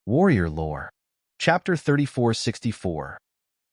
Warrior Lore. Chapter 3464.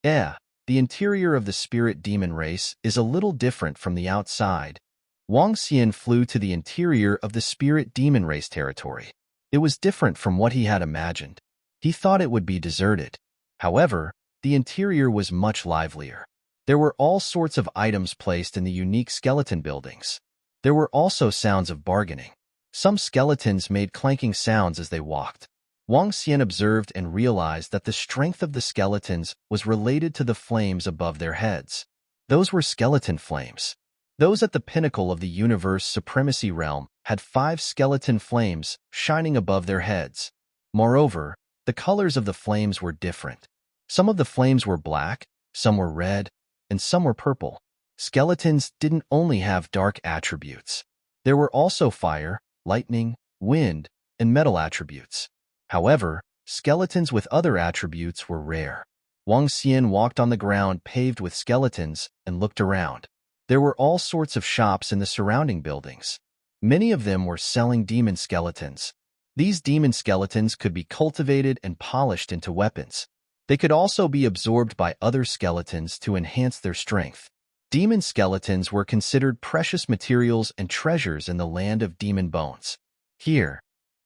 The interior of the spirit demon race is a little different from the outside. Wang Xian flew to the interior of the spirit demon race territory. It was different from what he had imagined. He thought it would be deserted. However, the interior was much livelier. There were all sorts of items placed in the unique skeleton buildings. There were also sounds of bargaining. Some skeletons made clanking sounds as they walked. Wang Xian observed and realized that the strength of the skeletons was related to the flames above their heads. Those were skeleton flames. Those at the pinnacle of the universe supremacy realm had 5 skeleton flames shining above their heads. Moreover, the colors of the flames were different. Some of the flames were black, some were red, and some were purple. Skeletons didn't only have dark attributes. There were also fire, lightning, wind, and metal attributes. However, skeletons with other attributes were rare. Wang Xian walked on the ground paved with skeletons and looked around. There were all sorts of shops in the surrounding buildings. Many of them were selling demon skeletons. These demon skeletons could be cultivated and polished into weapons. They could also be absorbed by other skeletons to enhance their strength. Demon skeletons were considered precious materials and treasures in the land of demon bones. Here,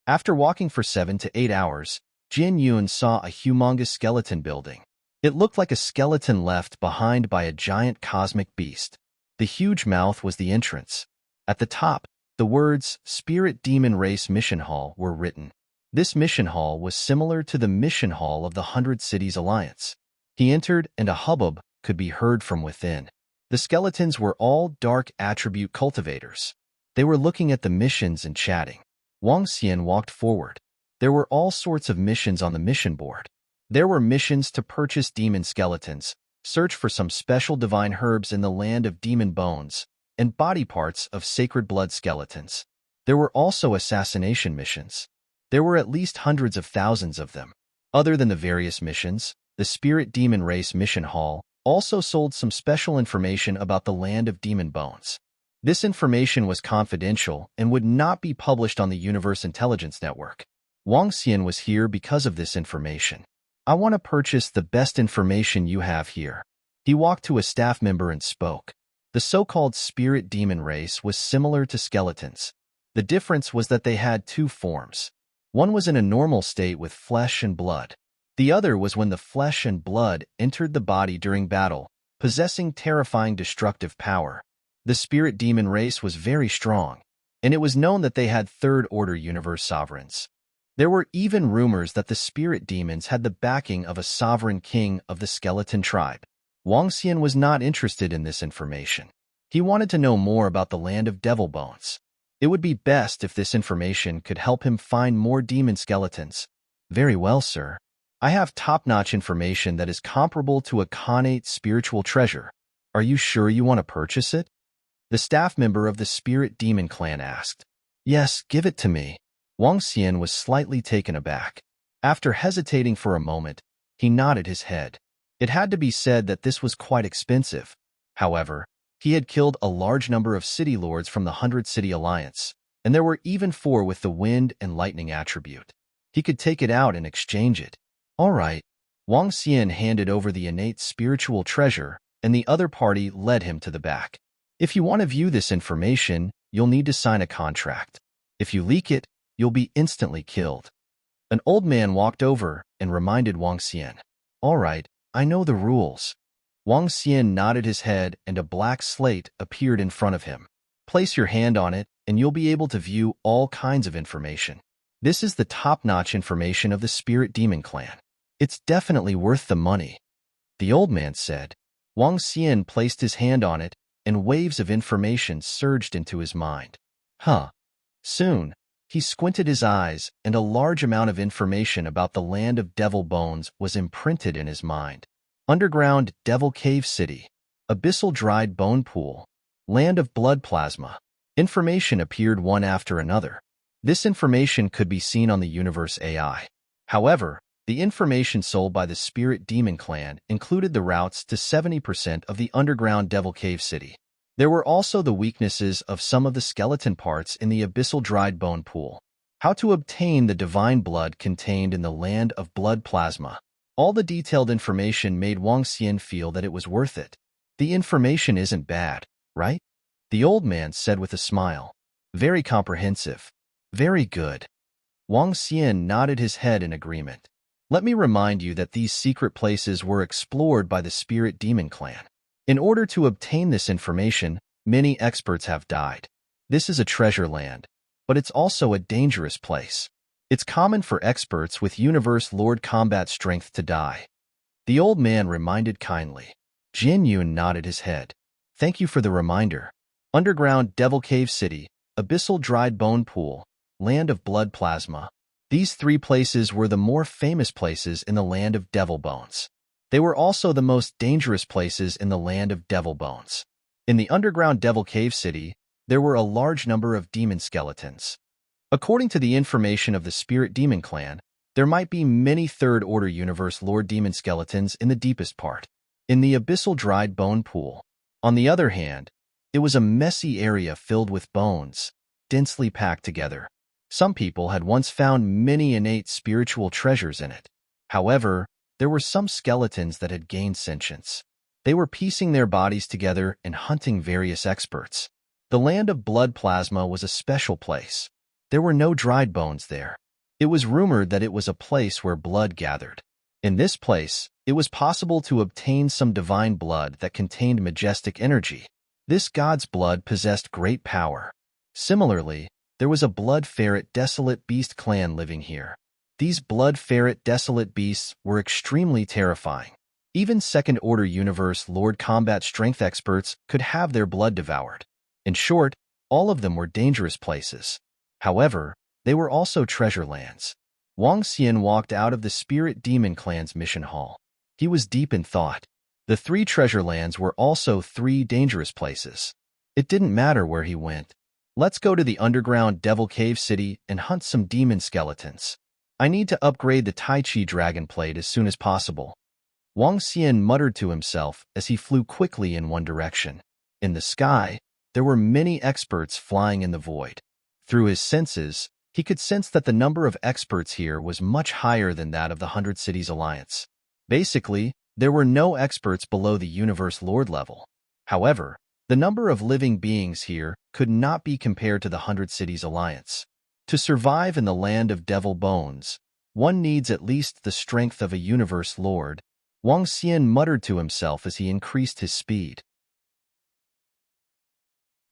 after walking for 7 to 8 hours, Jin Yun saw a humongous skeleton building. It looked like a skeleton left behind by a giant cosmic beast. The huge mouth was the entrance. At the top, the words Spirit Demon Race Mission Hall were written. This mission hall was similar to the mission hall of the 100 Cities Alliance. He entered and a hubbub could be heard from within. The skeletons were all dark attribute cultivators. They were looking at the missions and chatting. Wang Xian walked forward. There were all sorts of missions on the mission board. There were missions to purchase demon skeletons, search for some special divine herbs in the land of demon bones, and body parts of sacred blood skeletons. There were also assassination missions. There were at least hundreds of thousands of them. Other than the various missions, the Spirit Demon Race Mission Hall also sold some special information about the land of demon bones. This information was confidential and would not be published on the Universe Intelligence Network. Wang Xian was here because of this information. I want to purchase the best information you have here. He walked to a staff member and spoke. The so-called spirit demon race was similar to skeletons. The difference was that they had 2 forms. One was in a normal state with flesh and blood. The other was when the flesh and blood entered the body during battle, possessing terrifying destructive power. The spirit demon race was very strong, and it was known that they had third-order universe sovereigns. There were even rumors that the spirit demons had the backing of a sovereign king of the skeleton tribe. Wang Xian was not interested in this information. He wanted to know more about the land of devil bones. It would be best if this information could help him find more demon skeletons. Very well, sir. I have top-notch information that is comparable to a connate spiritual treasure. Are you sure you want to purchase it? The staff member of the Spirit Demon Clan asked. Yes, give it to me. Wang Xian was slightly taken aback. After hesitating for a moment, he nodded his head. It had to be said that this was quite expensive. However, he had killed a large number of city lords from the 100 City Alliance, and there were even 4 with the wind and lightning attribute. He could take it out and exchange it. All right. Wang Xian handed over the innate spiritual treasure, and the other party led him to the back. If you want to view this information, you'll need to sign a contract. If you leak it, you'll be instantly killed. An old man walked over and reminded Wang Xian. All right, I know the rules. Wang Xian nodded his head and a black slate appeared in front of him. Place your hand on it and you'll be able to view all kinds of information. This is the top-notch information of the Spirit Demon Clan. It's definitely worth the money. The old man said. Wang Xian placed his hand on it and waves of information surged into his mind. Soon, he squinted his eyes and a large amount of information about the land of devil bones was imprinted in his mind. Underground Devil Cave City, Abyssal Dried Bone Pool, Land of Blood Plasma. Information appeared one after another. This information could be seen on the Universe AI. However, the information sold by the Spirit Demon Clan included the routes to 70% of the underground Devil Cave City. There were also the weaknesses of some of the skeleton parts in the Abyssal Dried Bone Pool. How to obtain the divine blood contained in the land of blood plasma. All the detailed information made Wang Xian feel that it was worth it. The information isn't bad, right? The old man said with a smile. Very comprehensive. Very good. Wang Xian nodded his head in agreement. Let me remind you that these secret places were explored by the Spirit Demon Clan. In order to obtain this information, many experts have died. This is a treasure land, but it's also a dangerous place. It's common for experts with Universe Lord combat strength to die. The old man reminded kindly. Jin Yun nodded his head. Thank you for the reminder. Underground Devil Cave City, Abyssal Dried Bone Pool, Land of Blood Plasma. These three places were the more famous places in the land of Devil Bones. They were also the most dangerous places in the land of Devil Bones. In the underground Devil Cave City, there were a large number of demon skeletons. According to the information of the Spirit Demon Clan, there might be many Third-Order Universe Lord demon skeletons in the deepest part, in the Abyssal Dried Bone Pool. On the other hand, it was a messy area filled with bones, densely packed together. Some people had once found many innate spiritual treasures in it. However, there were some skeletons that had gained sentience. They were piecing their bodies together and hunting various experts. The land of blood plasma was a special place. There were no dried bones there. It was rumored that it was a place where blood gathered. In this place, it was possible to obtain some divine blood that contained majestic energy. This god's blood possessed great power. Similarly, there was a blood ferret desolate beast clan living here. These blood ferret desolate beasts were extremely terrifying. Even second-order universe Lord combat strength experts could have their blood devoured. In short, all of them were dangerous places. However, they were also treasure lands. Wang Xian walked out of the Spirit Demon Clan's mission hall. He was deep in thought. The three treasure lands were also three dangerous places. It didn't matter where he went. Let's go to the underground Devil Cave City and hunt some demon skeletons. I need to upgrade the Tai Chi Dragon Plate as soon as possible. Wang Xian muttered to himself as he flew quickly in one direction. In the sky, there were many experts flying in the void. Through his senses, he could sense that the number of experts here was much higher than that of the 100 Cities Alliance. Basically, there were no experts below the Universe Lord level. However, the number of living beings here could not be compared to the 100 Cities Alliance. To survive in the land of Devil Bones, one needs at least the strength of a Universe Lord. Wang Xian muttered to himself as he increased his speed.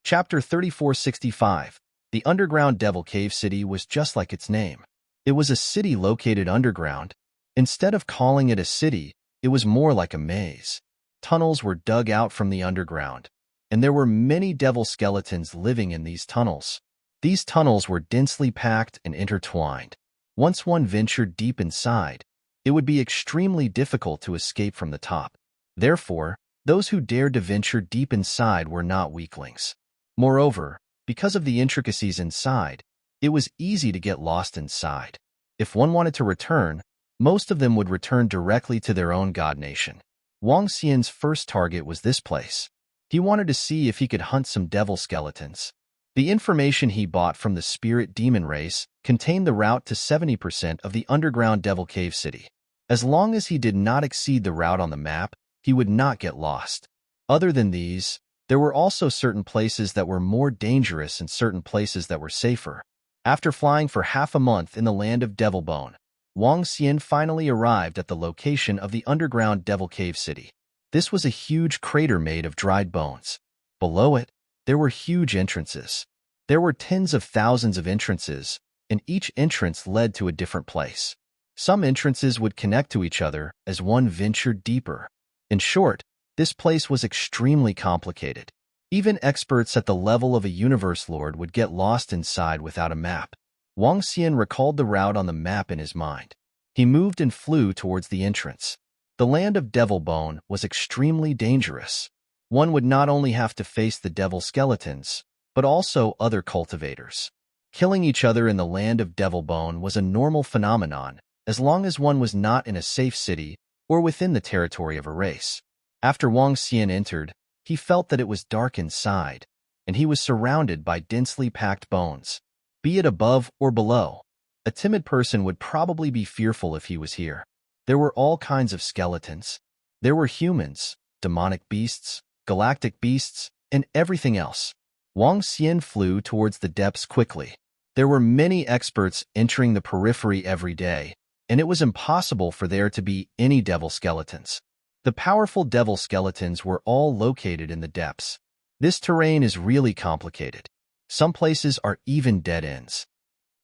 Chapter 3465. The underground Devil Cave City was just like its name. It was a city located underground. Instead of calling it a city, it was more like a maze. Tunnels were dug out from the underground, and there were many devil skeletons living in these tunnels. These tunnels were densely packed and intertwined. Once one ventured deep inside, it would be extremely difficult to escape from the top. Therefore, those who dared to venture deep inside were not weaklings. Moreover, because of the intricacies inside, it was easy to get lost inside. If one wanted to return, most of them would return directly to their own god nation. Wang Xian's first target was this place. He wanted to see if he could hunt some devil skeletons. The information he bought from the Spirit Demon race contained the route to 70% of the underground Devil Cave City. As long as he did not exceed the route on the map, he would not get lost. Other than these, there were also certain places that were more dangerous and certain places that were safer. After flying for half a month in the land of Devil Bone, Wang Xian finally arrived at the location of the underground Devil Cave City. This was a huge crater made of dried bones. Below it, there were huge entrances. There were tens of thousands of entrances, and each entrance led to a different place. Some entrances would connect to each other as one ventured deeper. In short, this place was extremely complicated. Even experts at the level of a Universe Lord would get lost inside without a map. Wang Xian recalled the route on the map in his mind. He moved and flew towards the entrance. The land of Devil Bone was extremely dangerous. One would not only have to face the devil skeletons, but also other cultivators. Killing each other in the land of Devil Bone was a normal phenomenon, as long as one was not in a safe city or within the territory of a race. After Wang Xian entered, he felt that it was dark inside, and he was surrounded by densely packed bones. be it above or below. A timid person would probably be fearful if he was here. There were all kinds of skeletons. There were humans, demonic beasts, galactic beasts, and everything else. Wang Xian flew towards the depths quickly. There were many experts entering the periphery every day, and it was impossible for there to be any devil skeletons. The powerful devil skeletons were all located in the depths. This terrain is really complicated. Some places are even dead ends.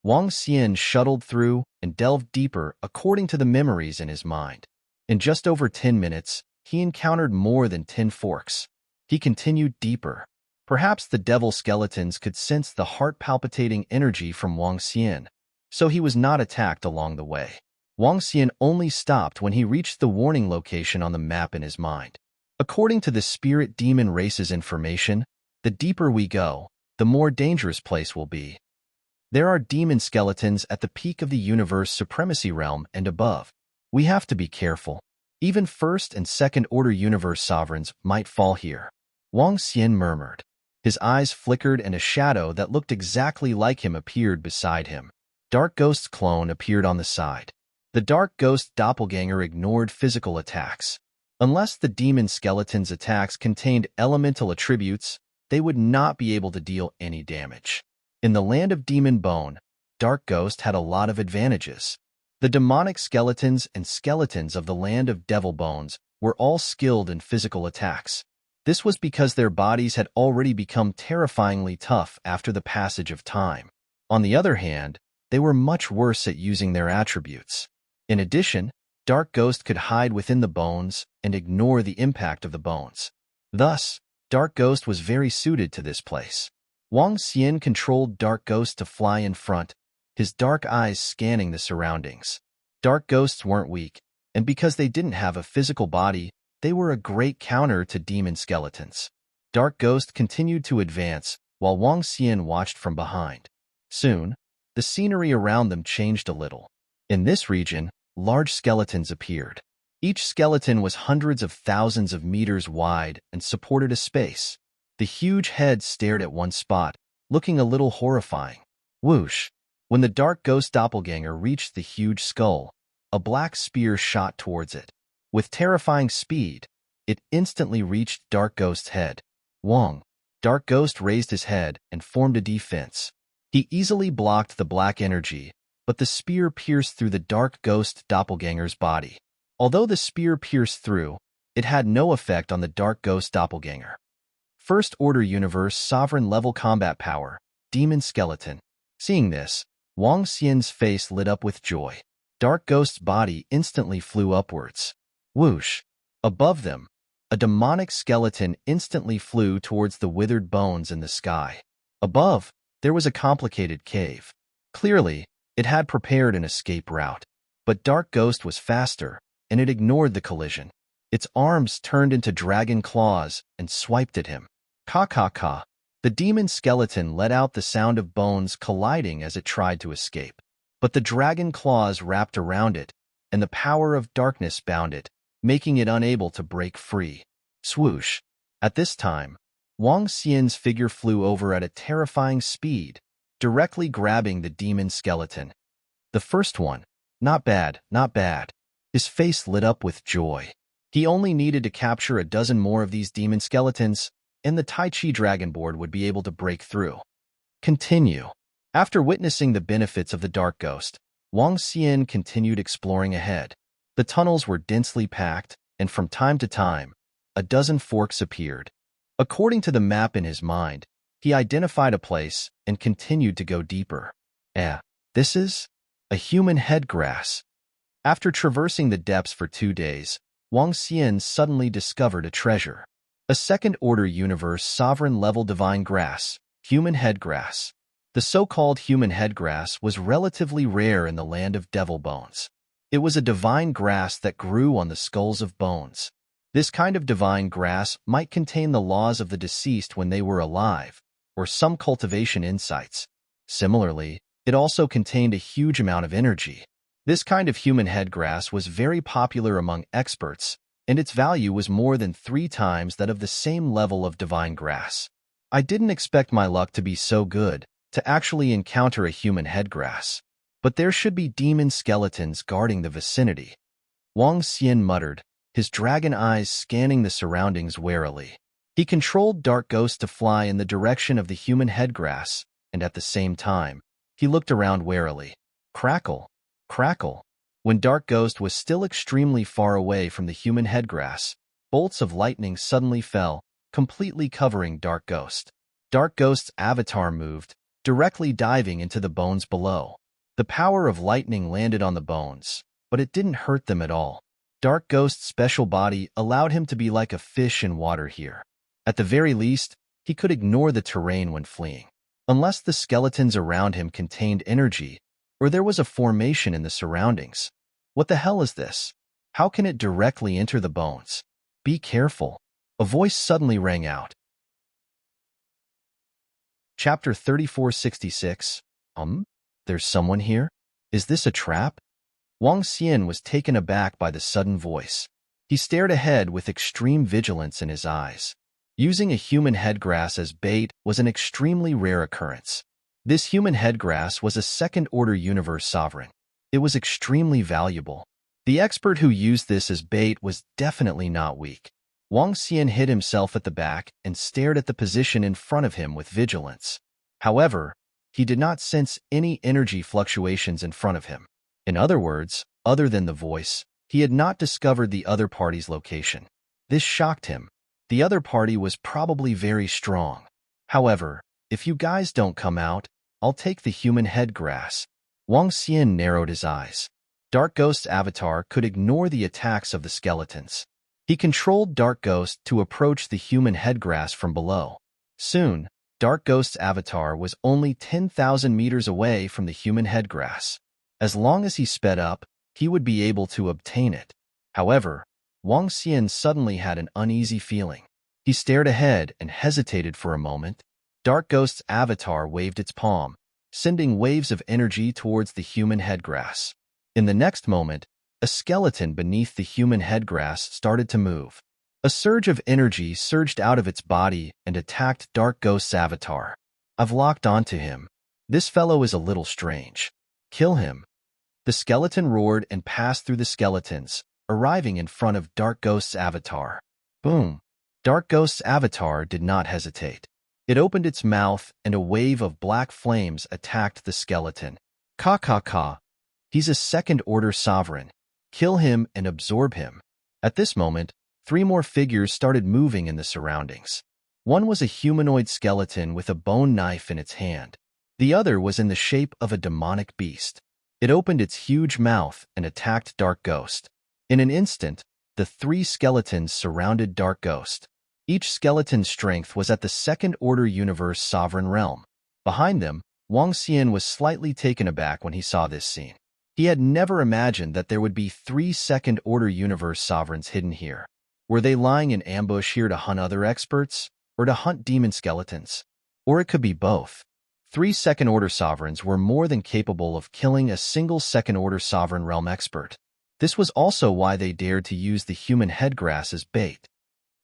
Wang Xian shuttled through and delved deeper according to the memories in his mind. In just over 10 minutes, he encountered more than 10 forks. He continued deeper. Perhaps the devil skeletons could sense the heart-palpitating energy from Wang Xian, so he was not attacked along the way. Wang Xian only stopped when he reached the warning location on the map in his mind. According to the spirit demon race's information, the deeper we go, the more dangerous place will be. There are demon skeletons at the peak of the universe supremacy realm and above. We have to be careful. Even first and second order universe sovereigns might fall here. Wang Xian murmured. His eyes flickered and a shadow that looked exactly like him appeared beside him. Dark Ghost's clone appeared on the side. The Dark Ghost doppelganger ignored physical attacks. Unless the demon skeleton's attacks contained elemental attributes, they would not be able to deal any damage. In the land of Demon Bone, Dark Ghost had a lot of advantages. The demonic skeletons and skeletons of the land of Devil Bones were all skilled in physical attacks. This was because their bodies had already become terrifyingly tough after the passage of time. On the other hand, they were much worse at using their attributes. In addition, Dark Ghost could hide within the bones and ignore the impact of the bones. Thus, Dark Ghost was very suited to this place. Wang Xian controlled Dark Ghost to fly in front, his dark eyes scanning the surroundings. Dark Ghosts weren't weak, and because they didn't have a physical body, they were a great counter to demon skeletons. Dark Ghost continued to advance, while Wang Xian watched from behind. Soon, the scenery around them changed a little. In this region, large skeletons appeared. Each skeleton was hundreds of thousands of meters wide and supported a space. The huge head stared at one spot, looking a little horrifying. Whoosh! When the Dark Ghost doppelganger reached the huge skull, a black spear shot towards it. With terrifying speed, it instantly reached Dark Ghost's head. Wang! Dark Ghost raised his head and formed a defense. He easily blocked the black energy, but the spear pierced through the Dark Ghost doppelganger's body. Although the spear pierced through, it had no effect on the Dark Ghost doppelganger. First Order Universe Sovereign Level Combat Power, Demon Skeleton. Seeing this, Wang Xian's face lit up with joy. Dark Ghost's body instantly flew upwards. Whoosh! Above them, a demonic skeleton instantly flew towards the withered bones in the sky. Above, there was a complicated cave. Clearly, it had prepared an escape route. But Dark Ghost was faster, and it ignored the collision. Its arms turned into dragon claws and swiped at him. Ka. The demon skeleton let out the sound of bones colliding as it tried to escape. But the dragon claws wrapped around it, and the power of darkness bound it, making it unable to break free. Swoosh! At this time, Wang Xian's figure flew over at a terrifying speed, directly grabbing the demon skeleton. The first one. Not bad, not bad. His face lit up with joy. He only needed to capture a dozen more of these demon skeletons, and the Tai Chi Dragon Board would be able to break through. Continue. After witnessing the benefits of the Dark Ghost, Wang Xian continued exploring ahead. The tunnels were densely packed, and from time to time, a dozen forks appeared. According to the map in his mind, he identified a place and continued to go deeper. This is a human head grass. After traversing the depths for 2 days, Wang Xian suddenly discovered a treasure. A second-order universe sovereign-level divine grass, human head grass. The so-called human head grass was relatively rare in the land of Devil Bones. It was a divine grass that grew on the skulls of bones. This kind of divine grass might contain the laws of the deceased when they were alive, or some cultivation insights. Similarly, it also contained a huge amount of energy. This kind of human head grass was very popular among experts, and its value was more than 3 times that of the same level of divine grass. I didn't expect my luck to be so good, to actually encounter a human headgrass. But there should be demon skeletons guarding the vicinity. Wang Xian muttered, his dragon eyes scanning the surroundings warily. He controlled Dark Ghost to fly in the direction of the human headgrass, and at the same time, he looked around warily. Crackle, crackle. When Dark Ghost was still extremely far away from the human headgrass, bolts of lightning suddenly fell, completely covering Dark Ghost. Dark Ghost's avatar moved, directly diving into the bones below. The power of lightning landed on the bones, but it didn't hurt them at all. Dark Ghost's special body allowed him to be like a fish in water here. At the very least, he could ignore the terrain when fleeing. Unless the skeletons around him contained energy, or there was a formation in the surroundings. What the hell is this? How can it directly enter the bones? Be careful. A voice suddenly rang out. Chapter 3466. There's someone here? Is this a trap? Wang Xian was taken aback by the sudden voice. He stared ahead with extreme vigilance in his eyes. Using a human headgrass as bait was an extremely rare occurrence. This human headgrass was a second-order universe sovereign. It was extremely valuable. The expert who used this as bait was definitely not weak. Wang Xian hid himself at the back and stared at the position in front of him with vigilance. However, he did not sense any energy fluctuations in front of him. In other words, other than the voice, he had not discovered the other party's location. This shocked him. The other party was probably very strong. However, if you guys don't come out, I'll take the human headgrass. Wang Xian narrowed his eyes. Dark Ghost's avatar could ignore the attacks of the skeletons. He controlled Dark Ghost to approach the human headgrass from below. Soon, Dark Ghost's avatar was only 10,000 meters away from the human headgrass. As long as he sped up, he would be able to obtain it. However, Wang Xian suddenly had an uneasy feeling. He stared ahead and hesitated for a moment. Dark Ghost's avatar waved its palm, sending waves of energy towards the human headgrass. In the next moment, a skeleton beneath the human headgrass started to move. A surge of energy surged out of its body and attacked Dark Ghost's avatar. I've locked onto him. This fellow is a little strange. Kill him. The skeleton roared and passed through the skeletons, arriving in front of Dark Ghost's avatar. Boom. Dark Ghost's avatar did not hesitate. It opened its mouth and a wave of black flames attacked the skeleton. Ka. He's a second-order sovereign. Kill him and absorb him. At this moment, 3 more figures started moving in the surroundings. One was a humanoid skeleton with a bone knife in its hand. The other was in the shape of a demonic beast. It opened its huge mouth and attacked Dark Ghost. In an instant, the 3 skeletons surrounded Dark Ghost. Each skeleton's strength was at the second-order universe sovereign realm. Behind them, Wang Xian was slightly taken aback when he saw this scene. He had never imagined that there would be 3 second-order universe sovereigns hidden here. Were they lying in ambush here to hunt other experts, or to hunt demon skeletons? Or it could be both. 3 second-order sovereigns were more than capable of killing a single second-order sovereign realm expert. This was also why they dared to use the human headgrass as bait.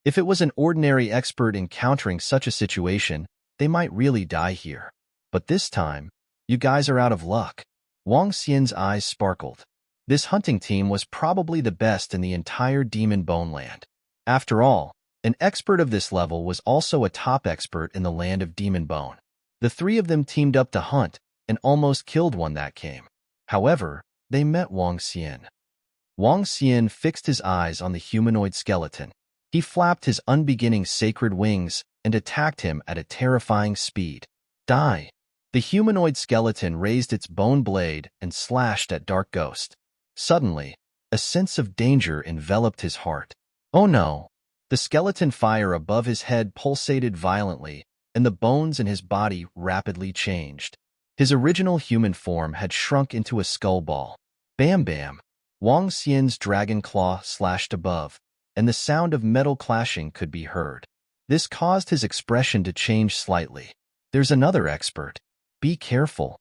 If it was an ordinary expert encountering such a situation, they might really die here. But this time, you guys are out of luck. Wang Xian's eyes sparkled. This hunting team was probably the best in the entire Demon Bone Land. After all, an expert of this level was also a top expert in the land of Demon Bone. The 3 of them teamed up to hunt and almost killed one that came. However, they met Wang Xian. Wang Xian fixed his eyes on the humanoid skeleton. He flapped his unbeginning sacred wings and attacked him at a terrifying speed. Die! The humanoid skeleton raised its bone blade and slashed at Dark Ghost. Suddenly, a sense of danger enveloped his heart. Oh no! The skeleton fire above his head pulsated violently, and the bones in his body rapidly changed. His original human form had shrunk into a skull ball. Bam bam! Wang Xian's dragon claw slashed above, and the sound of metal clashing could be heard. This caused his expression to change slightly. There's another expert. Be careful.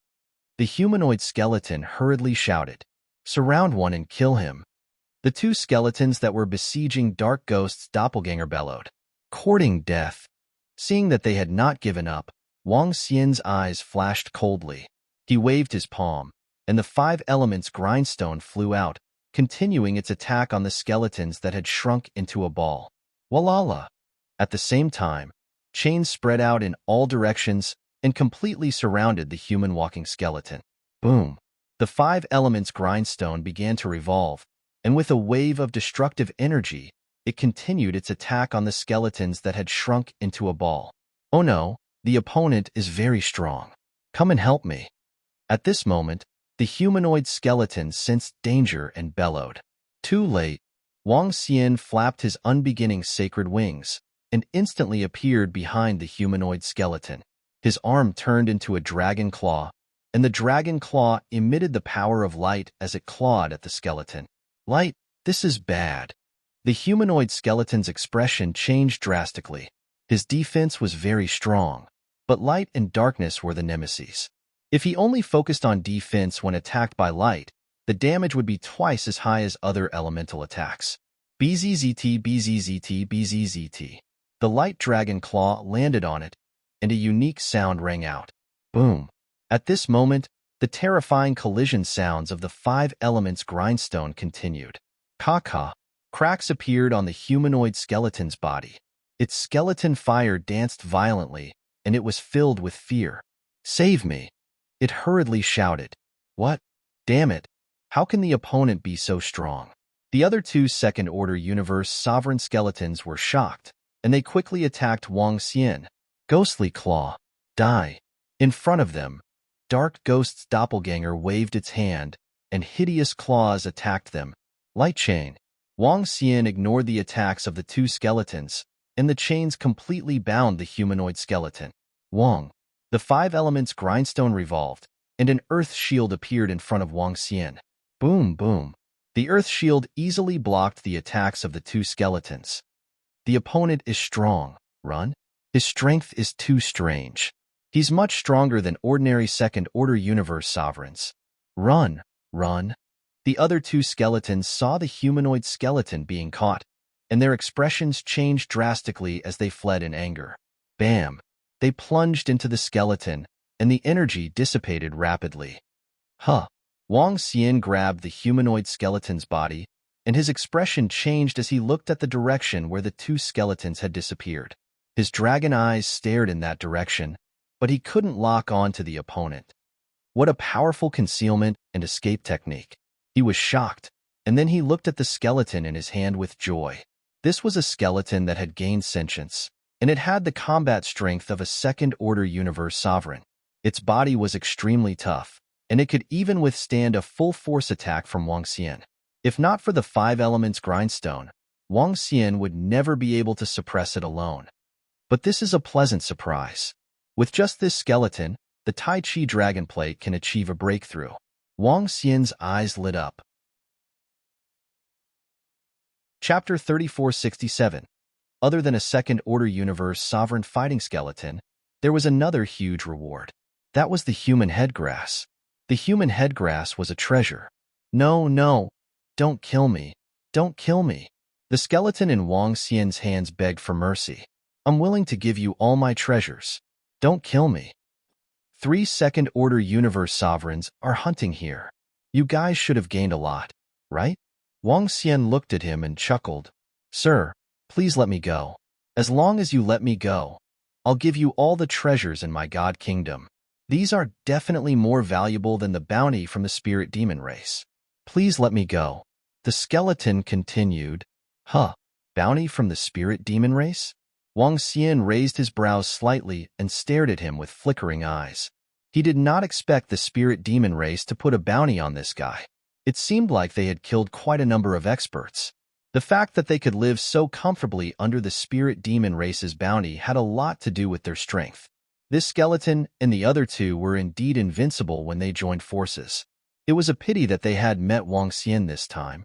The humanoid skeleton hurriedly shouted. Surround one and kill him. The 2 skeletons that were besieging Dark Ghost's doppelganger bellowed, courting death. Seeing that they had not given up, Wang Xian's eyes flashed coldly. He waved his palm, and the 5 elements grindstone flew out, continuing its attack on the skeletons that had shrunk into a ball. Walala! At the same time, chains spread out in all directions and completely surrounded the human walking skeleton. Boom! The 5 elements grindstone began to revolve, and with a wave of destructive energy, it continued its attack on the skeletons that had shrunk into a ball. Oh no, the opponent is very strong. Come and help me. At this moment, the humanoid skeleton sensed danger and bellowed. Too late. Wang Xian flapped his unbeginning sacred wings and instantly appeared behind the humanoid skeleton. His arm turned into a dragon claw, and the dragon claw emitted the power of light as it clawed at the skeleton. Light, this is bad. The humanoid skeleton's expression changed drastically. His defense was very strong, but light and darkness were the nemesis. If he only focused on defense when attacked by light, the damage would be twice as high as other elemental attacks. BZZT, BZZT, BZZT. The light dragon claw landed on it, and a unique sound rang out. Boom! At this moment, the terrifying collision sounds of the 5 elements grindstone continued. Ka-ka! Cracks appeared on the humanoid skeleton's body. Its skeleton fire danced violently, and it was filled with fear. Save me! It hurriedly shouted. What? Damn it! How can the opponent be so strong? The other 2 second-order universe sovereign skeletons were shocked, and they quickly attacked Wang Xian. Ghostly Claw. Die. In front of them, Dark Ghost's doppelganger waved its hand, and hideous claws attacked them. Light Chain. Wang Xian ignored the attacks of the 2 skeletons, and the chains completely bound the humanoid skeleton. Wang. The 5 elements grindstone revolved, and an earth shield appeared in front of Wang Xian. Boom, boom. The earth shield easily blocked the attacks of the 2 skeletons. The opponent is strong. Run. His strength is too strange. He's much stronger than ordinary second-order universe sovereigns. Run, run. The other 2 skeletons saw the humanoid skeleton being caught, and their expressions changed drastically as they fled in anger. Bam! They plunged into the skeleton, and the energy dissipated rapidly. Huh! Wang Xian grabbed the humanoid skeleton's body, and his expression changed as he looked at the direction where the 2 skeletons had disappeared. His dragon eyes stared in that direction, but he couldn't lock on to the opponent. What a powerful concealment and escape technique. He was shocked, and then he looked at the skeleton in his hand with joy. This was a skeleton that had gained sentience, and it had the combat strength of a second-order universe sovereign. Its body was extremely tough, and it could even withstand a full-force attack from Wang Xian. If not for the 5 elements grindstone, Wang Xian would never be able to suppress it alone. But this is a pleasant surprise. With just this skeleton, the Tai Chi Dragon Plate can achieve a breakthrough. Wang Xian's eyes lit up. Chapter 3467. Other than a second-order universe sovereign fighting skeleton, there was another huge reward. That was the human headgrass. The human headgrass was a treasure. No, no, don't kill me. Don't kill me. The skeleton in Wang Xian's hands begged for mercy. I'm willing to give you all my treasures. Don't kill me. 3 second-order universe sovereigns are hunting here. You guys should have gained a lot, right? Wang Xian looked at him and chuckled. Sir, please let me go. As long as you let me go, I'll give you all the treasures in my god kingdom. These are definitely more valuable than the bounty from the spirit demon race. Please let me go. The skeleton continued. Huh, bounty from the spirit demon race? Wang Xian raised his brows slightly and stared at him with flickering eyes. He did not expect the spirit demon race to put a bounty on this guy. It seemed like they had killed quite a number of experts. The fact that they could live so comfortably under the spirit demon race's bounty had a lot to do with their strength. This skeleton and the other 2 were indeed invincible when they joined forces. It was a pity that they had met Wang Xian this time.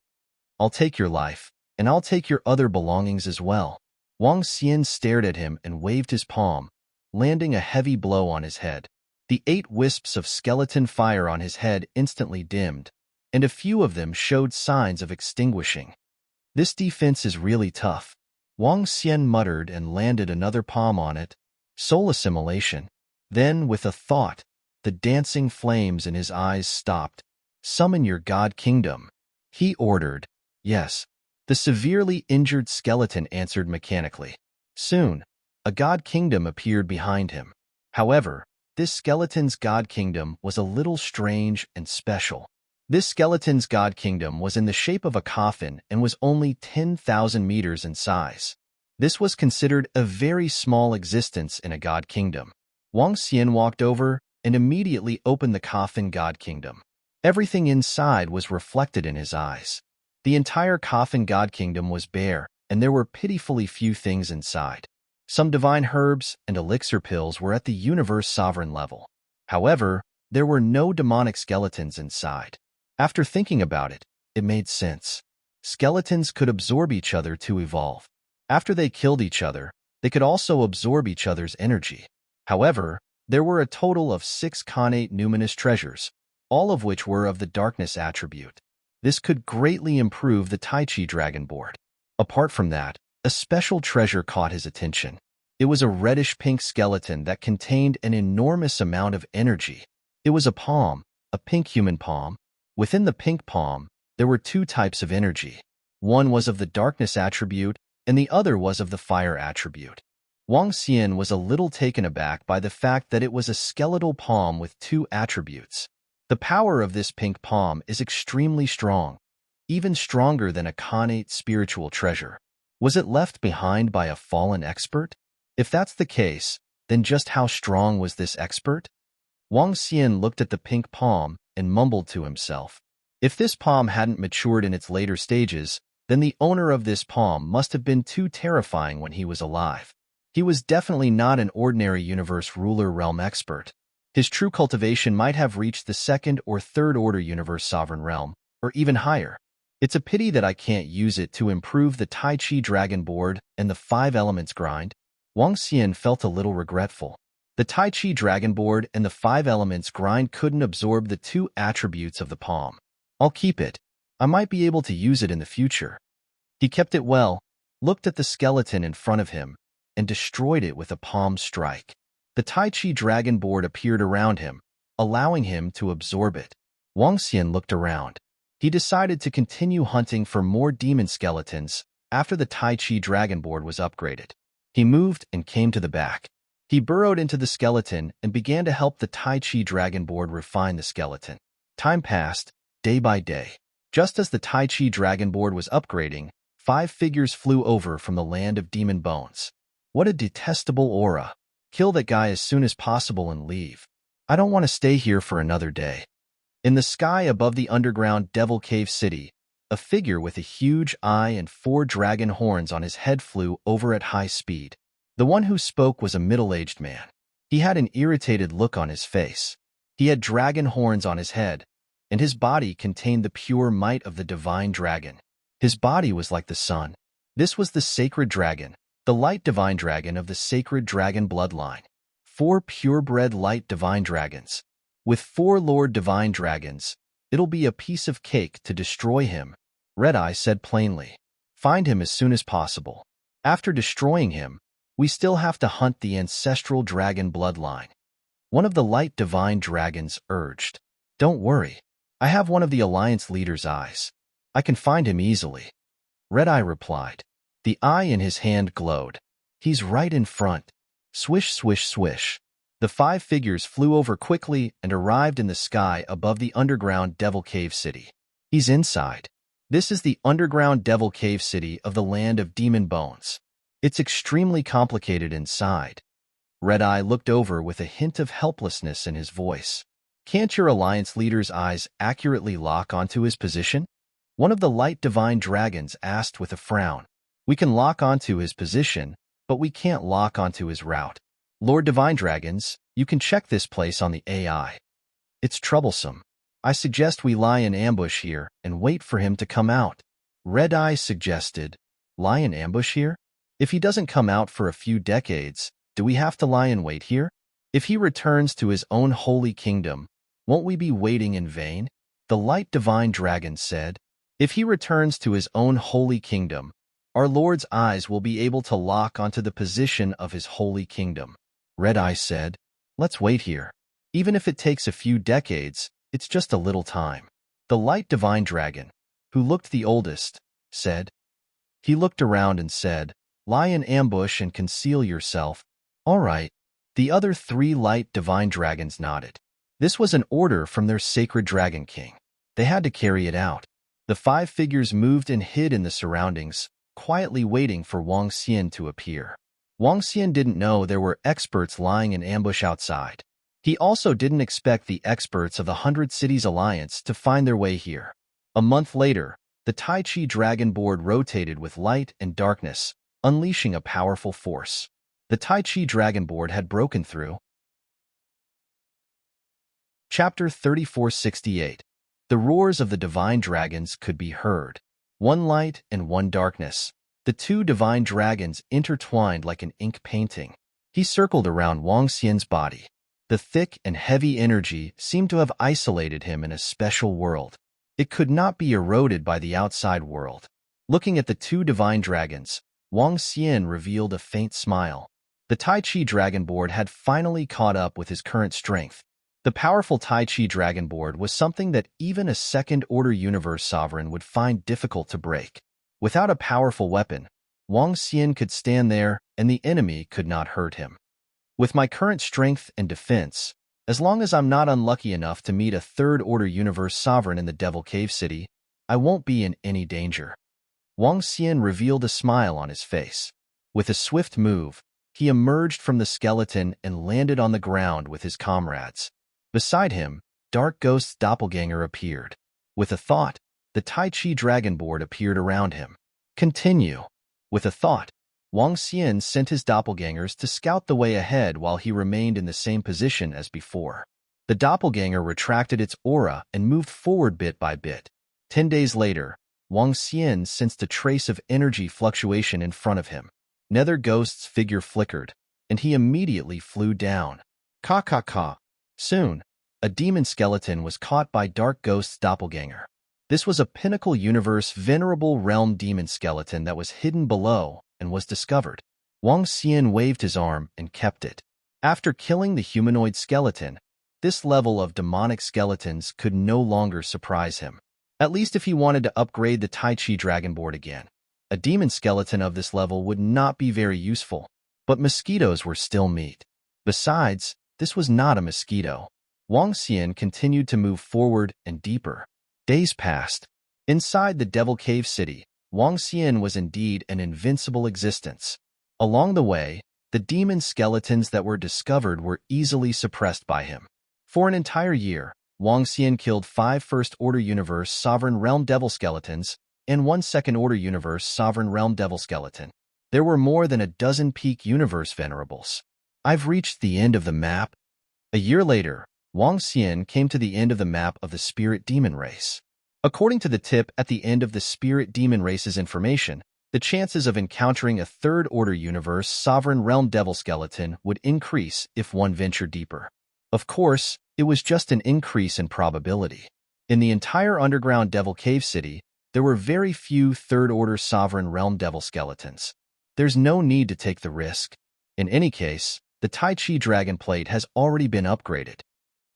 I'll take your life, and I'll take your other belongings as well. Wang Xian stared at him and waved his palm, landing a heavy blow on his head. The 8 wisps of skeleton fire on his head instantly dimmed, and a few of them showed signs of extinguishing. This defense is really tough. Wang Xian muttered and landed another palm on it. Soul assimilation. Then, with a thought, the dancing flames in his eyes stopped. "Summon your god kingdom," he ordered. "Yes." The severely injured skeleton answered mechanically. Soon, a god kingdom appeared behind him. However, this skeleton's god kingdom was a little strange and special. This skeleton's god kingdom was in the shape of a coffin and was only 10,000 meters in size. This was considered a very small existence in a god kingdom. Wang Xian walked over and immediately opened the coffin god kingdom. Everything inside was reflected in his eyes. The entire coffin god kingdom was bare, and there were pitifully few things inside. Some divine herbs and elixir pills were at the universe sovereign level. However, there were no demonic skeletons inside. After thinking about it, it made sense. Skeletons could absorb each other to evolve. After they killed each other, they could also absorb each other's energy. However, there were a total of 6 connate numinous treasures, all of which were of the darkness attribute. This could greatly improve the Tai Chi Dragon Board. Apart from that, a special treasure caught his attention. It was a reddish-pink skeleton that contained an enormous amount of energy. It was a palm, a pink human palm. Within the pink palm, there were 2 types of energy. One was of the darkness attribute, and the other was of the fire attribute. Wang Xian was a little taken aback by the fact that it was a skeletal palm with 2 attributes. The power of this pink palm is extremely strong, even stronger than a connate spiritual treasure. Was it left behind by a fallen expert? If that's the case, then just how strong was this expert? Wang Xian looked at the pink palm and mumbled to himself. If this palm hadn't matured in its later stages, then the owner of this palm must have been too terrifying when he was alive. He was definitely not an ordinary universe ruler realm expert. His true cultivation might have reached the 2nd or 3rd order universe sovereign realm, or even higher. It's a pity that I can't use it to improve the Tai Chi Dragon Board and the 5 elements grind. Wang Xian felt a little regretful. The Tai Chi Dragon Board and the 5 elements grind couldn't absorb the 2 attributes of the palm. I'll keep it. I might be able to use it in the future. He kept it well, looked at the skeleton in front of him, and destroyed it with a palm strike. The Tai Chi Dragon Board appeared around him, allowing him to absorb it. Wang Xian looked around. He decided to continue hunting for more demon skeletons after the Tai Chi Dragon Board was upgraded. He moved and came to the back. He burrowed into the skeleton and began to help the Tai Chi Dragon Board refine the skeleton. Time passed, day by day. Just as the Tai Chi Dragon Board was upgrading, 5 figures flew over from the land of demon bones. What a detestable aura. Kill that guy as soon as possible and leave. I don't want to stay here for another day. In the sky above the underground Devil Cave City, a figure with a huge eye and 4 dragon horns on his head flew over at high speed. The one who spoke was a middle-aged man. He had an irritated look on his face. He had dragon horns on his head, and his body contained the pure might of the divine dragon. His body was like the sun. This was the sacred dragon, the light divine dragon of the sacred dragon bloodline. 4 purebred light divine dragons. With 4 Lord divine dragons, it'll be a piece of cake to destroy him, Red Eye said plainly. Find him as soon as possible. After destroying him, we still have to hunt the ancestral dragon bloodline. One of the light divine dragons urged. Don't worry. I have one of the Alliance leader's eyes. I can find him easily. Red Eye replied. The eye in his hand glowed. He's right in front. Swish, swish, swish. The 5 figures flew over quickly and arrived in the sky above the underground Devil Cave City. He's inside. This is the underground Devil Cave City of the land of demon bones. It's extremely complicated inside. Red Eye looked over with a hint of helplessness in his voice. Can't your Alliance leader's eyes accurately lock onto his position? One of the light divine dragons asked with a frown. We can lock onto his position, but we can't lock onto his route. Lord Divine Dragons, you can check this place on the AI. It's troublesome. I suggest we lie in ambush here and wait for him to come out. Red Eye suggested. Lie in ambush here? If he doesn't come out for a few decades, do we have to lie in wait here? If he returns to his own holy kingdom, won't we be waiting in vain? The light divine dragon said. If he returns to his own holy kingdom, our Lord's eyes will be able to lock onto the position of his holy kingdom. Red Eye said. Let's wait here. Even if it takes a few decades, it's just a little time. The light divine dragon, who looked the oldest, said. He looked around and said, lie in ambush and conceal yourself. All right. The other 3 light divine dragons nodded. This was an order from their sacred dragon king. They had to carry it out. The 5 figures moved and hid in the surroundings, quietly waiting for Wang Xian to appear. Wang Xian didn't know there were experts lying in ambush outside. He also didn't expect the experts of the 100 Cities Alliance to find their way here. A month later, the Tai Chi Dragon Board rotated with light and darkness, unleashing a powerful force. The Tai Chi Dragon Board had broken through. Chapter 3468. The roars of the divine dragons could be heard. 1 light and 1 darkness. The 2 divine dragons intertwined like an ink painting. He circled around Wang Xian's body. The thick and heavy energy seemed to have isolated him in a special world. It could not be eroded by the outside world. Looking at the 2 divine dragons, Wang Xian revealed a faint smile. The Tai Chi Dragon Board had finally caught up with his current strength. The powerful Tai Chi Dragon Board was something that even a second-order universe sovereign would find difficult to break. Without a powerful weapon, Wang Xian could stand there and the enemy could not hurt him. With my current strength and defense, as long as I'm not unlucky enough to meet a third-order universe sovereign in the Devil Cave City, I won't be in any danger. Wang Xian revealed a smile on his face. With a swift move, he emerged from the skeleton and landed on the ground with his comrades. Beside him, Dark Ghost's doppelganger appeared. With a thought, the Tai Chi Dragon Board appeared around him. Continue. With a thought, Wang Xian sent his doppelgangers to scout the way ahead while he remained in the same position as before. The doppelganger retracted its aura and moved forward bit by bit. 10 days later, Wang Xian sensed a trace of energy fluctuation in front of him. Nether Ghost's figure flickered, and he immediately flew down. Ka. Soon, a demon skeleton was caught by Dark Ghost's doppelganger. This was a Pinnacle Universe Venerable Realm demon skeleton that was hidden below and was discovered. Wang Xian waved his arm and kept it. After killing the humanoid skeleton, this level of demonic skeletons could no longer surprise him. At least if he wanted to upgrade the Tai Chi Dragon Board again. A demon skeleton of this level would not be very useful, but mosquitoes were still meat. Besides, this was not a mosquito. Wang Xian continued to move forward and deeper. Days passed. Inside the Devil Cave City, Wang Xian was indeed an invincible existence. Along the way, the demon skeletons that were discovered were easily suppressed by him. For an entire year, Wang Xian killed 5 First-Order Universe Sovereign Realm Devil Skeletons and 1 Second-Order Universe Sovereign Realm Devil Skeleton. There were more than a dozen peak universe venerables. I've reached the end of the map. A year later, Wang Xian came to the end of the map of the Spirit Demon Race. According to the tip at the end of the Spirit Demon Race's information, the chances of encountering a third-order universe Sovereign Realm Devil Skeleton would increase if one ventured deeper. Of course, it was just an increase in probability. In the entire underground Devil Cave City, there were very few third-order Sovereign Realm Devil Skeletons. There's no need to take the risk. In any case, the Tai Chi Dragon Plate has already been upgraded.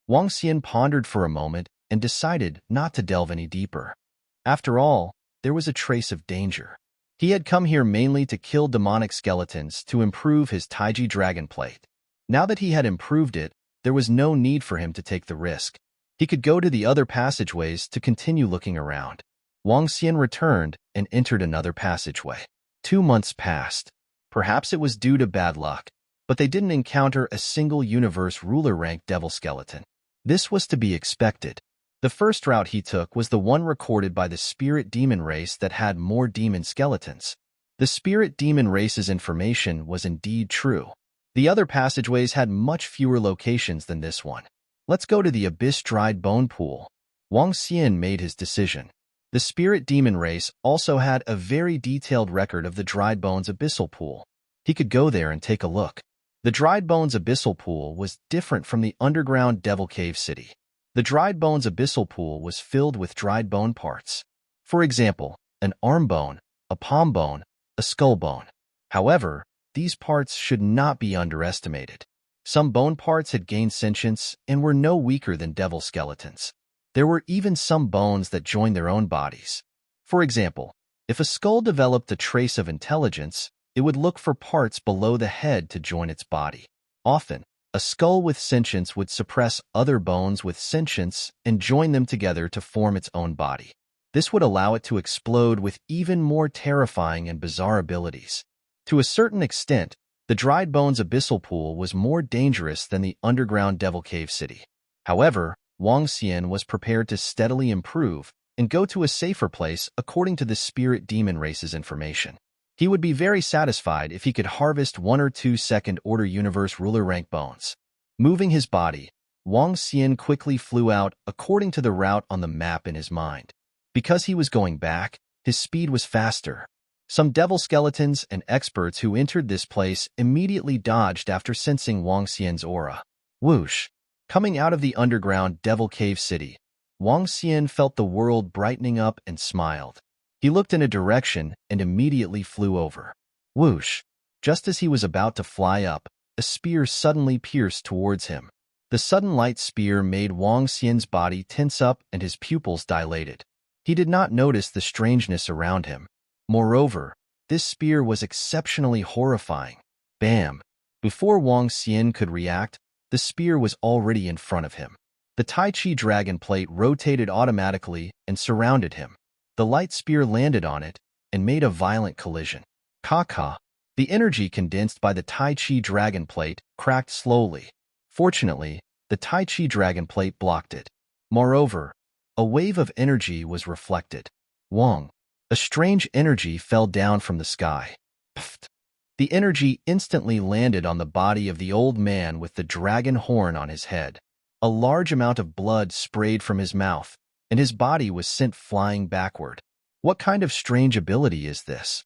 Wang Xian pondered for a moment and decided not to delve any deeper. After all, there was a trace of danger. He had come here mainly to kill demonic skeletons to improve his Taiji Dragon Plate. Now that he had improved it, there was no need for him to take the risk. He could go to the other passageways to continue looking around. Wang Xian returned and entered another passageway. 2 months passed. Perhaps it was due to bad luck, but they didn't encounter a single universe ruler-rank devil skeleton. This was to be expected. The first route he took was the one recorded by the Spirit Demon Race that had more demon skeletons. The Spirit Demon Race's information was indeed true. The other passageways had much fewer locations than this one. Let's go to the Abyss Dried Bone Pool. Wang Xian made his decision. The Spirit Demon Race also had a very detailed record of the Dried Bones Abyssal Pool. He could go there and take a look. The Dried Bones Abyssal Pool was different from the underground Devil Cave City. The Dried Bones Abyssal Pool was filled with dried bone parts. For example, an arm bone, a palm bone, a skull bone. However, these parts should not be underestimated. Some bone parts had gained sentience and were no weaker than devil skeletons. There were even some bones that joined their own bodies. For example, if a skull developed a trace of intelligence, it would look for parts below the head to join its body. Often, a skull with sentience would suppress other bones with sentience and join them together to form its own body. This would allow it to explode with even more terrifying and bizarre abilities. To a certain extent, the dried bones abyssal pool was more dangerous than the underground Devil Cave City. However, Wang Xian was prepared to steadily improve and go to a safer place according to the spirit demon race's information. He would be very satisfied if he could harvest 1 or 2 second-order universe ruler rank bones. Moving his body, Wang Xian quickly flew out according to the route on the map in his mind. Because he was going back, his speed was faster. Some devil skeletons and experts who entered this place immediately dodged after sensing Wang Xian's aura. Whoosh! Coming out of the underground Devil Cave City, Wang Xian felt the world brightening up and smiled. He looked in a direction and immediately flew over. Whoosh! Just as he was about to fly up, a spear suddenly pierced towards him. The sudden light spear made Wang Xian's body tense up and his pupils dilated. He did not notice the strangeness around him. Moreover, this spear was exceptionally horrifying. Bam! Before Wang Xian could react, the spear was already in front of him. The Tai Chi dragon plate rotated automatically and surrounded him. The light spear landed on it and made a violent collision. Ka-ka! The energy condensed by the Tai Chi dragon plate cracked slowly. Fortunately, the Tai Chi dragon plate blocked it. Moreover, a wave of energy was reflected. Wang! A strange energy fell down from the sky. Pfft! The energy instantly landed on the body of the old man with the dragon horn on his head. A large amount of blood sprayed from his mouth, and his body was sent flying backward. What kind of strange ability is this?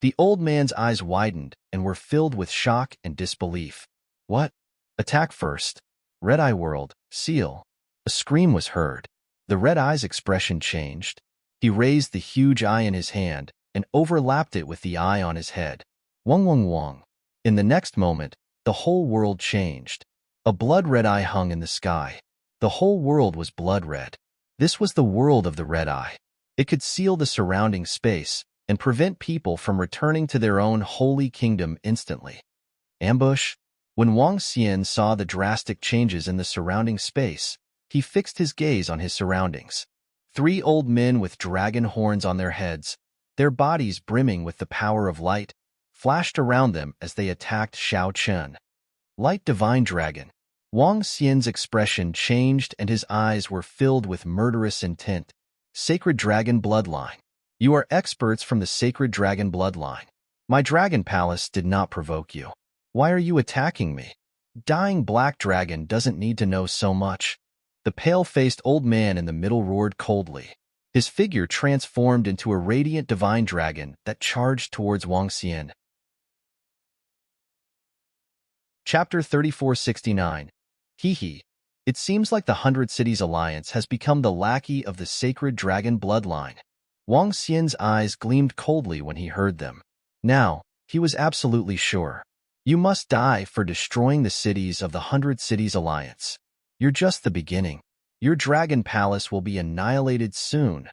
The old man's eyes widened and were filled with shock and disbelief. What? Attack first. Red Eye World, seal. A scream was heard. The red eye's expression changed. He raised the huge eye in his hand and overlapped it with the eye on his head. Wong wong wong. In the next moment, the whole world changed. A blood-red eye hung in the sky. The whole world was blood-red. This was the world of the red eye. It could seal the surrounding space and prevent people from returning to their own holy kingdom instantly. Ambush? When Wang Xian saw the drastic changes in the surrounding space, he fixed his gaze on his surroundings. 3 old men with dragon horns on their heads, their bodies brimming with the power of light, flashed around them as they attacked Xiao Chen. Light Divine Dragon. Wang Xian's expression changed and his eyes were filled with murderous intent. Sacred Dragon Bloodline. You are experts from the Sacred Dragon Bloodline. My Dragon Palace did not provoke you. Why are you attacking me? Dying Black Dragon doesn't need to know so much. The pale-faced old man in the middle roared coldly. His figure transformed into a radiant divine dragon that charged towards Wang Xian. Chapter 3469. Hee. It seems like the 100 Cities Alliance has become the lackey of the Sacred Dragon Bloodline. Wang Xian's eyes gleamed coldly when he heard them. Now, he was absolutely sure. You must die for destroying the cities of the 100 Cities Alliance. You're just the beginning. Your dragon palace will be annihilated soon.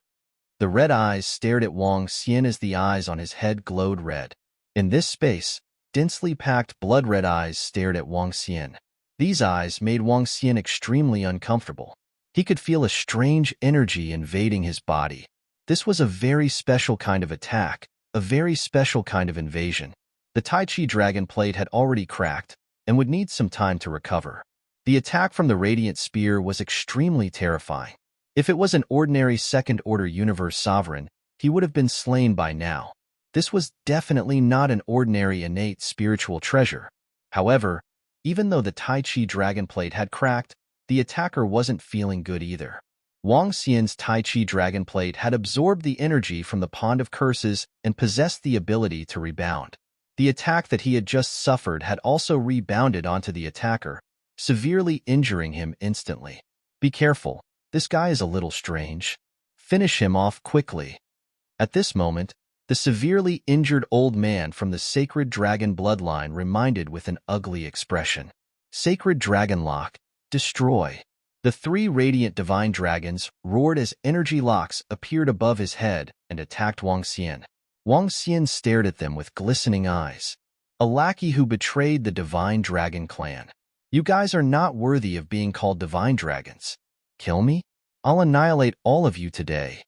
The red eyes stared at Wang Xian as the eyes on his head glowed red. In this space, densely packed blood-red eyes stared at Wang Xian. These eyes made Wang Xian extremely uncomfortable. He could feel a strange energy invading his body. This was a very special kind of attack, a very special kind of invasion. The Tai Chi dragon plate had already cracked and would need some time to recover. The attack from the Radiant Spear was extremely terrifying. If it was an ordinary second-order universe sovereign, he would have been slain by now. This was definitely not an ordinary innate spiritual treasure. However, even though the Tai Chi dragon plate had cracked, the attacker wasn't feeling good either. Wang Xian's Tai Chi dragon plate had absorbed the energy from the Pond of Curses and possessed the ability to rebound. The attack that he had just suffered had also rebounded onto the attacker, severely injuring him instantly. Be careful, this guy is a little strange. Finish him off quickly. At this moment, the severely injured old man from the Sacred Dragon Bloodline reminded with an ugly expression. Sacred Dragon Lock, destroy. The three radiant divine dragons roared as energy locks appeared above his head and attacked Wang Xian. Wang Xian stared at them with glistening eyes. A lackey who betrayed the divine dragon clan. You guys are not worthy of being called divine dragons. Kill me? I'll annihilate all of you today.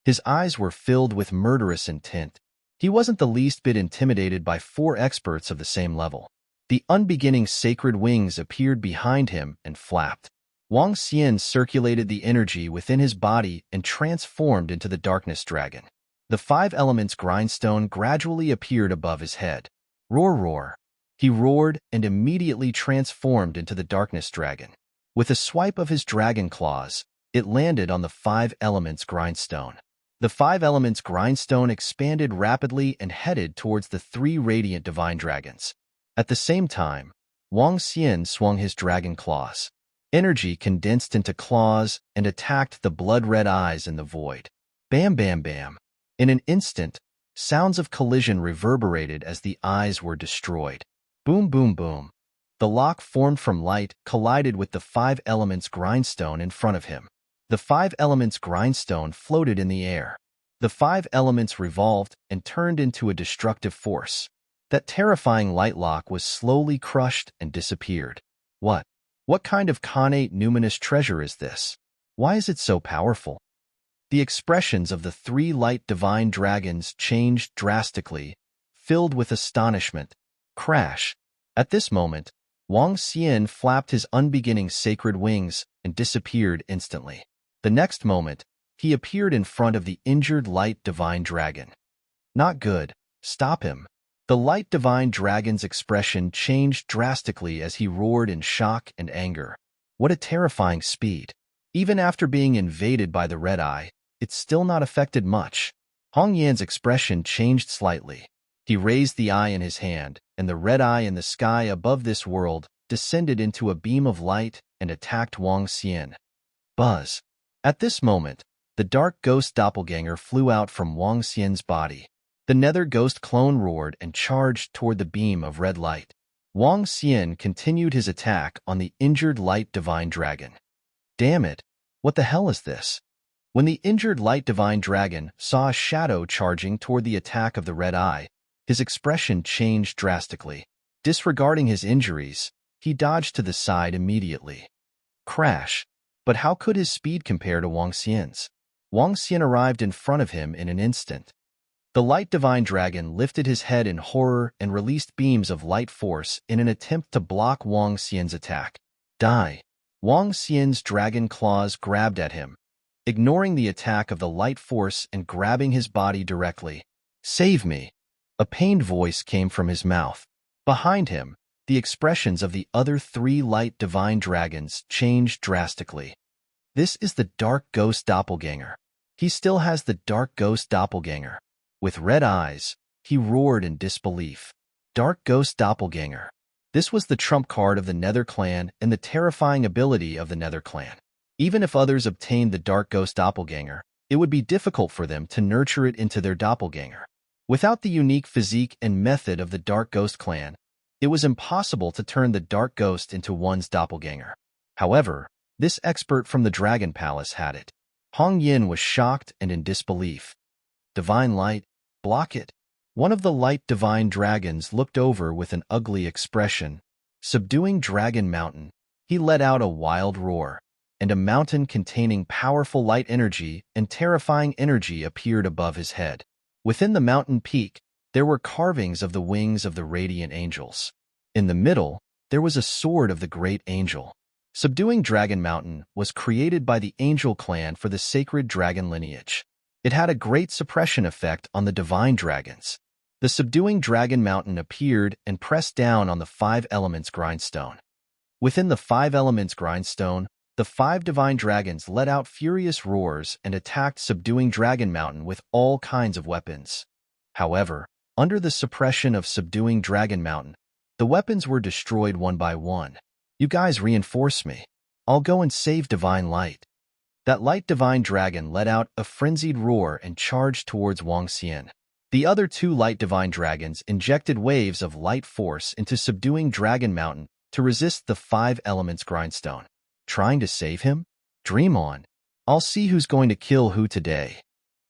His eyes were filled with murderous intent. He wasn't the least bit intimidated by four experts of the same level. The unbeginning sacred wings appeared behind him and flapped. Wang Xian circulated the energy within his body and transformed into the darkness dragon. The five elements grindstone gradually appeared above his head. Roar, roar. He roared and immediately transformed into the darkness dragon. With a swipe of his dragon claws, it landed on the five elements grindstone. The five elements grindstone expanded rapidly and headed towards the three radiant divine dragons. At the same time, Wang Xian swung his dragon claws. Energy condensed into claws and attacked the blood-red eyes in the void. Bam, bam, bam. In an instant, sounds of collision reverberated as the eyes were destroyed. Boom, boom, boom. The lock formed from light collided with the five elements grindstone in front of him. The five elements grindstone floated in the air. The five elements revolved and turned into a destructive force. That terrifying light lock was slowly crushed and disappeared. What kind of connate numinous treasure is this? Why is it so powerful? The expressions of the three light divine dragons changed drastically, filled with astonishment. Crash. At this moment, Wang Xian flapped his unbeginning sacred wings and disappeared instantly. The next moment, he appeared in front of the injured light divine dragon. Not good. Stop him. The light divine dragon's expression changed drastically as he roared in shock and anger. What a terrifying speed. Even after being invaded by the red eye, it's still not affected much. Hong Yan's expression changed slightly. He raised the eye in his hand, and the red eye in the sky above this world descended into a beam of light and attacked Wang Xian. Buzz. At this moment, the dark ghost doppelganger flew out from Wang Xian's body. The nether ghost clone roared and charged toward the beam of red light. Wang Xian continued his attack on the injured light divine dragon. Damn it! What the hell is this? When the injured light divine dragon saw a shadow charging toward the attack of the red eye, his expression changed drastically. Disregarding his injuries, he dodged to the side immediately. Crash! But how could his speed compare to Wang Xian's? Wang Xian arrived in front of him in an instant. The light divine dragon lifted his head in horror and released beams of light force in an attempt to block Wang Xian's attack. Die! Wang Xian's dragon claws grabbed at him, ignoring the attack of the light force and grabbing his body directly. Save me! A pained voice came from his mouth. Behind him, the expressions of the other three light divine dragons changed drastically. This is the dark ghost doppelganger. He still has the dark ghost doppelganger. With red eyes, he roared in disbelief. Dark Ghost Doppelganger. This was the trump card of the Nether Clan and the terrifying ability of the Nether Clan. Even if others obtained the Dark Ghost Doppelganger, it would be difficult for them to nurture it into their doppelganger. Without the unique physique and method of the Dark Ghost Clan, it was impossible to turn the Dark Ghost into one's doppelganger. However, this expert from the Dragon Palace had it. Hong Yin was shocked and in disbelief. Divine Light, block it. One of the light divine dragons looked over with an ugly expression. Subduing Dragon Mountain, he let out a wild roar, and a mountain containing powerful light energy and terrifying energy appeared above his head. Within the mountain peak, there were carvings of the wings of the radiant angels. In the middle, there was a sword of the great angel. Subduing Dragon Mountain was created by the Angel Clan for the sacred dragon lineage. It had a great suppression effect on the divine dragons. The subduing Dragon Mountain appeared and pressed down on the five elements grindstone. Within the five elements grindstone, the five divine dragons let out furious roars and attacked subduing Dragon Mountain with all kinds of weapons. However, under the suppression of subduing Dragon Mountain, the weapons were destroyed one by one. You guys reinforce me. I'll go and save Divine Light. That light divine dragon let out a frenzied roar and charged towards Wang Xian. The other two light divine dragons injected waves of light force into subduing Dragon Mountain to resist the five elements grindstone. Trying to save him? Dream on. I'll see who's going to kill who today.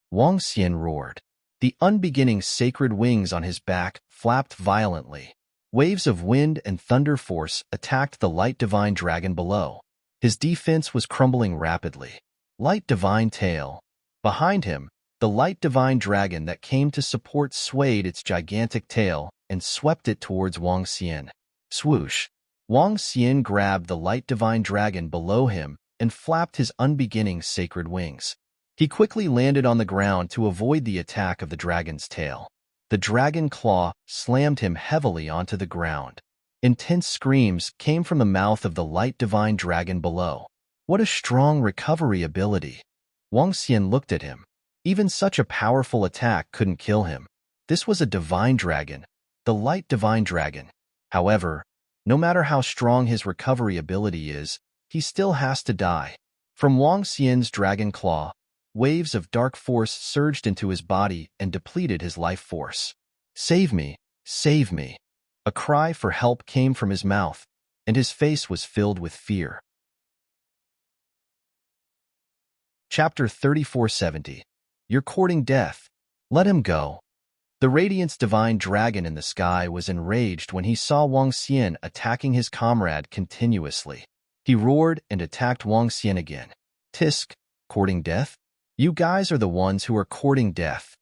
Wang Xian roared. The unbeginning sacred wings on his back flapped violently. Waves of wind and thunder force attacked the light divine dragon below. His defense was crumbling rapidly. Light divine tail. Behind him, the light divine dragon that came to support swayed its gigantic tail and swept it towards Wang Xian. Swoosh! Wang Xian grabbed the light divine dragon below him and flapped his unbeginning sacred wings. He quickly landed on the ground to avoid the attack of the dragon's tail. The dragon claw slammed him heavily onto the ground. Intense screams came from the mouth of the light divine dragon below. What a strong recovery ability! Wang Xian looked at him. Even such a powerful attack couldn't kill him. This was a divine dragon, the light divine dragon. However, no matter how strong his recovery ability is, he still has to die. From Wang Xian's dragon claw, waves of dark force surged into his body and depleted his life force. Save me! Save me! A cry for help came from his mouth, and his face was filled with fear. Chapter 3470. You're courting death. Let him go. The Radiant's divine dragon in the sky was enraged when he saw Wang Xian attacking his comrade continuously. He roared and attacked Wang Xian again. Tisk, courting death? You guys are the ones who are courting death.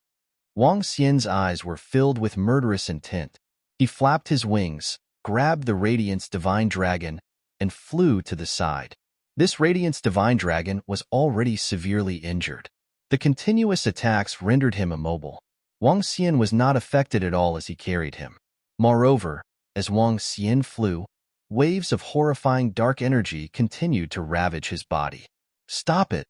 Wang Xian's eyes were filled with murderous intent. He flapped his wings, grabbed the Radiant's divine dragon, and flew to the side. This Radiant's divine dragon was already severely injured. The continuous attacks rendered him immobile. Wang Xian was not affected at all as he carried him. Moreover, as Wang Xian flew, waves of horrifying dark energy continued to ravage his body. Stop it!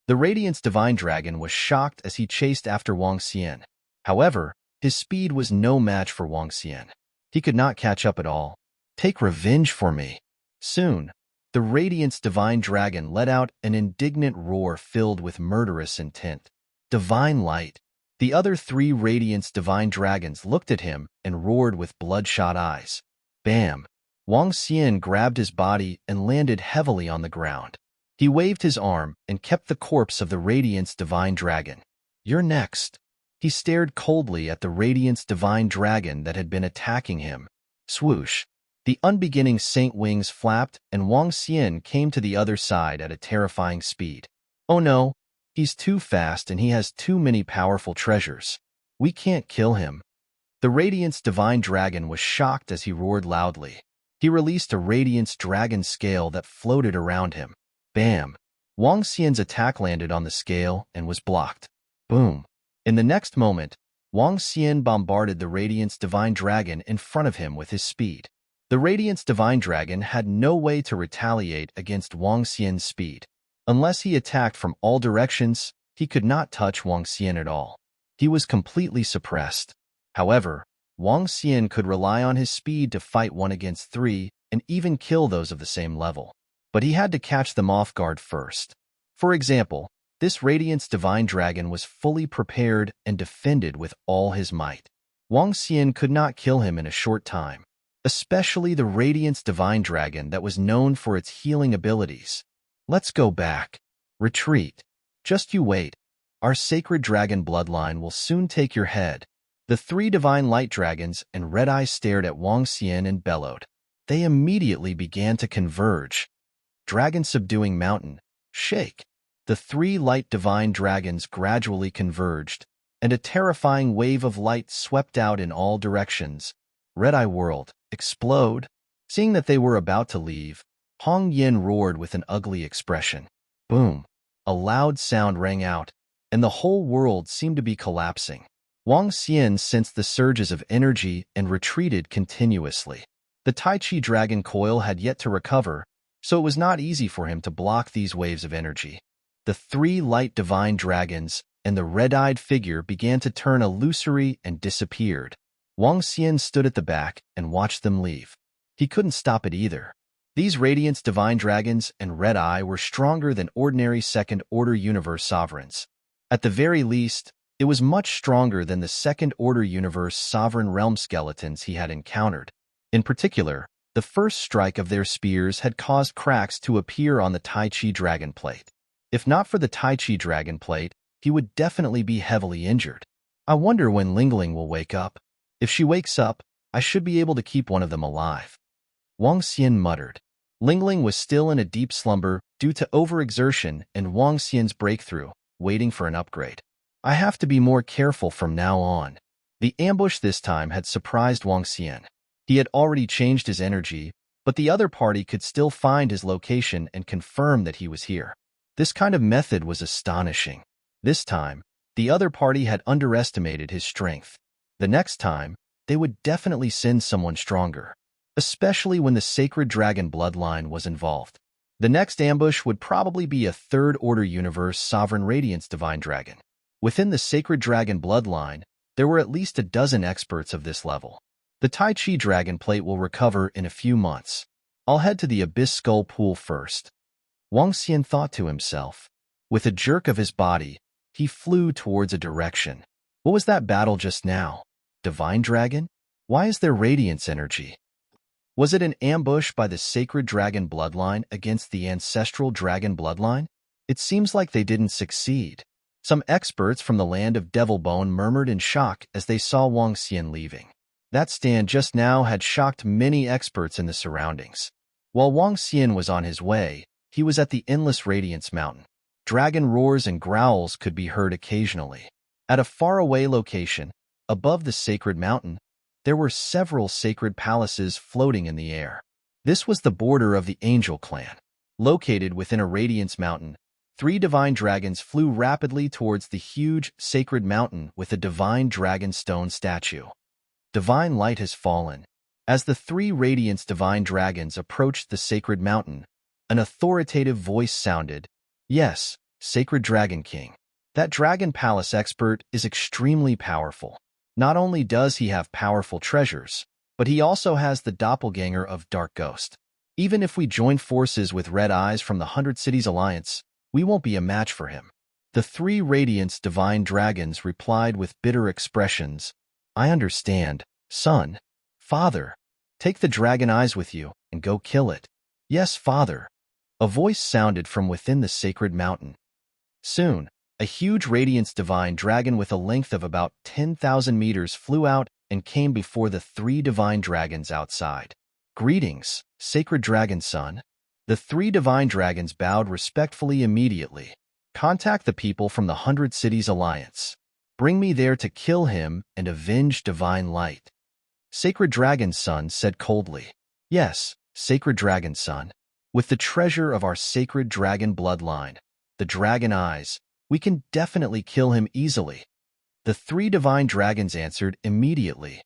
The Radiant's divine dragon was shocked as he chased after Wang Xian. However, his speed was no match for Wang Xian. He could not catch up at all. Take revenge for me. Soon, the Radiant's divine dragon let out an indignant roar filled with murderous intent. Divine light. The other three Radiant's divine dragons looked at him and roared with bloodshot eyes. Bam! Wang Xian grabbed his body and landed heavily on the ground. He waved his arm and kept the corpse of the Radiant's divine dragon. You're next. He stared coldly at the Radiant's divine dragon that had been attacking him. Swoosh! The unbeginning saint wings flapped and Wang Xian came to the other side at a terrifying speed. Oh no! He's too fast and he has too many powerful treasures. We can't kill him. The Radiant's divine dragon was shocked as he roared loudly. He released a Radiant's dragon scale that floated around him. Bam! Wang Xian's attack landed on the scale and was blocked. Boom! In the next moment, Wang Xian bombarded the Radiant's divine dragon in front of him with his speed. The Radiant's divine dragon had no way to retaliate against Wang Xian's speed. Unless he attacked from all directions, he could not touch Wang Xian at all. He was completely suppressed. However, Wang Xian could rely on his speed to fight 1 against 3 and even kill those of the same level. But he had to catch them off guard first. For example, this Radiant's divine dragon was fully prepared and defended with all his might. Wang Xian could not kill him in a short time, especially the Radiant's divine dragon that was known for its healing abilities. Let's go back. Retreat. Just you wait. Our sacred dragon bloodline will soon take your head. The 3 divine light dragons and Red Eye stared at Wang Xian and bellowed. They immediately began to converge. Dragon subduing mountain. Shake. The 3 light divine dragons gradually converged, and a terrifying wave of light swept out in all directions. Red Eye world. Explode. Seeing that they were about to leave, Hong Yin roared with an ugly expression. Boom! A loud sound rang out, and the whole world seemed to be collapsing. Wang Xian sensed the surges of energy and retreated continuously. The Tai Chi dragon coil had yet to recover, so it was not easy for him to block these waves of energy. The 3 light divine dragons and the red-eyed figure began to turn illusory and disappeared. Wang Xian stood at the back and watched them leave. He couldn't stop it either. These Radiant's divine dragons and Red Eye were stronger than ordinary second-order universe sovereigns. At the very least, it was much stronger than the second-order universe sovereign realm skeletons he had encountered. In particular, The first strike of their spears had caused cracks to appear on the Tai Chi dragon plate. If not for the Tai Chi dragon plate, he would definitely be heavily injured. I wonder when Lingling will wake up. If she wakes up, I should be able to keep one of them alive. Wang Xian muttered. Lingling was still in a deep slumber due to overexertion and Wang Xian's breakthrough, waiting for an upgrade. I have to be more careful from now on. The ambush this time had surprised Wang Xian. He had already changed his energy, but the other party could still find his location and confirm that he was here. This kind of method was astonishing. This time, the other party had underestimated his strength. The next time, they would definitely send someone stronger, especially when the sacred dragon bloodline was involved. The next ambush would probably be a third-order universe sovereign radiance divine dragon. Within the sacred dragon bloodline, there were at least a dozen experts of this level. The Tai Chi dragon plate will recover in a few months. I'll head to the Abyss Skull Pool first. Wang Xian thought to himself. With a jerk of his body, he flew towards a direction. What was that battle just now? Divine dragon? Why is there radiance energy? Was it an ambush by the sacred dragon bloodline against the ancestral dragon bloodline? It seems like they didn't succeed. Some experts from the land of Devilbone murmured in shock as they saw Wang Xian leaving. That stand just now had shocked many experts in the surroundings. While Wang Xian was on his way, he was at the Endless Radiance Mountain. Dragon roars and growls could be heard occasionally. At a faraway location, above the sacred mountain, there were several sacred palaces floating in the air. This was the border of the Angel clan. Located within a radiance mountain, 3 divine dragons flew rapidly towards the huge sacred mountain with a divine dragon stone statue. Divine light has fallen. As the 3 radiance divine dragons approached the sacred mountain, an authoritative voice sounded. Yes, Sacred Dragon King. That Dragon Palace expert is extremely powerful. Not only does he have powerful treasures, but he also has the doppelganger of Dark Ghost. Even if we join forces with Red Eyes from the 100 Cities Alliance, we won't be a match for him. The 3 Radiance Divine Dragons replied with bitter expressions. I understand, son. Father, take the dragon eyes with you and go kill it. Yes, father. A voice sounded from within the sacred mountain. Soon, a huge Radiance Divine Dragon with a length of about 10,000 meters flew out and came before the 3 divine dragons outside. Greetings, Sacred Dragon Son. The 3 divine dragons bowed respectfully immediately. Contact the people from the 100 Cities Alliance. Bring me there to kill him and avenge divine light. Sacred Dragon Son said coldly. Yes, Sacred Dragon Son. With the treasure of our sacred dragon bloodline, the dragon eyes, we can definitely kill him easily. The 3 divine dragons answered immediately.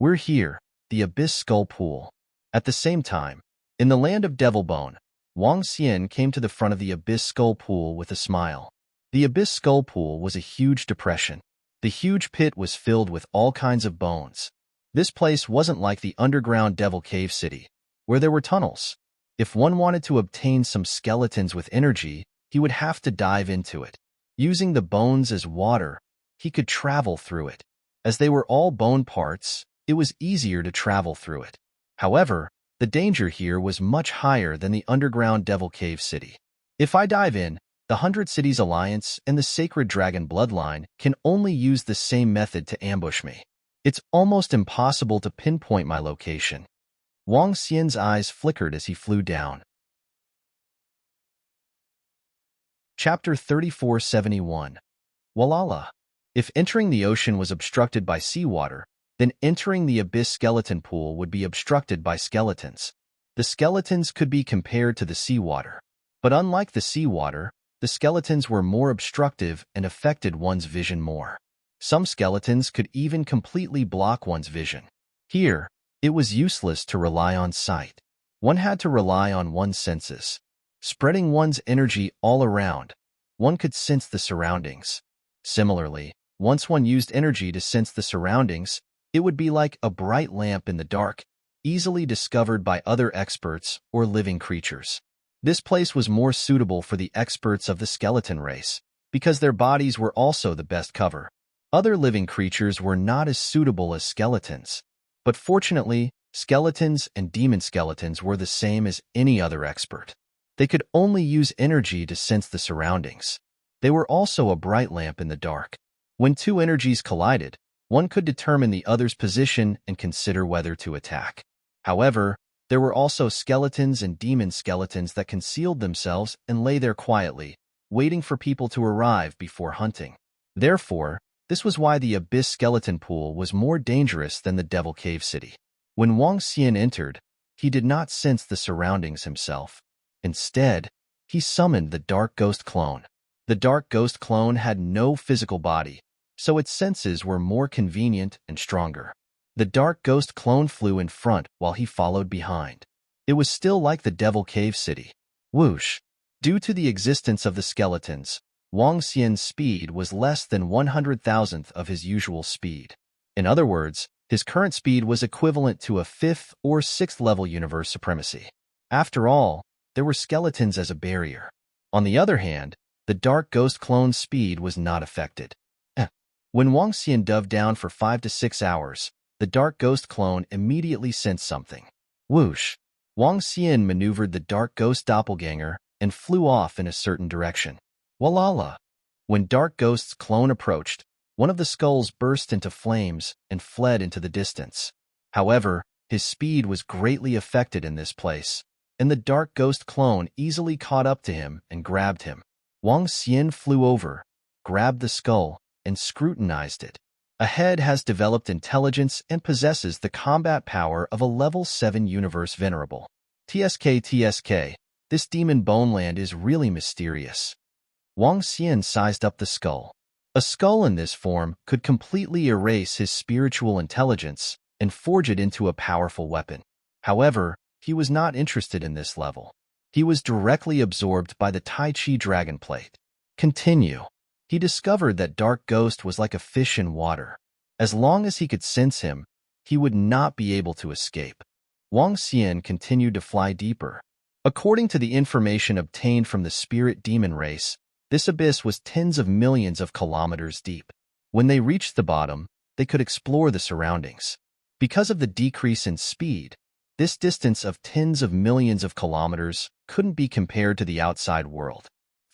We're here, the Abyss Skull Pool. At the same time, in the land of Devilbone, Wang Xian came to the front of the Abyss Skull Pool with a smile. The Abyss Skull Pool was a huge depression. The huge pit was filled with all kinds of bones. This place wasn't like the underground Devil Cave City, where there were tunnels. If one wanted to obtain some skeletons with energy, he would have to dive into it. Using the bones as water, he could travel through it. As they were all bone parts, it was easier to travel through it. However, the danger here was much higher than the underground Devil Cave City. If I dive in, the 100 Cities Alliance and the Sacred Dragon Bloodline can only use the same method to ambush me. It's almost impossible to pinpoint my location. Wang Xian's eyes flickered as he flew down. Chapter 3471. Walala. If entering the ocean was obstructed by seawater, then entering the Abyss Skeleton Pool would be obstructed by skeletons. The skeletons could be compared to the seawater. But unlike the seawater, the skeletons were more obstructive and affected one's vision more. Some skeletons could even completely block one's vision. Here, it was useless to rely on sight. One had to rely on one's senses. Spreading one's energy all around, one could sense the surroundings. Similarly, once one used energy to sense the surroundings, it would be like a bright lamp in the dark, easily discovered by other experts or living creatures. This place was more suitable for the experts of the skeleton race, because their bodies were also the best cover. Other living creatures were not as suitable as skeletons, but fortunately, Skeletons and demon skeletons were the same as any other expert. They could only use energy to sense the surroundings. They were also a bright lamp in the dark. When two energies collided, one could determine the other's position and consider whether to attack. However, there were also skeletons and demon skeletons that concealed themselves and lay there quietly, waiting for people to arrive before hunting. Therefore, this was why the Abyss Skeleton Pool was more dangerous than the Devil Cave City. When Wang Xian entered, he did not sense the surroundings himself. Instead, he summoned the Dark Ghost Clone. The Dark Ghost Clone had no physical body, so its senses were more convenient and stronger. The Dark Ghost Clone flew in front while he followed behind. It was still like the Devil Cave City. Whoosh! Due to the existence of the skeletons, Wang Xian's speed was less than 100,000th of his usual speed. In other words, his current speed was equivalent to a 5th or 6th level universe supremacy. After all, there were skeletons as a barrier. On the other hand, the Dark Ghost Clone's speed was not affected. When Wang Xian dove down for 5 to 6 hours, the Dark Ghost Clone immediately sensed something. Whoosh! Wang Xian maneuvered the Dark Ghost Doppelganger and flew off in a certain direction. Walala! When Dark Ghost's clone approached, one of the skulls burst into flames and fled into the distance. However, his speed was greatly affected in this place, and the Dark Ghost Clone easily caught up to him and grabbed him. Wang Xian flew over, grabbed the skull, and scrutinized it. A head has developed intelligence and possesses the combat power of a level 7 universe venerable. TSK, this demon bone land is really mysterious. Wang Xian sized up the skull. A skull in this form could completely erase his spiritual intelligence and forge it into a powerful weapon. However, he was not interested in this level. He was directly absorbed by the Tai Chi Dragon Plate. Continue. He discovered that Dark Ghost was like a fish in water. As long as he could sense him, he would not be able to escape. Wang Xian continued to fly deeper. According to the information obtained from the spirit demon race, this abyss was tens of millions of kilometers deep. When they reached the bottom, they could explore the surroundings. Because of the decrease in speed, this distance of tens of millions of kilometers couldn't be compared to the outside world.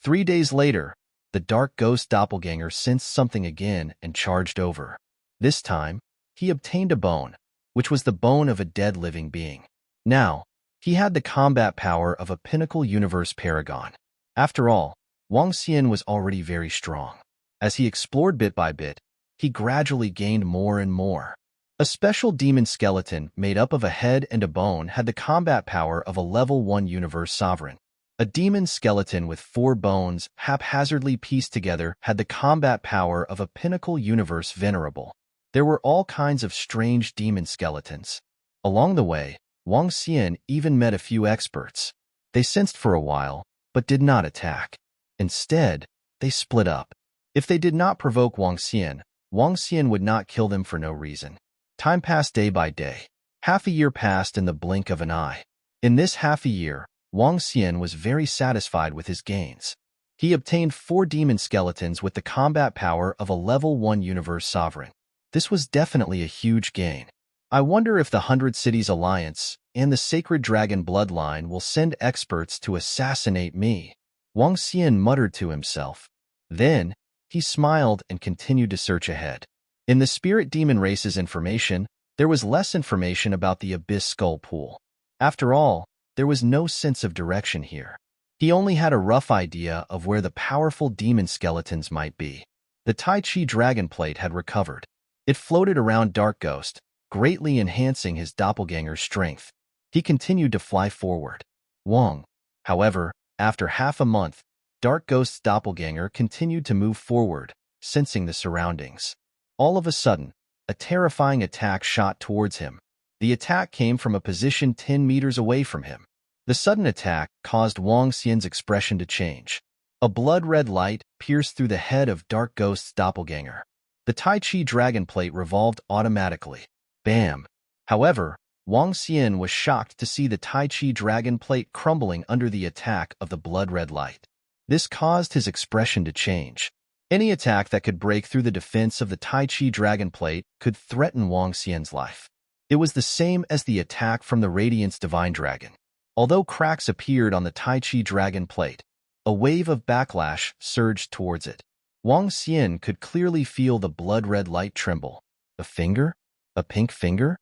3 days later, the Dark Ghost Doppelganger sensed something again and charged over. This time, he obtained a bone, which was the bone of a dead living being. Now, he had the combat power of a pinnacle universe paragon. After all, Wang Xian was already very strong. As he explored bit by bit, he gradually gained more and more. A special demon skeleton made up of a head and a bone had the combat power of a level 1 universe sovereign. A demon skeleton with 4 bones haphazardly pieced together had the combat power of a pinnacle universe venerable. There were all kinds of strange demon skeletons. Along the way, Wang Xian even met a few experts. They sensed for a while, but did not attack. Instead, they split up. If they did not provoke Wang Xian would not kill them for no reason. Time passed day by day. Half a year passed in the blink of an eye. In this half a year, Wang Xian was very satisfied with his gains. He obtained 4 demon skeletons with the combat power of a level 1 universe sovereign. This was definitely a huge gain. I wonder if the 100 Cities Alliance and the Sacred Dragon Bloodline will send experts to assassinate me. Wang Xian muttered to himself. Then, he smiled and continued to search ahead. In the Spirit Demon Race's information, there was less information about the Abyss Skull Pool. After all, there was no sense of direction here. He only had a rough idea of where the powerful demon skeletons might be. The Tai Chi Dragon Plate had recovered. It floated around Dark Ghost, greatly enhancing his doppelganger's strength. He continued to fly forward. Wang. However, after half a month, Dark Ghost's doppelganger continued to move forward, sensing the surroundings. All of a sudden, a terrifying attack shot towards him. The attack came from a position 10 meters away from him. The sudden attack caused Wang Xian's expression to change. A blood-red light pierced through the head of Dark Ghost's doppelganger. The Tai Chi Dragon Plate revolved automatically. Bam! However, Wang Xian was shocked to see the Tai Chi Dragon Plate crumbling under the attack of the blood-red light. This caused his expression to change. Any attack that could break through the defense of the Tai Chi Dragon Plate could threaten Wang Xian's life. It was the same as the attack from the Radiant's Divine Dragon. Although cracks appeared on the Tai Chi Dragon plate, a wave of backlash surged towards it. Wang Xian could clearly feel the blood-red light tremble. A finger? A pink finger?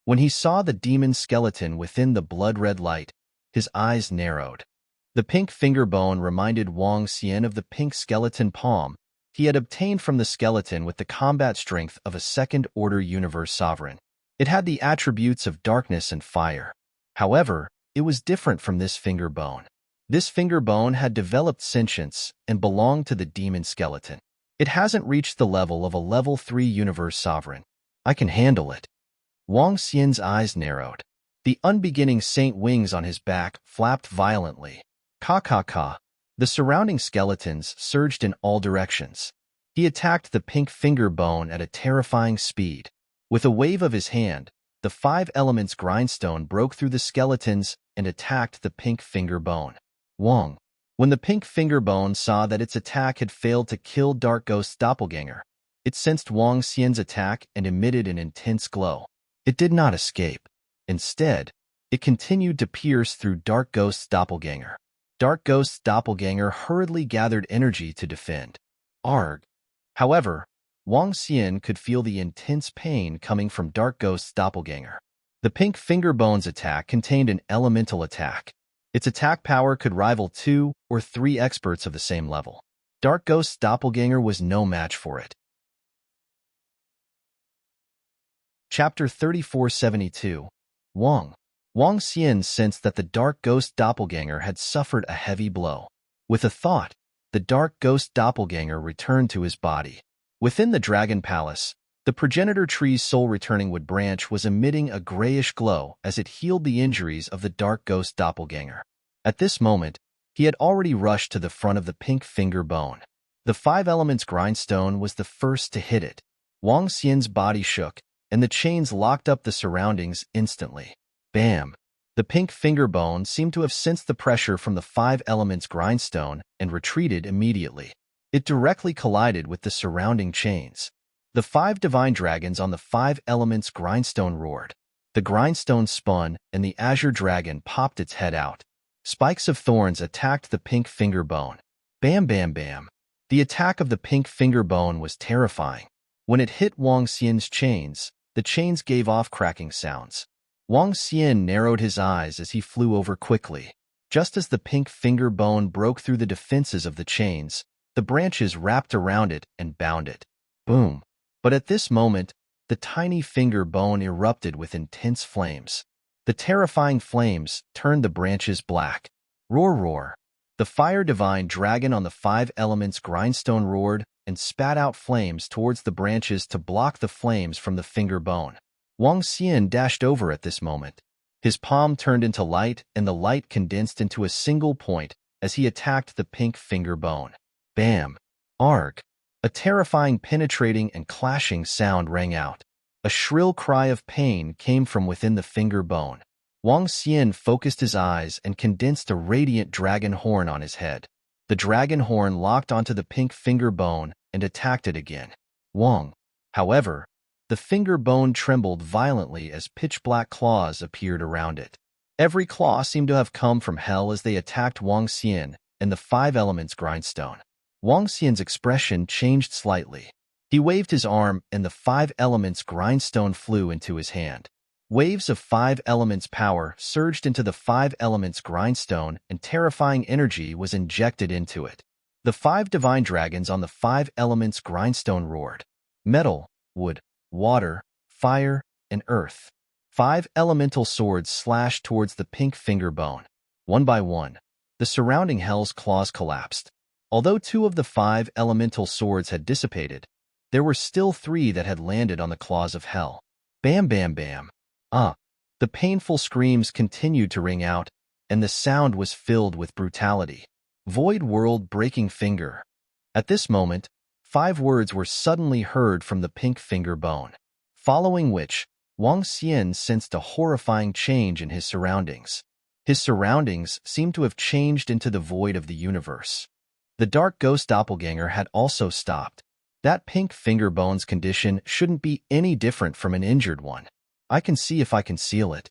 When he saw the demon skeleton within the blood-red light, his eyes narrowed. The pink finger bone reminded Wang Xian of the pink skeleton palm he had obtained from the skeleton with the combat strength of a second-order universe sovereign. It had the attributes of darkness and fire. However, it was different from this finger bone. This finger bone had developed sentience and belonged to the demon skeleton. It hasn't reached the level of a level 3 universe sovereign. I can handle it. Wang Xian's eyes narrowed. The unbeginning saint wings on his back flapped violently. Ka. The surrounding skeletons surged in all directions. He attacked the pink finger bone at a terrifying speed. With a wave of his hand, the 5 elements grindstone broke through the skeletons and attacked the pink finger bone. Wang. When the pink finger bone saw that its attack had failed to kill Dark Ghost's doppelganger, it sensed Wang Xian's attack and emitted an intense glow. It did not escape. Instead, it continued to pierce through Dark Ghost's doppelganger. Dark Ghost's doppelganger hurriedly gathered energy to defend. Arg. However, Wang Xian could feel the intense pain coming from Dark Ghost's doppelganger. The pink finger bone's attack contained an elemental attack. Its attack power could rival 2 or 3 experts of the same level. Dark Ghost's doppelganger was no match for it. Chapter 3472. Wang. Wang Xian sensed that the Dark Ghost doppelganger had suffered a heavy blow. With a thought, the Dark Ghost doppelganger returned to his body. Within the Dragon Palace, the progenitor tree's soul-returning wood branch was emitting a grayish glow as it healed the injuries of the Dark Ghost doppelganger. At this moment, he had already rushed to the front of the pink finger bone. The 5 elements grindstone was the first to hit it. Wang Xian's body shook, and the chains locked up the surroundings instantly. Bam! The pink finger bone seemed to have sensed the pressure from the 5 elements grindstone and retreated immediately. It directly collided with the surrounding chains. The 5 divine dragons on the 5 elements grindstone roared. The grindstone spun, and the azure dragon popped its head out. Spikes of thorns attacked the pink finger bone. Bam, bam, bam. The attack of the pink finger bone was terrifying. When it hit Wang Xian's chains, the chains gave off cracking sounds. Wang Xian narrowed his eyes as he flew over quickly. Just as the pink finger bone broke through the defenses of the chains, the branches wrapped around it and bound it. Boom! But at this moment, the tiny finger bone erupted with intense flames. The terrifying flames turned the branches black. Roar, roar! The fire divine dragon on the 5 elements grindstone roared and spat out flames towards the branches to block the flames from the finger bone. Wang Xian dashed over at this moment. His palm turned into light, and the light condensed into a single point as he attacked the pink finger bone. Bam! Arg! A terrifying penetrating and clashing sound rang out. A shrill cry of pain came from within the finger bone. Wang Xian focused his eyes and condensed a radiant dragon horn on his head. The dragon horn locked onto the pink finger bone and attacked it again. Wang. However, the finger bone trembled violently as pitch-black claws appeared around it. Every claw seemed to have come from hell as they attacked Wang Xian and the 5 elements grindstone. Wang Xian's expression changed slightly. He waved his arm and the 5 elements grindstone flew into his hand. Waves of 5 elements power surged into the 5 elements grindstone and terrifying energy was injected into it. The 5 divine dragons on the 5 elements grindstone roared. Metal, wood, water, fire, and earth. 5 elemental swords slashed towards the pink finger bone. One by one, the surrounding hell's claws collapsed. Although 2 of the 5 elemental swords had dissipated, there were still 3 that had landed on the claws of hell. Bam, bam, bam. The painful screams continued to ring out, and the sound was filled with brutality. Void world breaking finger. At this moment, 5 words were suddenly heard from the pink finger bone, following which, Wang Xian sensed a horrifying change in his surroundings. His surroundings seemed to have changed into the void of the universe. The Dark Ghost doppelganger had also stopped. That pink finger bone's condition shouldn't be any different from an injured one. I can see if I can seal it.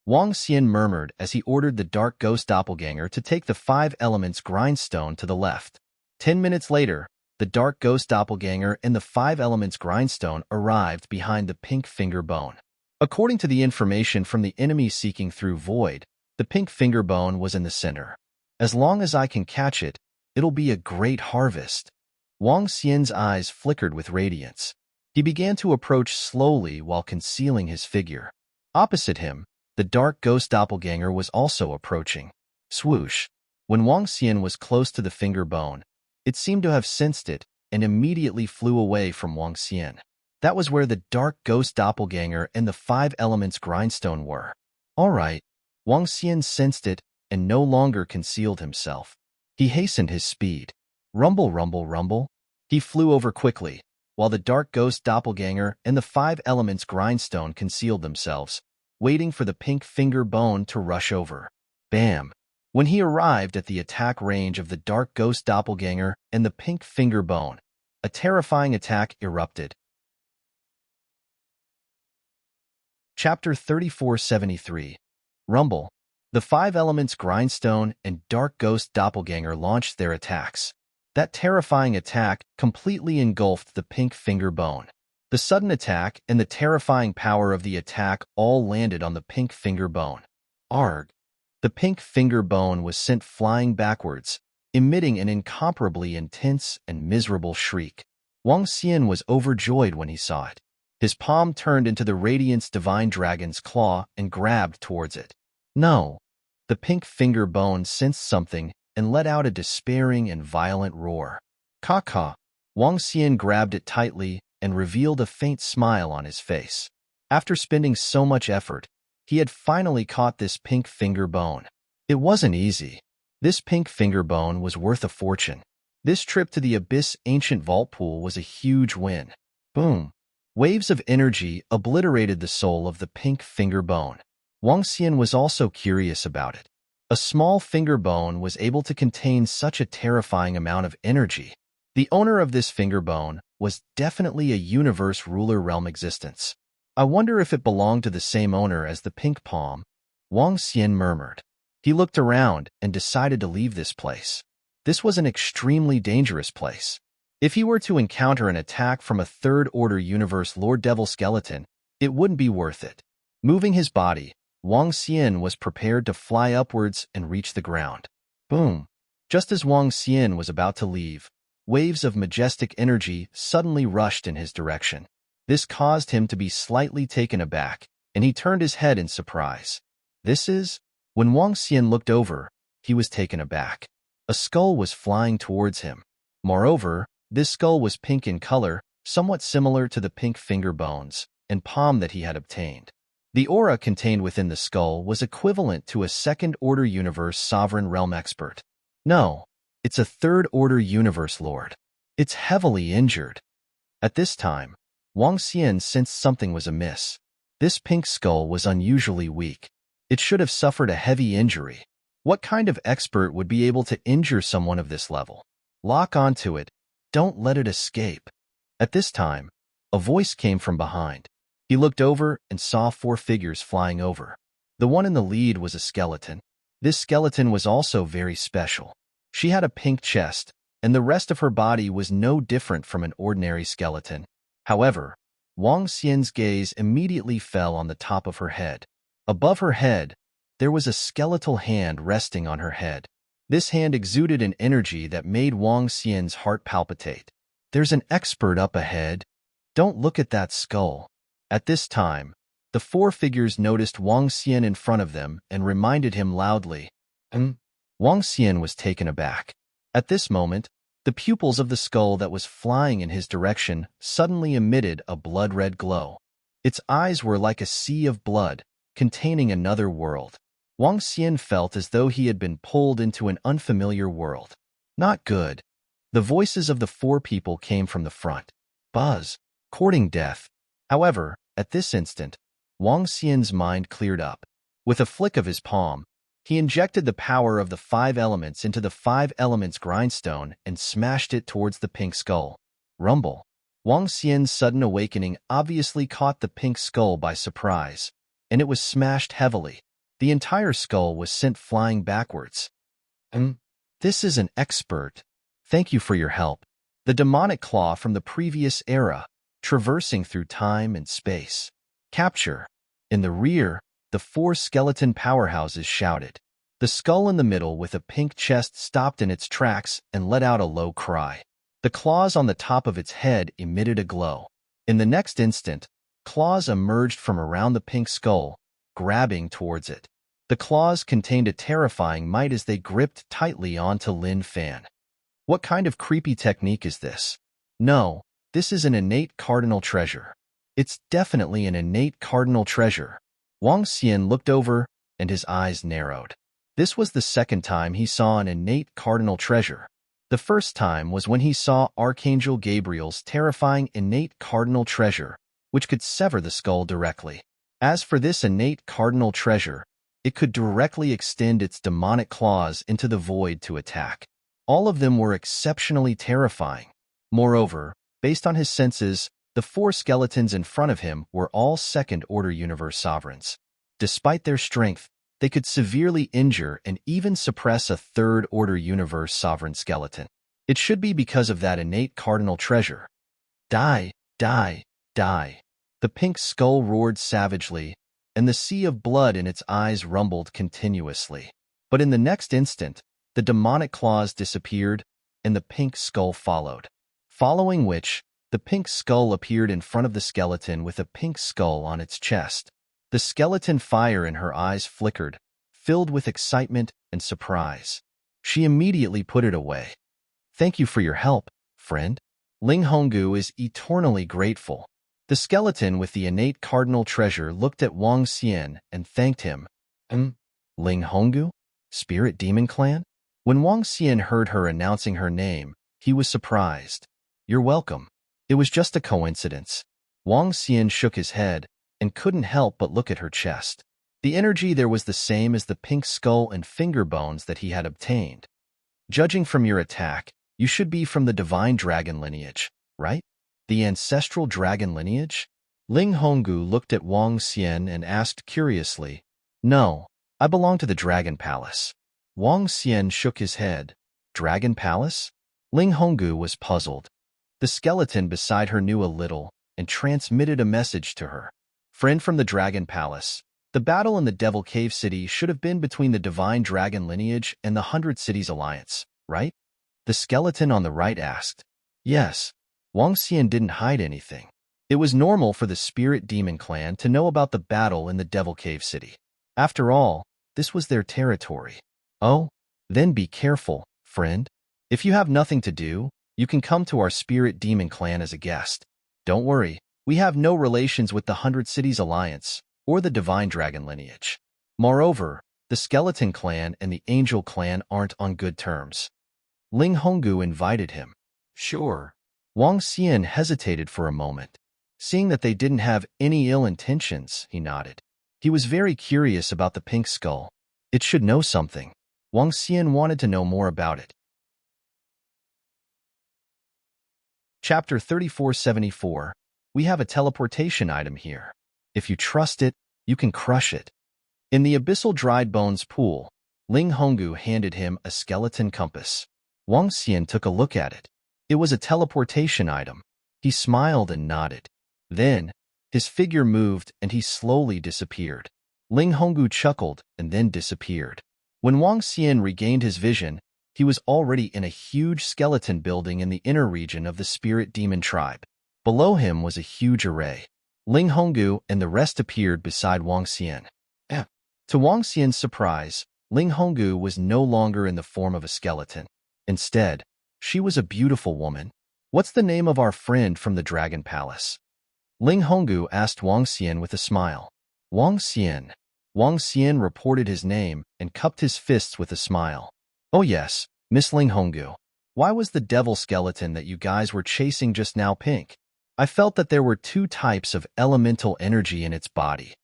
Wang Xian murmured as he ordered the dark ghost doppelganger to take the 5 elements grindstone to the left. 10 minutes later, the dark ghost doppelganger and the 5 elements grindstone arrived behind the pink finger bone. According to the information from the enemy seeking through void, the pink finger bone was in the center. As long as I can catch it, it'll be a great harvest. Wang Xian's eyes flickered with radiance. He began to approach slowly while concealing his figure. Opposite him, the dark ghost doppelganger was also approaching. Swoosh! When Wang Xian was close to the finger bone, it seemed to have sensed it and immediately flew away from Wang Xian. That was where the dark ghost doppelganger and the 5 elements grindstone were. All right. Wang Xian sensed it and no longer concealed himself. He hastened his speed. Rumble, rumble, rumble. He flew over quickly, while the dark ghost doppelganger and the 5 elements grindstone concealed themselves, waiting for the pink finger bone to rush over. Bam! When he arrived at the attack range of the dark ghost doppelganger and the pink finger bone, a terrifying attack erupted. Chapter 3473. Rumble. The 5 elements grindstone and dark ghost doppelganger launched their attacks. That terrifying attack completely engulfed the pink finger bone. The sudden attack and the terrifying power of the attack all landed on the pink finger bone. Arg! The pink finger bone was sent flying backwards, emitting an incomparably intense and miserable shriek. Wang Xian was overjoyed when he saw it. His palm turned into the Radiance Divine Dragon's claw and grabbed towards it. No! The pink finger bone sensed something and let out a despairing and violent roar. Caw-caw! Wang Xian grabbed it tightly and revealed a faint smile on his face. After spending so much effort, he had finally caught this pink finger bone. It wasn't easy. This pink finger bone was worth a fortune. This trip to the Abyss Ancient Vault Pool was a huge win. Boom! Waves of energy obliterated the soul of the pink finger bone. Wang Xian was also curious about it. A small finger bone was able to contain such a terrifying amount of energy. The owner of this finger bone was definitely a universe ruler realm existence. I wonder if it belonged to the same owner as the pink palm. Wang Xian murmured. He looked around and decided to leave this place. This was an extremely dangerous place. If he were to encounter an attack from a third-order universe Lord Devil skeleton, it wouldn't be worth it. Moving his body, Wang Xian was prepared to fly upwards and reach the ground. Boom! Just as Wang Xian was about to leave, waves of majestic energy suddenly rushed in his direction. This caused him to be slightly taken aback, and he turned his head in surprise. This is... When Wang Xian looked over, he was taken aback. A skull was flying towards him. Moreover, this skull was pink in color, somewhat similar to the pink finger bones and palm that he had obtained. The aura contained within the skull was equivalent to a second-order universe sovereign realm expert. No, it's a third-order universe lord. It's heavily injured. At this time, Wang Xian sensed something was amiss. This pink skull was unusually weak. It should have suffered a heavy injury. What kind of expert would be able to injure someone of this level? Lock onto it. Don't let it escape. At this time, a voice came from behind. He looked over and saw 4 figures flying over. The one in the lead was a skeleton. This skeleton was also very special. She had a pink chest, and the rest of her body was no different from an ordinary skeleton. However, Wang Xian's gaze immediately fell on the top of her head. Above her head, there was a skeletal hand resting on her head. This hand exuded an energy that made Wang Xian's heart palpitate. There's an expert up ahead. Don't look at that skull. At this time, the 4 figures noticed Wang Xian in front of them and reminded him loudly. Wang Xian was taken aback. At this moment, the pupils of the skull that was flying in his direction suddenly emitted a blood-red glow. Its eyes were like a sea of blood, containing another world. Wang Xian felt as though he had been pulled into an unfamiliar world. Not good. The voices of the 4 people came from the front. Buzz, courting death. However, at this instant, Wang Xian's mind cleared up. With a flick of his palm, he injected the power of the 5 elements into the 5 elements grindstone and smashed it towards the pink skull. Rumble. Wang Xian's sudden awakening obviously caught the pink skull by surprise, and it was smashed heavily. The entire skull was sent flying backwards. This is an expert. Thank you for your help. The demonic claw from the previous era, traversing through time and space. Capture. In the rear, the four skeleton powerhouses shouted. The skull in the middle with a pink chest stopped in its tracks and let out a low cry. The claws on the top of its head emitted a glow. In the next instant, claws emerged from around the pink skull, grabbing towards it. The claws contained a terrifying might as they gripped tightly onto Lin Fan. What kind of creepy technique is this? No, this is an innate cardinal treasure. It's definitely an innate cardinal treasure. Wang Xian looked over, and his eyes narrowed. This was the second time he saw an innate cardinal treasure. The first time was when he saw Archangel Gabriel's terrifying innate cardinal treasure, which could sever the skull directly. As for this innate cardinal treasure, it could directly extend its demonic claws into the void to attack. All of them were exceptionally terrifying. Moreover, based on his senses, the four skeletons in front of him were all second-order universe sovereigns. Despite their strength, they could severely injure and even suppress a third-order universe sovereign skeleton. It should be because of that innate cardinal treasure. Die, die, die. The pink skull roared savagely, and the sea of blood in its eyes rumbled continuously. But in the next instant, the demonic claws disappeared, and the pink skull followed. Following which, the pink skull appeared in front of the skeleton with a pink skull on its chest. The skeleton fire in her eyes flickered, filled with excitement and surprise. She immediately put it away. Thank you for your help, friend. Ling Honggu is eternally grateful. The skeleton with the innate cardinal treasure looked at Wang Xian and thanked him. Ling Honggu? Spirit Demon Clan? When Wang Xian heard her announcing her name, he was surprised. You're welcome. It was just a coincidence. Wang Xian shook his head and couldn't help but look at her chest. The energy there was the same as the pink skull and finger bones that he had obtained. Judging from your attack, you should be from the divine dragon lineage, right? The ancestral dragon lineage? Ling Honggu looked at Wang Xian and asked curiously, No, I belong to the Dragon Palace. Wang Xian shook his head. Dragon Palace? Ling Honggu was puzzled. The skeleton beside her knew a little and transmitted a message to her. Friend from the Dragon Palace, the battle in the Devil Cave City should have been between the Divine Dragon Lineage and the 100 Cities Alliance, right? The skeleton on the right asked. Yes. Wang Xian didn't hide anything. It was normal for the Spirit Demon Clan to know about the battle in the Devil Cave City. After all, this was their territory. Oh, then be careful, friend. If you have nothing to do, you can come to our Spirit Demon Clan as a guest. Don't worry, we have no relations with the 100 Cities Alliance or the Divine Dragon Lineage. Moreover, the Skeleton Clan and the Angel Clan aren't on good terms. Ling Honggu invited him. Sure. Wang Xian hesitated for a moment. Seeing that they didn't have any ill intentions, he nodded. He was very curious about the pink skull. It should know something. Wang Xian wanted to know more about it. Chapter 3474. We have a teleportation item here. If you trust it, you can crush it. In the abyssal dried bones pool, Ling Honggu handed him a skeleton compass. Wang Xian took a look at it. It was a teleportation item. He smiled and nodded. Then, his figure moved and he slowly disappeared. Ling Honggu chuckled and then disappeared. When Wang Xian regained his vision, he was already in a huge skeleton building in the inner region of the Spirit Demon tribe. Below him was a huge array. Ling Honggu and the rest appeared beside Wang Xian. To Wang Xian's surprise, Ling Honggu was no longer in the form of a skeleton. Instead, she was a beautiful woman. What's the name of our friend from the Dragon Palace? Ling Honggu asked Wang Xian with a smile. Wang Xian. Wang Xian reported his name and cupped his fists with a smile. Oh yes, Miss Ling Honggu. Why was the devil skeleton that you guys were chasing just now pink? I felt that there were two types of elemental energy in its body.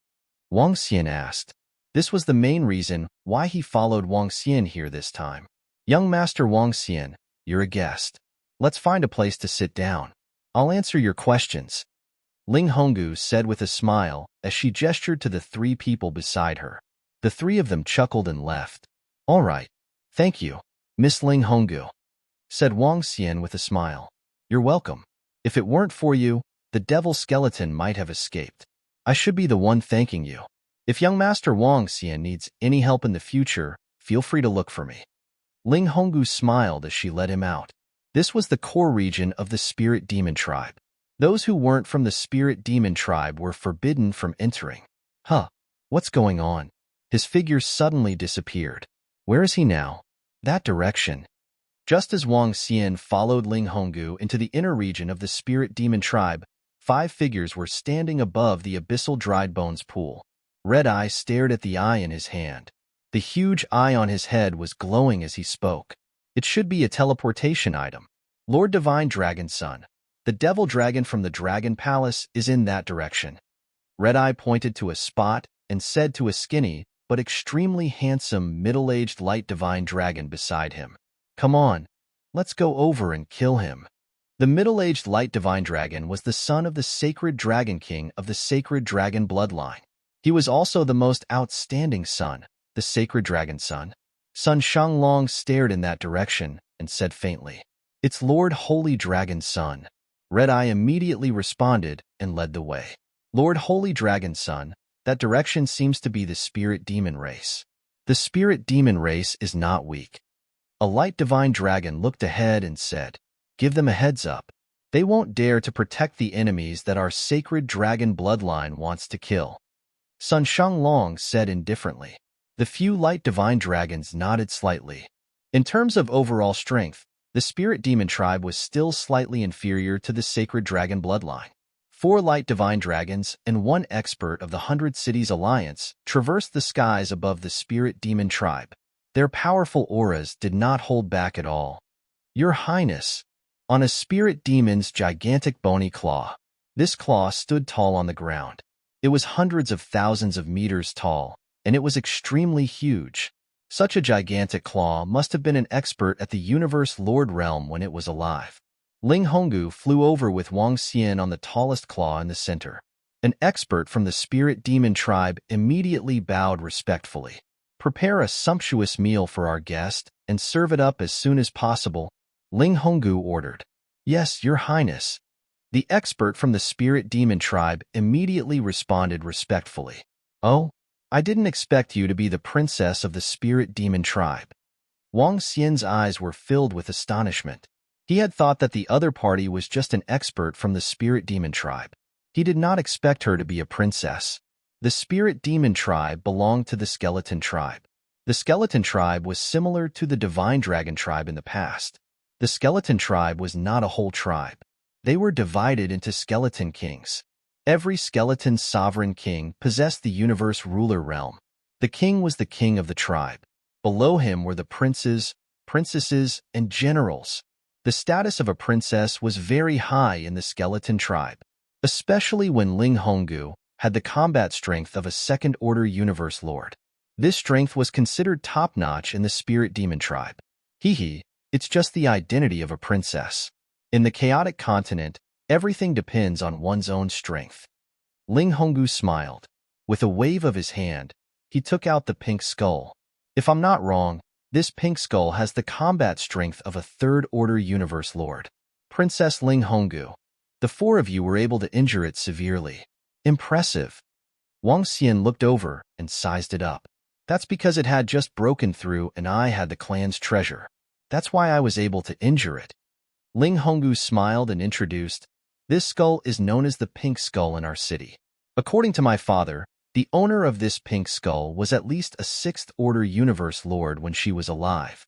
Wang Xian asked. This was the main reason why he followed Wang Xian here this time. Young Master Wang Xian, you're a guest. Let's find a place to sit down. I'll answer your questions, Ling Honggu said with a smile as she gestured to the three people beside her. The three of them chuckled and left. All right. Thank you, Miss Ling Honggu, said Wang Xian with a smile. You're welcome. If it weren't for you, the devil skeleton might have escaped. I should be the one thanking you. If young Master Wang Xian needs any help in the future, feel free to look for me. Ling Honggu smiled as she led him out. This was the core region of the spirit demon tribe. Those who weren't from the spirit demon tribe were forbidden from entering. Huh, what's going on? His figure suddenly disappeared. Where is he now? That direction. Just as Wang Xian followed Ling Honggu into the inner region of the spirit demon tribe, 5 figures were standing above the abyssal dried bones pool. Red Eye stared at the eye in his hand. The huge eye on his head was glowing as he spoke. It should be a teleportation item. Lord Divine Dragon Son, the devil dragon from the Dragon Palace, is in that direction. Red Eye pointed to a spot and said to a skinny but extremely handsome middle-aged light divine dragon beside him, "Come on, let's go over and kill him." The middle-aged light divine dragon was the son of the sacred dragon king of the sacred dragon bloodline. He was also the most outstanding son, the sacred dragon son. Sun Shanglong stared in that direction and said faintly, "It's Lord Holy Dragon Son." Red Eye immediately responded and led the way. "Lord Holy Dragon Son, that direction seems to be the spirit demon race." "The spirit demon race is not weak." A light divine dragon looked ahead and said, "Give them a heads up. They won't dare to protect the enemies that our sacred dragon bloodline wants to kill." Sun Shanglong said indifferently. The few light divine dragons nodded slightly. In terms of overall strength, the spirit demon tribe was still slightly inferior to the sacred dragon bloodline. 4 light divine dragons and 1 expert of the 100 Cities Alliance traversed the skies above the spirit demon tribe. Their powerful auras did not hold back at all. "Your Highness," on a spirit demon's gigantic bony claw. This claw stood tall on the ground. It was hundreds of thousands of meters tall, and it was extremely huge. Such a gigantic claw must have been an expert at the Universe Lord realm when it was alive. Ling Honggu flew over with Wang Xian on the tallest claw in the center. An expert from the spirit demon tribe immediately bowed respectfully. "Prepare a sumptuous meal for our guest and serve it up as soon as possible," Ling Honggu ordered. "Yes, Your Highness." The expert from the spirit demon tribe immediately responded respectfully. "Oh, I didn't expect you to be the princess of the spirit demon tribe." Wang Xian's eyes were filled with astonishment. He had thought that the other party was just an expert from the spirit demon tribe. He did not expect her to be a princess. The spirit demon tribe belonged to the skeleton tribe. The skeleton tribe was similar to the divine dragon tribe in the past. The skeleton tribe was not a whole tribe. They were divided into skeleton kings. Every skeleton sovereign king possessed the universe ruler realm. The king was the king of the tribe. Below him were the princes, princesses, and generals. The status of a princess was very high in the skeleton tribe, especially when Ling Honggu had the combat strength of a second-order universe lord. This strength was considered top-notch in the spirit demon tribe. It's just the identity of a princess. In the chaotic continent, everything depends on one's own strength. Ling Honggu smiled. With a wave of his hand, he took out the pink skull. If I'm not wrong, this pink skull has the combat strength of a third-order universe lord. Princess Ling Honggu, the 4 of you were able to injure it severely. Impressive. Wang Xian looked over and sized it up. That's because it had just broken through and I had the clan's treasure. That's why I was able to injure it. Ling Honggu smiled and introduced, "This skull is known as the pink skull in our city. According to my father, the owner of this pink skull was at least a 6th-order universe lord when she was alive.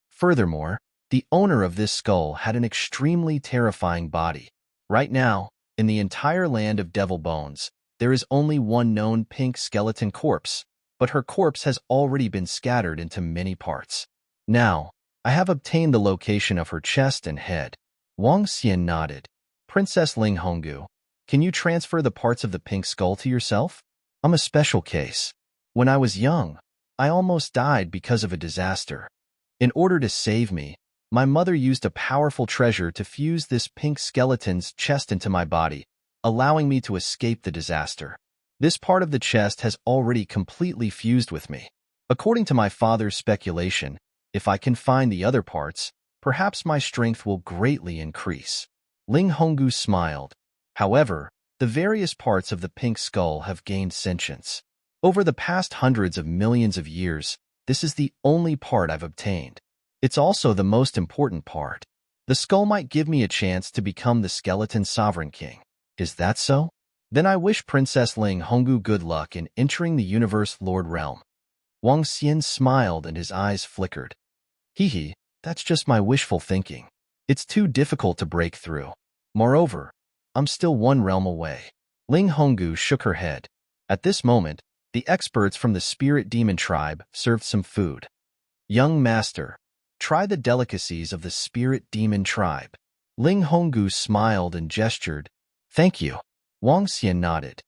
Furthermore, the owner of this skull had an extremely terrifying body. Right now, in the entire land of Devil Bones, there is only one known pink skeleton corpse, but her corpse has already been scattered into many parts. Now, I have obtained the location of her chest and head." Wang Xian nodded. "Princess Ling Honggu, can you transfer the parts of the pink skull to yourself? I'm a special case. When I was young, I almost died because of a disaster. In order to save me, My mother used a powerful treasure to fuse this pink skeleton's chest into my body, allowing me to escape the disaster. This part of the chest has already completely fused with me. According to my father's speculation, if I can find the other parts, perhaps my strength will greatly increase. Ling Honggu smiled. However, the various parts of the pink skull have gained sentience. Over the past hundreds of millions of years, this is the only part I've obtained. It's also the most important part. The skull might give me a chance to become the skeleton sovereign king. Is that so? Then I wish Princess Ling Honggu good luck in entering the Universe Lord realm. Wang Xian smiled and his eyes flickered. Hee, that's just my wishful thinking. It's too difficult to break through. Moreover, I'm still one realm away. Ling Honggu shook her head. At this moment, the experts from the spirit demon tribe served some food. Young master, try the delicacies of the spirit demon tribe. Ling Honggu smiled and gestured. Thank you. Wang Xian nodded.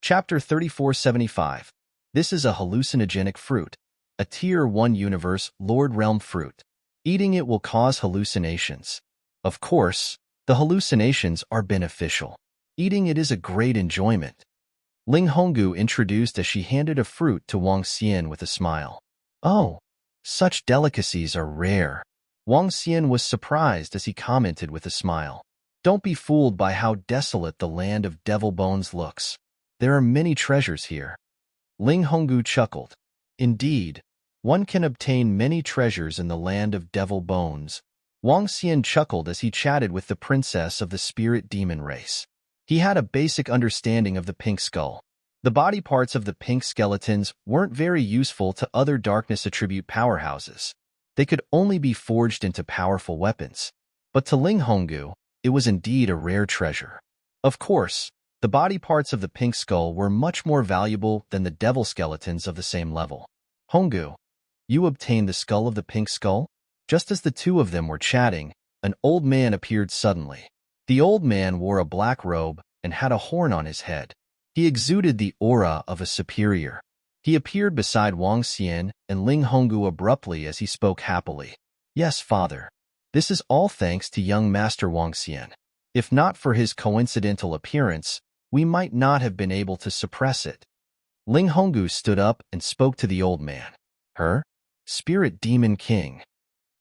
Chapter 3475. This is a hallucinogenic fruit. A Tier 1 Universe Lord Realm fruit. Eating it will cause hallucinations. Of course, the hallucinations are beneficial. Eating it is a great enjoyment. Ling Honggu introduced as she handed a fruit to Wang Xian with a smile. Oh, such delicacies are rare. Wang Xian was surprised as he commented with a smile. Don't be fooled by how desolate the land of devil bones looks. There are many treasures here. Ling Honggu chuckled. Indeed, one can obtain many treasures in the land of devil bones. Wang Xian chuckled as he chatted with the princess of the spirit demon race. He had a basic understanding of the pink skull. The body parts of the pink skeletons weren't very useful to other darkness attribute powerhouses. They could only be forged into powerful weapons. But to Ling Honggu, it was indeed a rare treasure. Of course, the body parts of the pink skull were much more valuable than the devil skeletons of the same level. Honggu, you obtained the skull of the pink skull? Just as the two of them were chatting, an old man appeared suddenly. The old man wore a black robe and had a horn on his head. He exuded the aura of a superior. He appeared beside Wang Xian and Ling Honggu abruptly as he spoke happily. Yes, father. This is all thanks to young master Wang Xian. If not for his coincidental appearance, we might not have been able to suppress it. Ling Honggu stood up and spoke to the old man. Her? Spirit Demon King.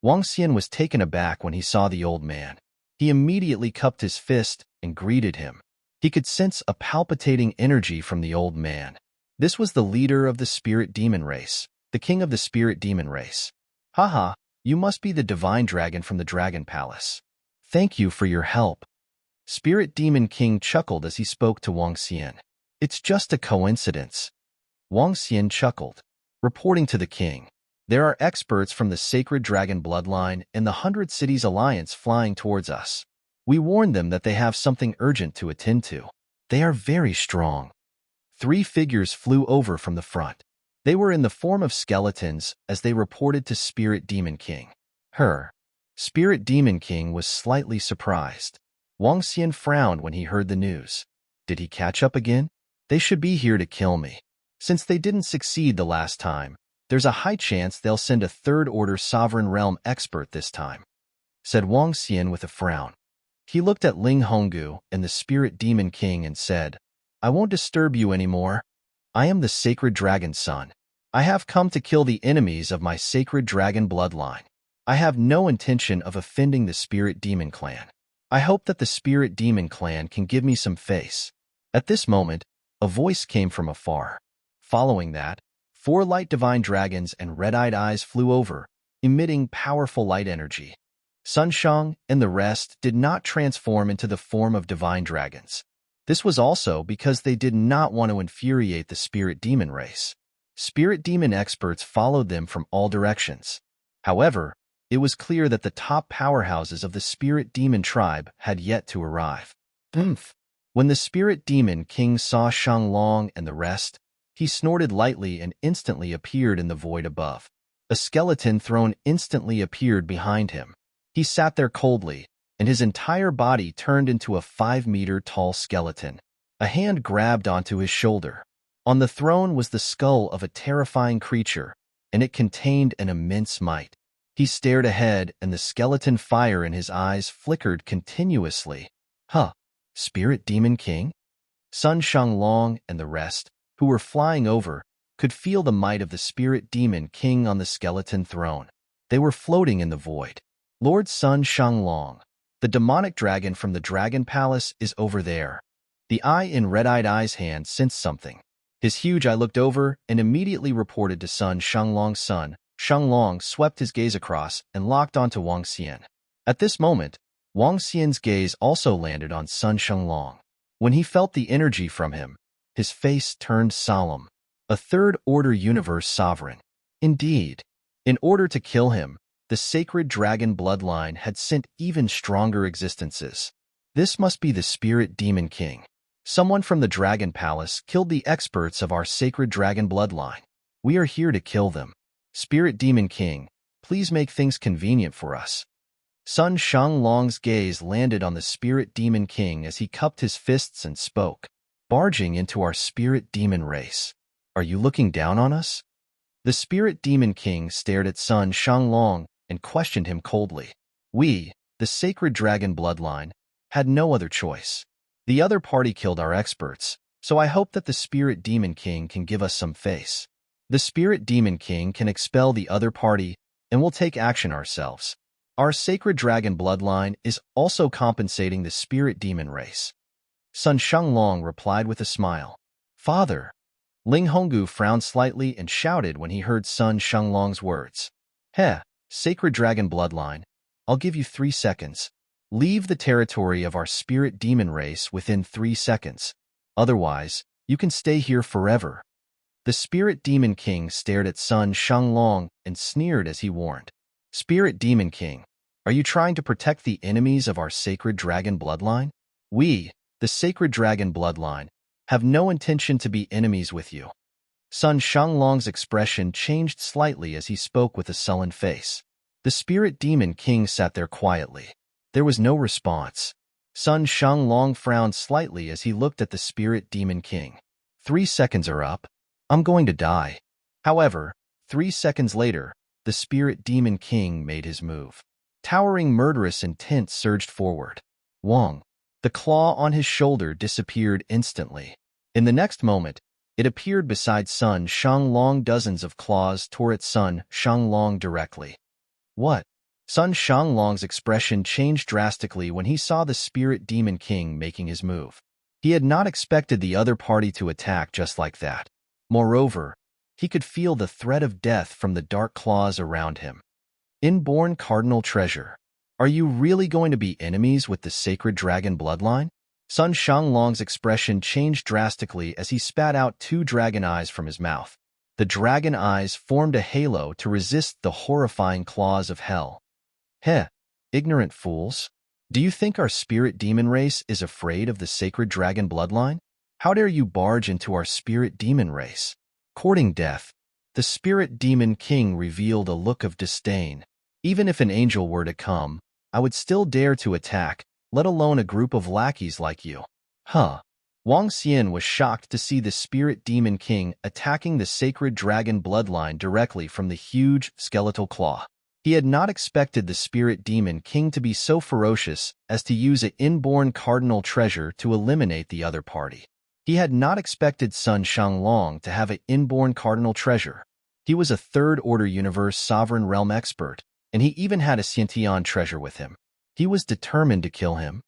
Wang Xian was taken aback when he saw the old man. He immediately cupped his fist and greeted him. He could sense a palpitating energy from the old man. This was the leader of the spirit demon race, the king of the spirit demon race. Haha, you must be the divine dragon from the Dragon Palace. Thank you for your help. Spirit Demon King chuckled as he spoke to Wang Xian. It's just a coincidence. Wang Xian chuckled, reporting to the king. There are experts from the Sacred Dragon bloodline and the 100 Cities Alliance flying towards us. We warned them that they have something urgent to attend to. They are very strong. 3 figures flew over from the front. They were in the form of skeletons as they reported to Spirit Demon King. Spirit Demon King was slightly surprised. Wang Xian frowned when he heard the news. Did he catch up again? They should be here to kill me. Since they didn't succeed the last time, there's a high chance they'll send a third-order sovereign realm expert this time, said Wang Xian with a frown. He looked at Ling Honggu and the Spirit Demon King and said, I won't disturb you anymore. I am the Sacred Dragon's son. I have come to kill the enemies of my Sacred Dragon bloodline. I have no intention of offending the Spirit Demon Clan. I hope that the Spirit Demon Clan can give me some face. At this moment, a voice came from afar. Following that, 4 light divine dragons and red-eyed eyes flew over, emitting powerful light energy. Sunshang and the rest did not transform into the form of divine dragons. This was also because they did not want to infuriate the spirit demon race. Spirit demon experts followed them from all directions. However, it was clear that the top powerhouses of the spirit demon tribe had yet to arrive. When the spirit demon king saw Shanglong and the rest, he snorted lightly and instantly appeared in the void above. A skeleton throne instantly appeared behind him. He sat there coldly, and his entire body turned into a 5-meter-tall skeleton. A hand grabbed onto his shoulder. On the throne was the skull of a terrifying creature, and it contained an immense might. He stared ahead, and the skeleton fire in his eyes flickered continuously. Huh, Spirit Demon King? Sun Shanglong and the rest, who were flying over, could feel the might of the Spirit Demon King on the skeleton throne. They were floating in the void. Lord Sun Shanglong, the demonic dragon from the Dragon Palace, is over there. The eye in Red-Eyed Eye's hand sensed something. His huge eye looked over and immediately reported to Sun Shanglong's son. Shanglong swept his gaze across and locked onto Wang Xian. At this moment, Wang Xian's gaze also landed on Sun Shanglong. When he felt the energy from him, his face turned solemn. A third-order universe sovereign. Indeed, in order to kill him, the sacred dragon bloodline had sent even stronger existences. This must be the Spirit Demon King. Someone from the Dragon Palace killed the experts of our sacred dragon bloodline. We are here to kill them. Spirit Demon King, please make things convenient for us. Sun Shanglong's gaze landed on the Spirit Demon King as he cupped his fists and spoke. Barging into our Spirit Demon race. Are you looking down on us? The Spirit Demon King stared at Sun Shanglong and questioned him coldly. We, the sacred dragon bloodline, had no other choice. The other party killed our experts, so I hope that the Spirit Demon King can give us some face. The Spirit Demon King can expel the other party, and we'll take action ourselves. Our sacred dragon bloodline is also compensating the Spirit Demon race. Sun Shanglong replied with a smile. Father. Ling Honggu frowned slightly and shouted when he heard Sun Shanglong's words. Heh, sacred dragon bloodline, I'll give you 3 seconds. Leave the territory of our Spirit Demon race within 3 seconds. Otherwise, you can stay here forever. The Spirit Demon King stared at Sun Shanglong and sneered as he warned. Spirit Demon King, are you trying to protect the enemies of our sacred dragon bloodline? We, the sacred dragon bloodline, have no intention to be enemies with you. Sun Shanglong's expression changed slightly as he spoke with a sullen face. The Spirit Demon King sat there quietly. There was no response. Sun Shanglong frowned slightly as he looked at the Spirit Demon King. 3 seconds are up. I'm going to die. However, 3 seconds later, the Spirit Demon King made his move. Towering murderous intent surged forward. Wang. The claw on his shoulder disappeared instantly. In the next moment, it appeared beside Sun Shanglong. Dozens of claws tore at Sun Shanglong directly. What? Sun Shanglong's expression changed drastically when he saw the Spirit Demon King making his move. He had not expected the other party to attack just like that. Moreover, he could feel the threat of death from the dark claws around him. Inborn Cardinal Treasure. Are you really going to be enemies with the sacred dragon bloodline? Sun Shanglong's expression changed drastically as he spat out 2 dragon eyes from his mouth. The dragon eyes formed a halo to resist the horrifying claws of hell. Heh, ignorant fools. Do you think our Spirit Demon race is afraid of the sacred dragon bloodline? How dare you barge into our Spirit Demon race? Courting death, the Spirit Demon King revealed a look of disdain. Even if an angel were to come, I would still dare to attack, let alone a group of lackeys like you. Huh. Wang Xian was shocked to see the Spirit Demon King attacking the sacred dragon bloodline directly from the huge skeletal claw. He had not expected the Spirit Demon King to be so ferocious as to use an inborn cardinal treasure to eliminate the other party. He had not expected Sun Shanglong to have an inborn cardinal treasure. He was a third-order universe sovereign realm expert, and he even had a Xiantian treasure with him. He was determined to kill him.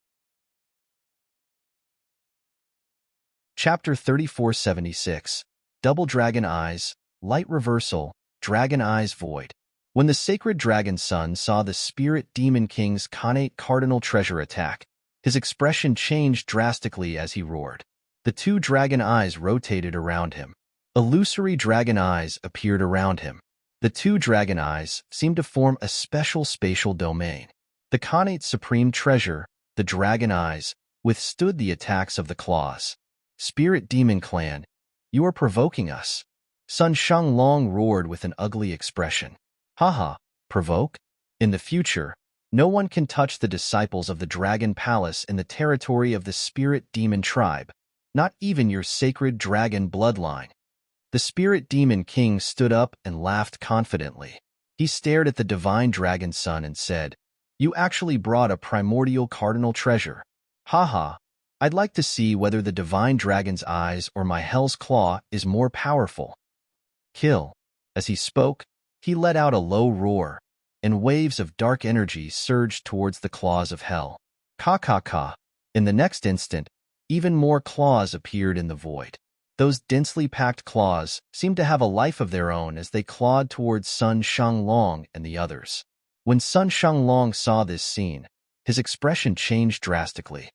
Chapter 3476. Double Dragon Eyes, Light Reversal, Dragon Eyes Void. When the sacred dragon son saw the Spirit Demon King's connate cardinal treasure attack, his expression changed drastically as he roared. The 2 dragon eyes rotated around him. Illusory dragon eyes appeared around him. The 2 dragon eyes seemed to form a special spatial domain. The connate supreme treasure, the dragon eyes, withstood the attacks of the claws. Spirit Demon Clan, you are provoking us. Sun Shanglong roared with an ugly expression. Haha, provoke? In the future, no one can touch the disciples of the Dragon Palace in the territory of the Spirit Demon Tribe, not even your sacred dragon bloodline. The The spirit demon king stood up and laughed confidently. He stared at the divine dragon son and said, "You actually brought a primordial cardinal treasure. Haha, I'd like to see whether the divine dragon's eyes or my hell's claw is more powerful." Kill. As he spoke, he let out a low roar, and waves of dark energy surged towards the claws of hell. Ka ka ka. In the next instant, even more claws appeared in the void. Those densely packed claws seemed to have a life of their own as they clawed towards Sun Shanglong and the others. When Sun Shanglong saw this scene, his expression changed drastically.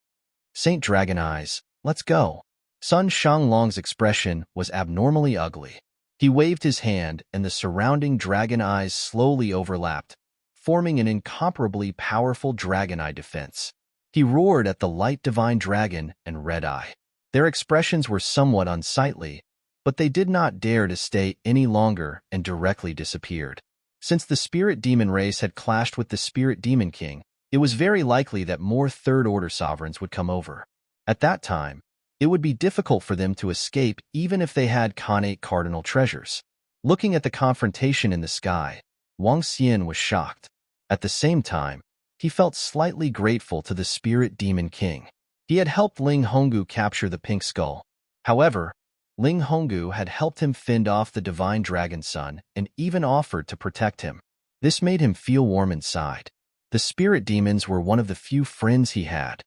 "Saint Dragon Eyes, let's go." Sun Shanglong's expression was abnormally ugly. He waved his hand and the surrounding dragon eyes slowly overlapped, forming an incomparably powerful dragon eye defense. He roared at the light divine dragon and red eye. Their expressions were somewhat unsightly, but they did not dare to stay any longer and directly disappeared. Since the spirit demon race had clashed with the spirit demon king, it was very likely that more third-order sovereigns would come over. At that time, it would be difficult for them to escape even if they had connate cardinal treasures. Looking at the confrontation in the sky, Wang Xian was shocked. At the same time, he felt slightly grateful to the spirit demon king. He had helped Ling Honggu capture the pink skull. However, Ling Honggu had helped him fend off the divine dragon son and even offered to protect him. This made him feel warm inside. The spirit demons were one of the few friends he had.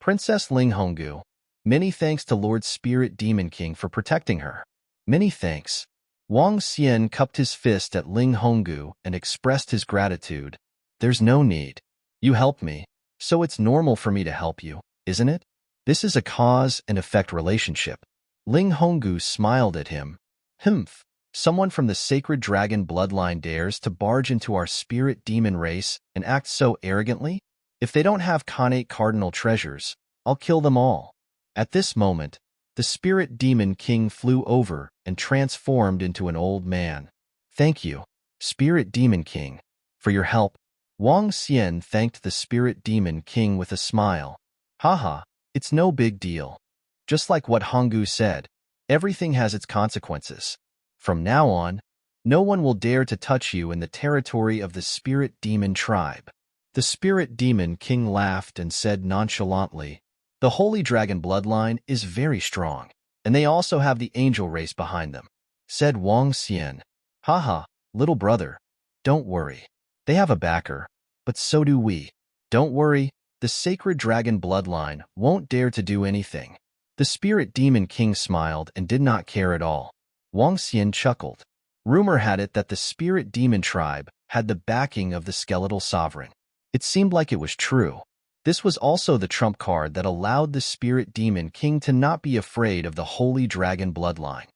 Princess Ling Honggu, many thanks to Lord Spirit Demon King for protecting her. Many thanks. Wang Xian cupped his fist at Ling Honggu and expressed his gratitude. "There's no need. You helped me, so it's normal for me to help you, isn't it? This is a cause and effect relationship." Ling Honggu smiled at him. "Humph, someone from the sacred dragon bloodline dares to barge into our spirit demon race and act so arrogantly? If they don't have connate cardinal treasures, I'll kill them all." At this moment, the spirit demon king flew over and transformed into an old man. "Thank you, spirit demon king, for your help." Wang Xian thanked the spirit demon king with a smile. "Haha, it's no big deal. Just like what Honggu said, everything has its consequences. From now on, no one will dare to touch you in the territory of the spirit demon tribe." The spirit demon king laughed and said nonchalantly, "The holy dragon bloodline is very strong, and they also have the angel race behind them." Said Wang Xian, "Haha, little brother, don't worry. They have a backer, but so do we. Don't worry, the sacred dragon bloodline won't dare to do anything." The spirit demon king smiled and did not care at all. Wang Xian chuckled. Rumor had it that the spirit demon tribe had the backing of the skeletal sovereign. It seemed like it was true. This was also the trump card that allowed the spirit demon king to not be afraid of the holy dragon bloodline.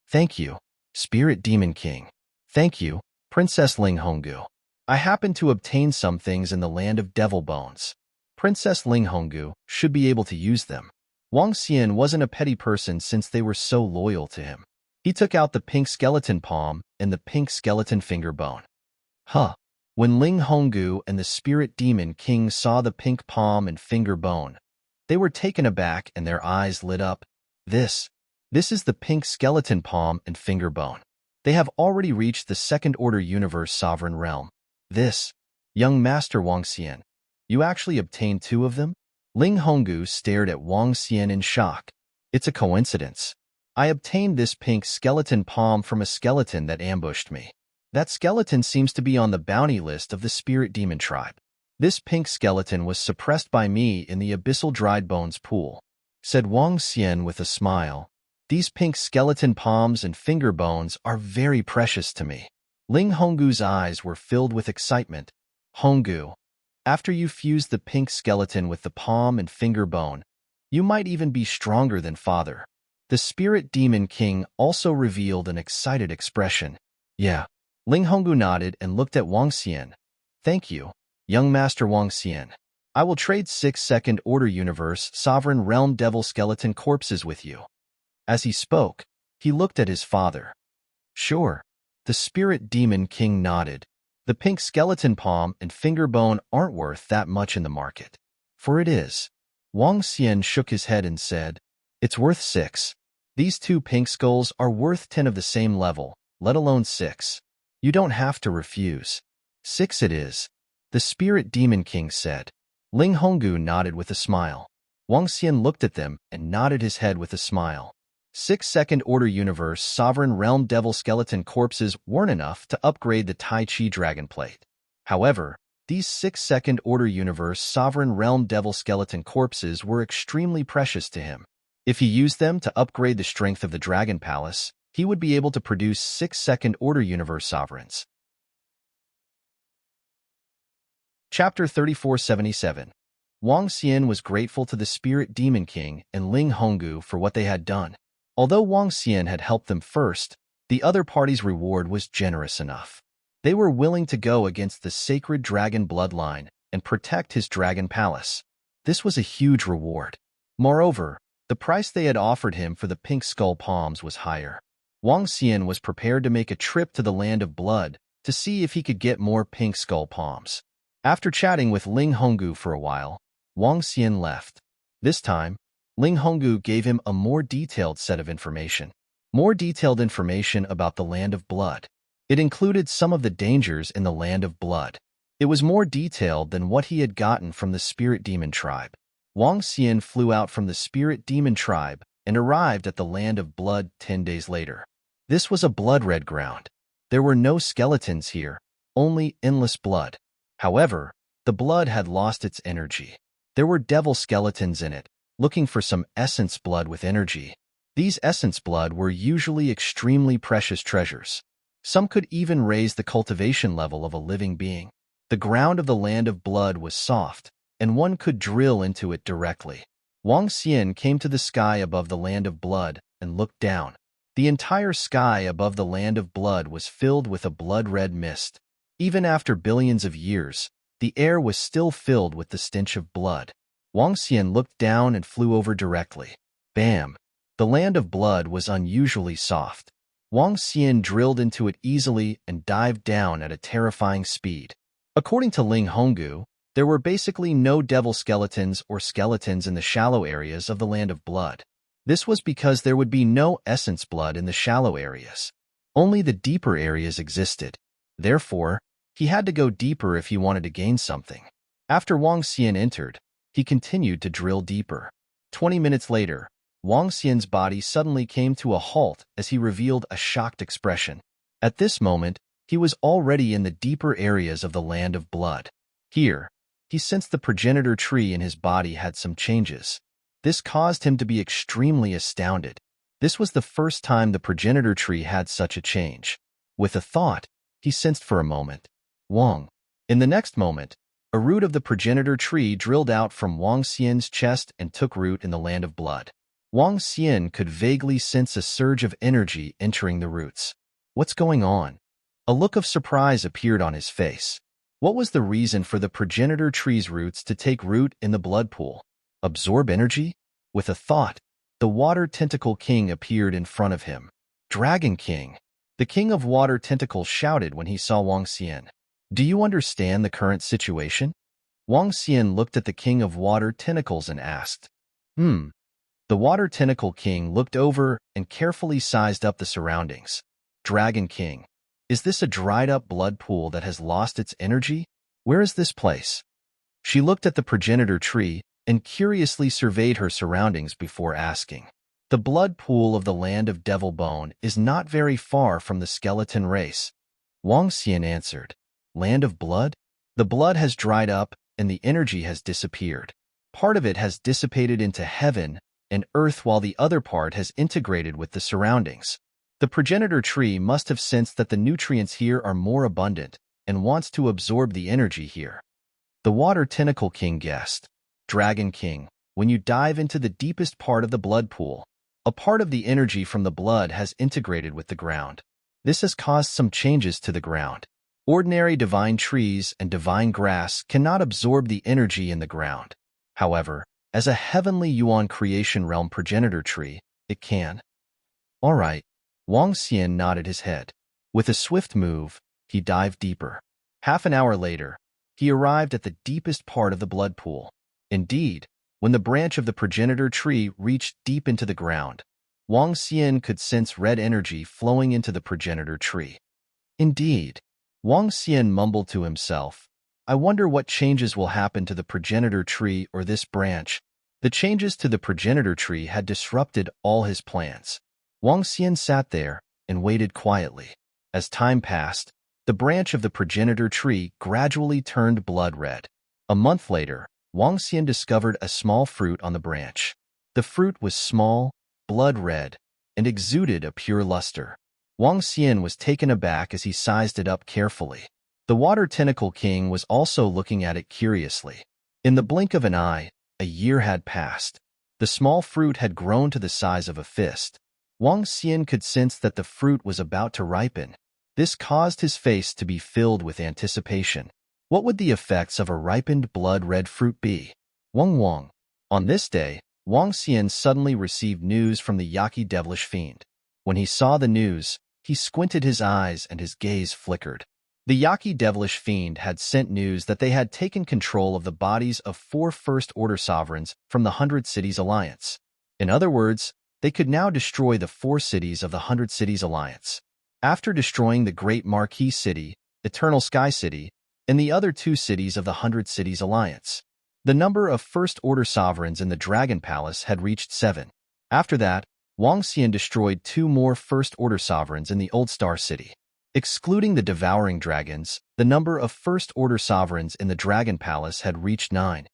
"Thank you, spirit demon king. Thank you, Princess Ling Honggu. I happened to obtain some things in the land of devil bones. Princess Ling Honggu should be able to use them." Wang Xian wasn't a petty person since they were so loyal to him. He took out the pink skeleton palm and the pink skeleton finger bone. Huh. When Ling Honggu and the spirit demon king saw the pink palm and finger bone, they were taken aback and their eyes lit up. This is the pink skeleton palm and finger bone. They have already reached the second-order universe sovereign realm. Young Master Wang Xian, you actually obtained 2 of them? Ling Honggu stared at Wang Xian in shock. "It's a coincidence. I obtained this pink skeleton palm from a skeleton that ambushed me. That skeleton seems to be on the bounty list of the spirit demon tribe. This pink skeleton was suppressed by me in the abyssal dried bones pool," said Wang Xian with a smile. "These pink skeleton palms and finger bones are very precious to me." Ling Honggu's eyes were filled with excitement. "Honggu, after you fuse the pink skeleton with the palm and finger bone, you might even be stronger than father." The spirit demon king also revealed an excited expression. "Yeah." Ling Honggu nodded and looked at Wang Xian. "Thank you, young Master Wang Xian. I will trade 6 second-order universe sovereign realm devil skeleton corpses with you." As he spoke, he looked at his father. "Sure." The spirit demon king nodded. "The pink skeleton palm and finger bone aren't worth that much in the market." "For it is." Wang Xian shook his head and said, "It's worth 6." These 2 pink skulls are worth 10 of the same level, let alone 6. You don't have to refuse. 6 it is, the Spirit Demon King said. Ling Honggu nodded with a smile. Wang Xian looked at them and nodded his head with a smile. 6 second-order universe sovereign realm devil skeleton corpses weren't enough to upgrade the Tai Chi dragon plate. However, these 6 second-order universe sovereign realm devil skeleton corpses were extremely precious to him. If he used them to upgrade the strength of the Dragon Palace, he would be able to produce 6 second-order universe sovereigns. Chapter 3477. Wang Xian was grateful to the Spirit Demon King and Ling Honggu for what they had done. Although Wang Xian had helped them first, the other party's reward was generous enough. They were willing to go against the sacred dragon bloodline and protect his dragon palace. This was a huge reward. Moreover, the price they had offered him for the pink skull palms was higher. Wang Xian was prepared to make a trip to the land of blood to see if he could get more pink skull palms. After chatting with Ling Honggu for a while, Wang Xian left. This time, Ling Honggu gave him a more detailed set of information. More detailed information about the land of blood. It included some of the dangers in the land of blood. It was more detailed than what he had gotten from the Spirit Demon tribe. Wang Xian flew out from the Spirit Demon tribe and arrived at the land of blood 10 days later. This was a blood-red ground. There were no skeletons here, only endless blood. However, the blood had lost its energy. There were devil skeletons in it, looking for some essence blood with energy. These essence blood were usually extremely precious treasures. Some could even raise the cultivation level of a living being. The ground of the land of blood was soft, and one could drill into it directly. Wang Xian came to the sky above the land of blood and looked down. The entire sky above the land of blood was filled with a blood-red mist. Even after billions of years, the air was still filled with the stench of blood. Wang Xian looked down and flew over directly. Bam! The land of blood was unusually soft. Wang Xian drilled into it easily and dived down at a terrifying speed. According to Ling Honggu, there were basically no devil skeletons or skeletons in the shallow areas of the land of blood. This was because there would be no essence blood in the shallow areas. Only the deeper areas existed. Therefore, he had to go deeper if he wanted to gain something. After Wang Xian entered, he continued to drill deeper. 20 minutes later, Wang Xian's body suddenly came to a halt as he revealed a shocked expression. At this moment, he was already in the deeper areas of the land of blood. Here, he sensed the progenitor tree in his body had some changes. This caused him to be extremely astounded. This was the first time the progenitor tree had such a change. With a thought, he sensed for a moment. Wang. In the next moment, a root of the progenitor tree drilled out from Wang Xian's chest and took root in the land of blood. Wang Xian could vaguely sense a surge of energy entering the roots. What's going on? A look of surprise appeared on his face. What was the reason for the progenitor tree's roots to take root in the blood pool? Absorb energy? With a thought, the Water Tentacle King appeared in front of him. Dragon King. The King of Water Tentacles shouted when he saw Wang Xian. Do you understand the current situation? Wang Xian looked at the King of Water Tentacles and asked. The Water Tentacle King looked over and carefully sized up the surroundings. Dragon King. Is this a dried-up blood pool that has lost its energy? Where is this place? She looked at the progenitor tree and curiously surveyed her surroundings before asking. The blood pool of the land of Devil Bone is not very far from the skeleton race. Wang Xian answered. Land of blood? The blood has dried up and the energy has disappeared. Part of it has dissipated into heaven and earth while the other part has integrated with the surroundings. The progenitor tree must have sensed that the nutrients here are more abundant and wants to absorb the energy here. The Water Tentacle King guessed. Dragon King, when you dive into the deepest part of the blood pool, a part of the energy from the blood has integrated with the ground. This has caused some changes to the ground. Ordinary divine trees and divine grass cannot absorb the energy in the ground. However, as a heavenly Yuan creation realm progenitor tree, it can. All right. Wang Xian nodded his head. With a swift move, he dived deeper. Half an hour later, he arrived at the deepest part of the blood pool. Indeed, when the branch of the progenitor tree reached deep into the ground, Wang Xian could sense red energy flowing into the progenitor tree. Indeed, Wang Xian mumbled to himself, I wonder what changes will happen to the progenitor tree or this branch. The changes to the progenitor tree had disrupted all his plans. Wang Xian sat there and waited quietly. As time passed, the branch of the progenitor tree gradually turned blood red. A month later, Wang Xian discovered a small fruit on the branch. The fruit was small, blood red, and exuded a pure luster. Wang Xian was taken aback as he sized it up carefully. The water tentacle king was also looking at it curiously. In the blink of an eye, a year had passed. The small fruit had grown to the size of a fist. Wang Xian could sense that the fruit was about to ripen. This caused his face to be filled with anticipation. What would the effects of a ripened blood-red fruit be? Wang. On this day, Wang Xian suddenly received news from the Yaqui devilish fiend. When he saw the news, he squinted his eyes and his gaze flickered. The Yaqui devilish fiend had sent news that they had taken control of the bodies of 4 First-Order sovereigns from the 100 Cities Alliance. In other words, they could now destroy the 4 cities of the 100 Cities Alliance. After destroying the Great Marquee City, Eternal Sky City, and the other 2 cities of the 100 Cities Alliance, the number of First-Order sovereigns in the Dragon Palace had reached 7. After that, Wang Xian destroyed 2 more First-Order sovereigns in the Old Star City. Excluding the devouring dragons, the number of First-Order sovereigns in the Dragon Palace had reached 9.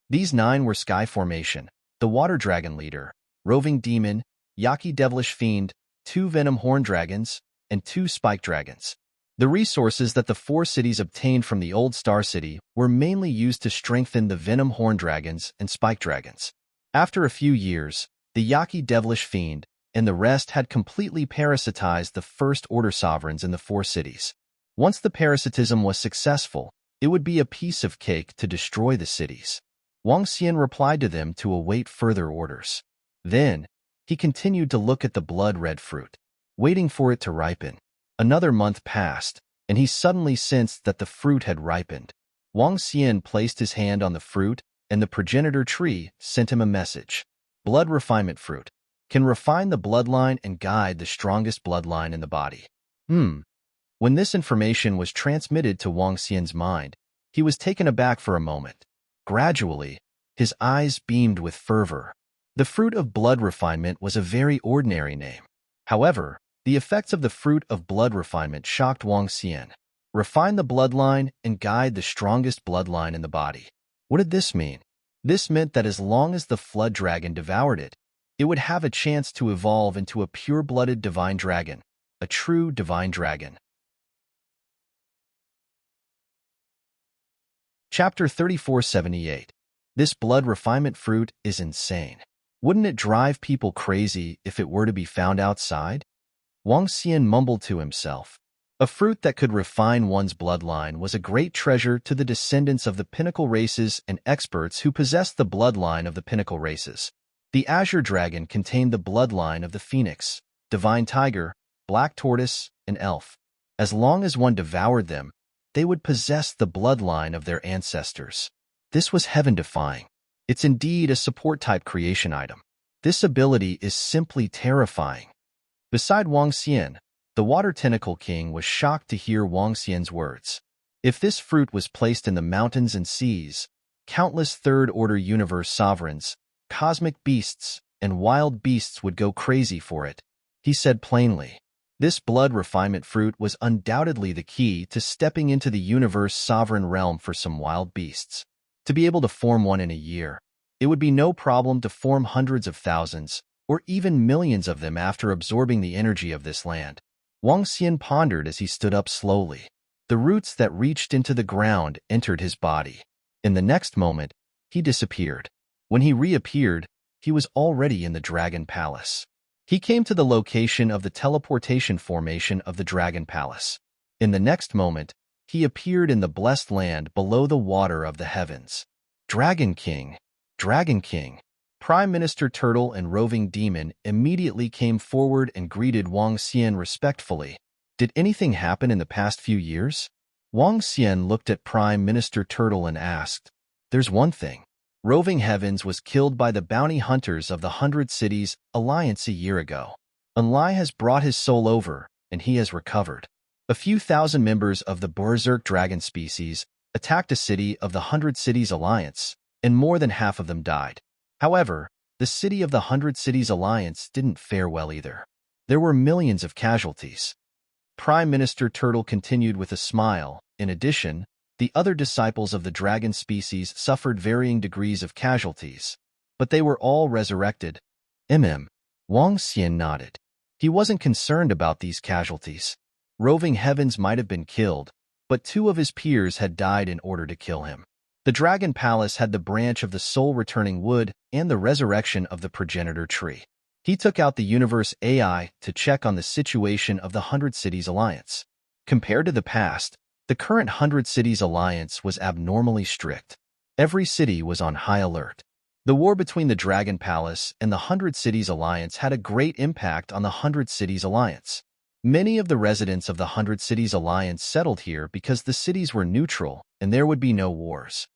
These 9 were Sky Formation, the Water Dragon Leader, Roving Demon, Yaqui Devilish Fiend, 2 Venom Horn Dragons, and 2 Spike Dragons. The resources that the 4 cities obtained from the Old Star City were mainly used to strengthen the Venom Horn Dragons and Spike Dragons. After a few years, the Yaqui Devilish Fiend and the rest had completely parasitized the First-Order sovereigns in the 4 cities. Once the parasitism was successful, it would be a piece of cake to destroy the cities. Wang Xian replied to them to await further orders. Then, he continued to look at the blood-red fruit, waiting for it to ripen. Another month passed, and he suddenly sensed that the fruit had ripened. Wang Xian placed his hand on the fruit, and the progenitor tree sent him a message. Blood refinement fruit can refine the bloodline and guide the strongest bloodline in the body. When this information was transmitted to Wang Xian's mind, he was taken aback for a moment. Gradually, his eyes beamed with fervor. The fruit of blood refinement was a very ordinary name. However, the effects of the fruit of blood refinement shocked Wang Xian. Refine the bloodline and guide the strongest bloodline in the body. What did this mean? This meant that as long as the flood dragon devoured it, it would have a chance to evolve into a pure-blooded divine dragon, a true divine dragon. Chapter 3478. This blood refinement fruit is insane. Wouldn't it drive people crazy if it were to be found outside? Wang Xian mumbled to himself. A fruit that could refine one's bloodline was a great treasure to the descendants of the pinnacle races and experts who possessed the bloodline of the pinnacle races. The Azure Dragon contained the bloodline of the Phoenix, Divine Tiger, Black Tortoise, and Elf. As long as one devoured them, they would possess the bloodline of their ancestors. This was heaven-defying. It's indeed a support-type creation item. This ability is simply terrifying. Beside Wang Xian, the Water Tentacle King was shocked to hear Wang Xian's words. If this fruit was placed in the mountains and seas, countless Third-Order Universe sovereigns, cosmic beasts, and wild beasts would go crazy for it. He said plainly. This blood refinement fruit was undoubtedly the key to stepping into the universe sovereign realm for some wild beasts. To be able to form one in a year, it would be no problem to form hundreds of thousands, or even millions of them after absorbing the energy of this land. Wang Xian pondered as he stood up slowly. The roots that reached into the ground entered his body. In the next moment, he disappeared. When he reappeared, he was already in the Dragon Palace. He came to the location of the teleportation formation of the Dragon Palace. In the next moment, he appeared in the blessed land below the water of the heavens. Dragon King! Dragon King! Prime Minister Turtle and Roving Demon immediately came forward and greeted Wang Xian respectfully. Did anything happen in the past few years? Wang Xian looked at Prime Minister Turtle and asked, There's one thing. Roving Heavens was killed by the bounty hunters of the 100 Cities Alliance a year ago. Unlai has brought his soul over, and he has recovered. A few thousand members of the berserk dragon species attacked a city of the 100 Cities Alliance, and more than half of them died. However, the city of the 100 Cities Alliance didn't fare well either. There were millions of casualties. Prime Minister Turtle continued with a smile. In addition, the other disciples of the dragon species suffered varying degrees of casualties, but they were all resurrected. Wang Xian nodded. He wasn't concerned about these casualties. Roving Heavens might have been killed, but 2 of his peers had died in order to kill him. The Dragon Palace had the branch of the soul-returning wood and the resurrection of the progenitor tree. He took out the Universe AI to check on the situation of the 100 Cities Alliance. Compared to the past, the current 100 Cities Alliance was abnormally strict. Every city was on high alert. The war between the Dragon Palace and the 100 Cities Alliance had a great impact on the 100 Cities Alliance. Many of the residents of the 100 Cities Alliance settled here because the cities were neutral and there would be no wars.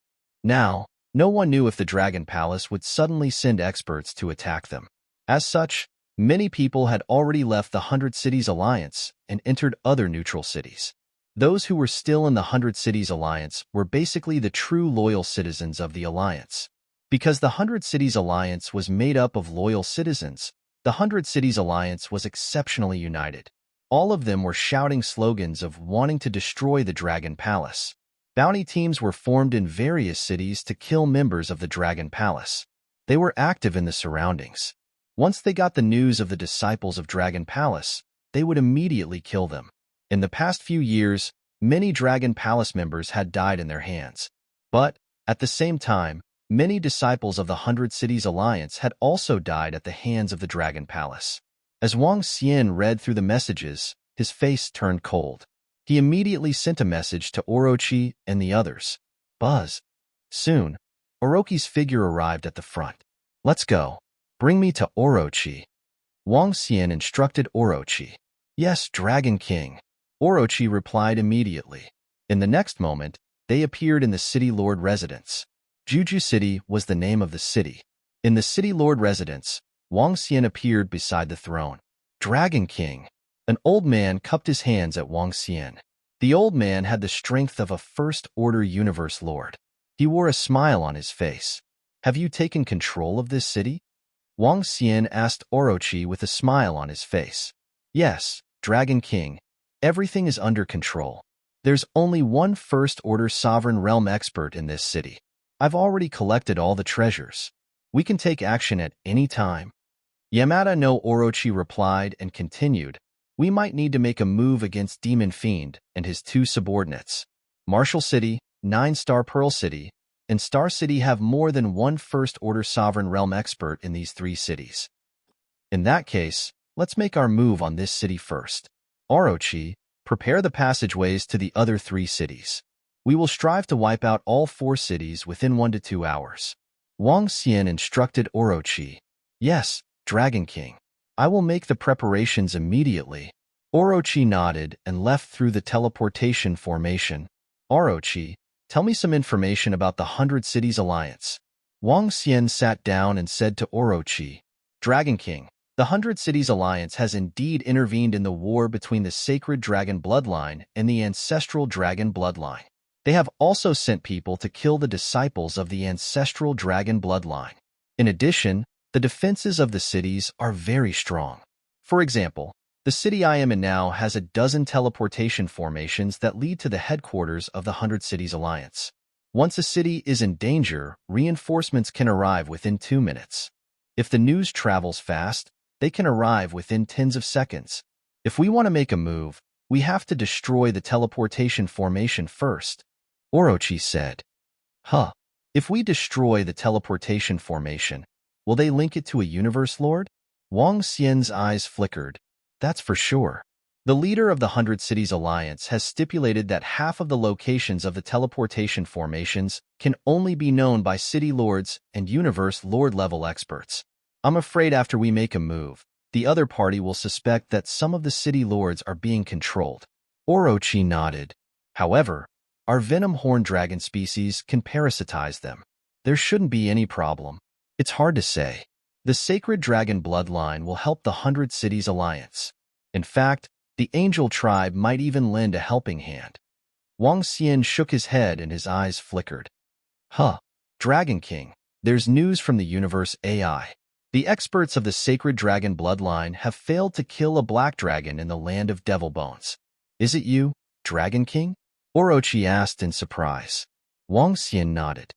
Now, no one knew if the Dragon Palace would suddenly send experts to attack them. As such, many people had already left the 100 Cities Alliance and entered other neutral cities. Those who were still in the 100 Cities Alliance were basically the true loyal citizens of the Alliance. Because the 100 Cities Alliance was made up of loyal citizens, the 100 Cities Alliance was exceptionally united. All of them were shouting slogans of wanting to destroy the Dragon Palace. Bounty teams were formed in various cities to kill members of the Dragon Palace. They were active in the surroundings. Once they got the news of the disciples of Dragon Palace, they would immediately kill them. In the past few years, many Dragon Palace members had died in their hands. But, at the same time, many disciples of the 100 Cities Alliance had also died at the hands of the Dragon Palace. As Wang Xian read through the messages, his face turned cold. He immediately sent a message to Orochi and the others. Buzz. Soon, Orochi's figure arrived at the front. Let's go. Bring me to Orochi. Wang Xian instructed Orochi. Yes, Dragon King. Orochi replied immediately. In the next moment, they appeared in the City Lord residence. Juju City was the name of the city. In the City Lord residence, Wang Xian appeared beside the throne. Dragon King. An old man cupped his hands at Wang Xian. The old man had the strength of a First-Order Universe Lord. He wore a smile on his face. Have you taken control of this city? Wang Xian asked Orochi with a smile on his face. Yes, Dragon King. Everything is under control. There's only one First-Order Sovereign Realm expert in this city. I've already collected all the treasures. We can take action at any time. Yamada no Orochi replied and continued. We might need to make a move against Demon Fiend and his 2 subordinates. Martial City, 9-Star Pearl City, and Star City have more than one First-Order Sovereign Realm expert in these 3 cities. In that case, let's make our move on this city first. Orochi, prepare the passageways to the other 3 cities. We will strive to wipe out all 4 cities within 1 to 2 hours. Wang Xian instructed Orochi. Yes, Dragon King. I will make the preparations immediately. Orochi nodded and left through the teleportation formation. Orochi, tell me some information about the 100 Cities Alliance. Wang Xian sat down and said to Orochi, Dragon King, the 100 Cities Alliance has indeed intervened in the war between the Sacred Dragon Bloodline and the Ancestral Dragon Bloodline. They have also sent people to kill the disciples of the Ancestral Dragon Bloodline. In addition, the defenses of the cities are very strong. For example, the city I am in now has a dozen teleportation formations that lead to the headquarters of the 100 Cities Alliance. Once a city is in danger, reinforcements can arrive within 2 minutes. If the news travels fast, they can arrive within tens of seconds. If we want to make a move, we have to destroy the teleportation formation first, Orochi said. If we destroy the teleportation formation, will they link it to a Universe Lord? Wang Xian's eyes flickered. That's for sure. The leader of the 100 Cities Alliance has stipulated that half of the locations of the teleportation formations can only be known by City Lords and Universe Lord level experts. I'm afraid after we make a move, the other party will suspect that some of the City Lords are being controlled. Orochi nodded. However, our venom horn dragon species can parasitize them. There shouldn't be any problem. It's hard to say. The sacred dragon bloodline will help the 100 Cities Alliance. In fact, the angel tribe might even lend a helping hand. Wang Xian shook his head and his eyes flickered. Huh. Dragon King, there's news from the universe AI. The experts of the sacred dragon bloodline have failed to kill a black dragon in the land of Devil Bones. Is it you, Dragon King? Orochi asked in surprise. Wang Xian nodded.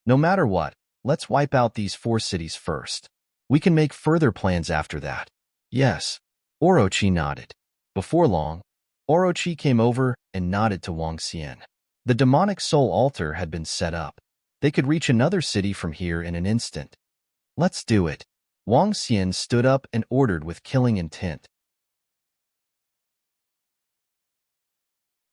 No matter what, let's wipe out these 4 cities first. We can make further plans after that. Yes. Orochi nodded. Before long, Orochi came over and nodded to Wang Xian. The demonic soul altar had been set up. They could reach another city from here in an instant. Let's do it. Wang Xian stood up and ordered with killing intent.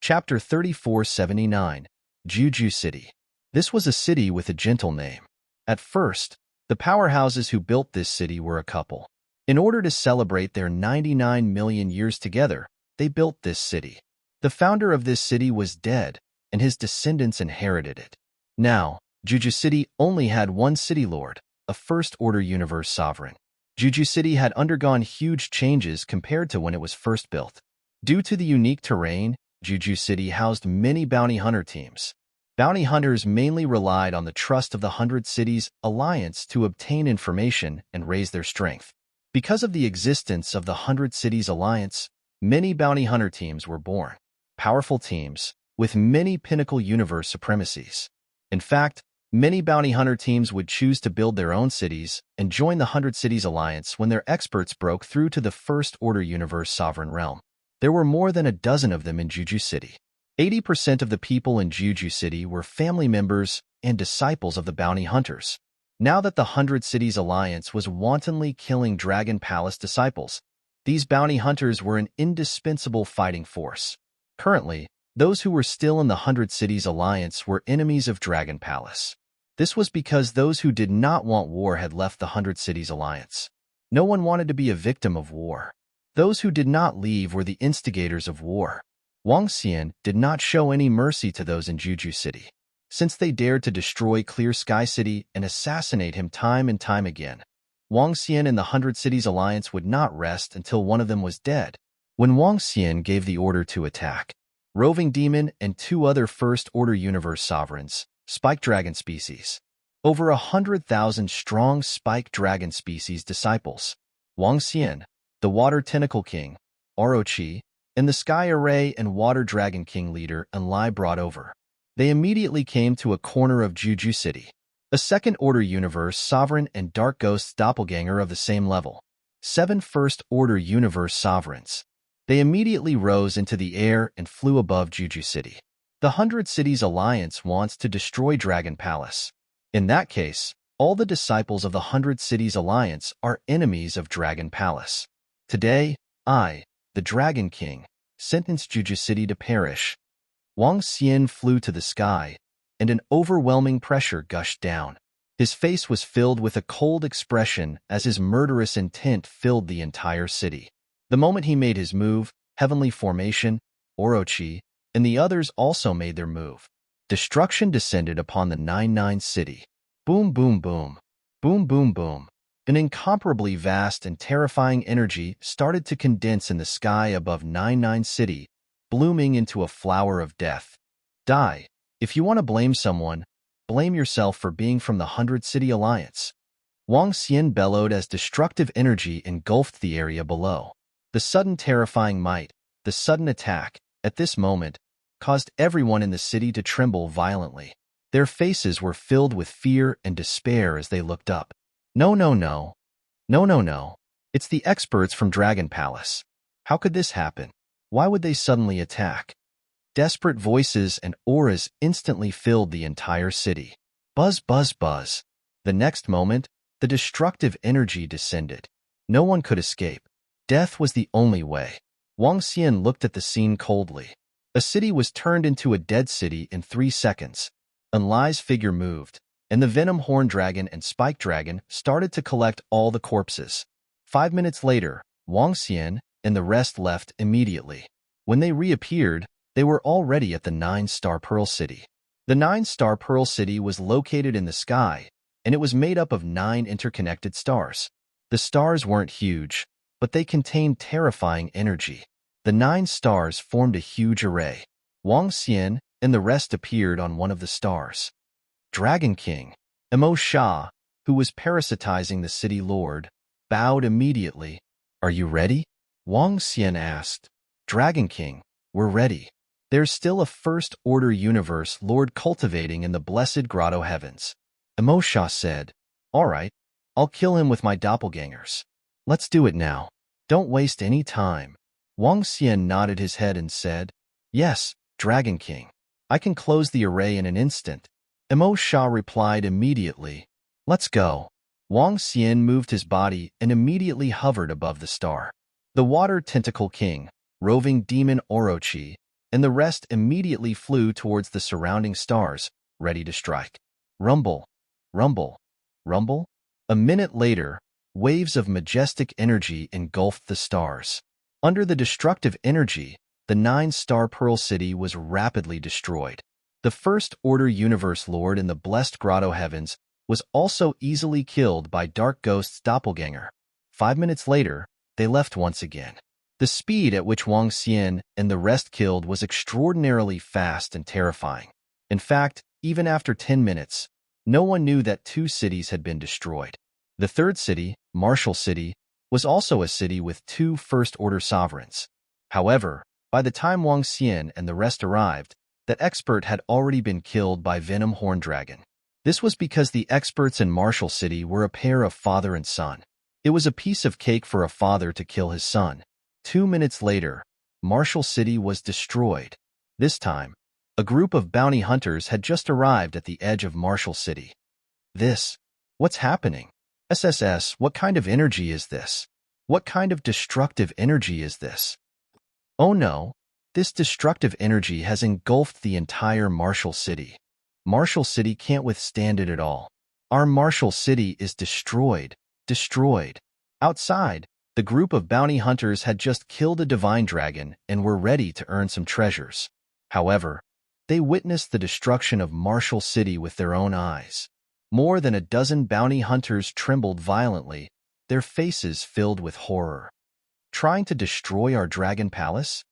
Chapter 3479, Juju City. This was a city with a gentle name. At first, the powerhouses who built this city were a couple. In order to celebrate their 99 million years together, they built this city. The founder of this city was dead, and his descendants inherited it. Now, Juju City only had one city lord, a first-order universe sovereign. Juju City had undergone huge changes compared to when it was first built. Due to the unique terrain, Juju City housed many bounty hunter teams. Bounty hunters mainly relied on the trust of the 100 Cities Alliance to obtain information and raise their strength. Because of the existence of the 100 Cities Alliance, many bounty hunter teams were born. Powerful teams, with many pinnacle universe supremacies. In fact, many bounty hunter teams would choose to build their own cities and join the 100 Cities Alliance when their experts broke through to the first-order universe sovereign realm. There were more than a dozen of them in Juju City. 80% of the people in Juju City were family members and disciples of the bounty hunters. Now that the 100 Cities Alliance was wantonly killing Dragon Palace disciples, these bounty hunters were an indispensable fighting force. Currently, those who were still in the 100 Cities Alliance were enemies of Dragon Palace. This was because those who did not want war had left the 100 Cities Alliance. No one wanted to be a victim of war. Those who did not leave were the instigators of war. Wang Xian did not show any mercy to those in Juju City. Since they dared to destroy Clear Sky City and assassinate him time and time again, Wang Xian and the 100 Cities Alliance would not rest until one of them was dead. When Wang Xian gave the order to attack, Roving Demon and 2 other First-Order Universe sovereigns, Spike Dragon species, over 100,000 strong Spike Dragon species disciples, Wang Xian, the Water Tentacle King, Orochi, and the Sky Array and Water Dragon King leader Enlai brought over. They immediately came to a corner of Juju City. A second-order universe sovereign and Dark Ghost's doppelganger of the same level. 7 first-order universe sovereigns. They immediately rose into the air and flew above Juju City. The 100 Cities Alliance wants to destroy Dragon Palace. In that case, all the disciples of the 100 Cities Alliance are enemies of Dragon Palace. Today, I, the Dragon King, sentence Juju City to perish. Wang Xian flew to the sky, and an overwhelming pressure gushed down. His face was filled with a cold expression as his murderous intent filled the entire city. The moment he made his move, Heavenly Formation, Orochi, and the others also made their move. Destruction descended upon the 99 City. Boom, boom, boom. Boom, boom, boom. An incomparably vast and terrifying energy started to condense in the sky above 99 City, blooming into a flower of death. Die. If you want to blame someone, blame yourself for being from the 100 City Alliance. Wang Xian bellowed as destructive energy engulfed the area below. The sudden terrifying might, the sudden attack, at this moment, caused everyone in the city to tremble violently. Their faces were filled with fear and despair as they looked up. No, no, no. No, no, no. It's the experts from Dragon Palace. How could this happen? Why would they suddenly attack? Desperate voices and auras instantly filled the entire city. Buzz, buzz, buzz. The next moment, the destructive energy descended. No one could escape. Death was the only way. Wang Xian looked at the scene coldly. A city was turned into a dead city in 3 seconds. Enlai's figure moved, and the Venom Horn Dragon and Spike Dragon started to collect all the corpses. 5 minutes later, Wang Xian and the rest left immediately. When they reappeared, they were already at the 9-star Pearl City. The 9-star Pearl City was located in the sky, and it was made up of 9 interconnected stars. The stars weren't huge, but they contained terrifying energy. The 9 stars formed a huge array. Wang Xian and the rest appeared on one of the stars. Dragon King, Emo Sha, who was parasitizing the city lord, bowed immediately. "Are you ready?" Wang Xian asked. "Dragon King, we're ready. There's still a first-order universe lord cultivating in the blessed grotto heavens." Emo Sha said, "All right, I'll kill him with my doppelgangers. Let's do it now. Don't waste any time." Wang Xian nodded his head and said, "Yes, Dragon King. I can close the array in an instant." Emo Sha replied immediately, "Let's go." Wang Xian moved his body and immediately hovered above the star. The Water Tentacle King, roving demon Orochi, and the rest immediately flew towards the surrounding stars, ready to strike. Rumble, rumble, rumble. A minute later, waves of majestic energy engulfed the stars. Under the destructive energy, the 9-star Pearl City was rapidly destroyed. The First-Order Universe Lord in the Blessed Grotto Heavens was also easily killed by Dark Ghost's doppelganger. 5 minutes later, they left once again. The speed at which Wang Xian and the rest killed was extraordinarily fast and terrifying. In fact, even after 10 minutes, no one knew that 2 cities had been destroyed. The third city, Martial City, was also a city with 2 first-order sovereigns. However, by the time Wang Xian and the rest arrived, that expert had already been killed by Venom Horn Dragon. This was because the experts in Martial City were a pair of father and son. It was a piece of cake for a father to kill his son. 2 minutes later, Martial City was destroyed. This time, a group of bounty hunters had just arrived at the edge of Martial City. What's happening? SSS, what kind of energy is this? What kind of destructive energy is this? Oh no, this destructive energy has engulfed the entire Martial City. Martial City can't withstand it at all. Our Martial City is destroyed. Outside, the group of bounty hunters had just killed a divine dragon and were ready to earn some treasures. However, they witnessed the destruction of Martial City with their own eyes. More than a dozen bounty hunters trembled violently, their faces filled with horror. Trying to destroy our dragon palace?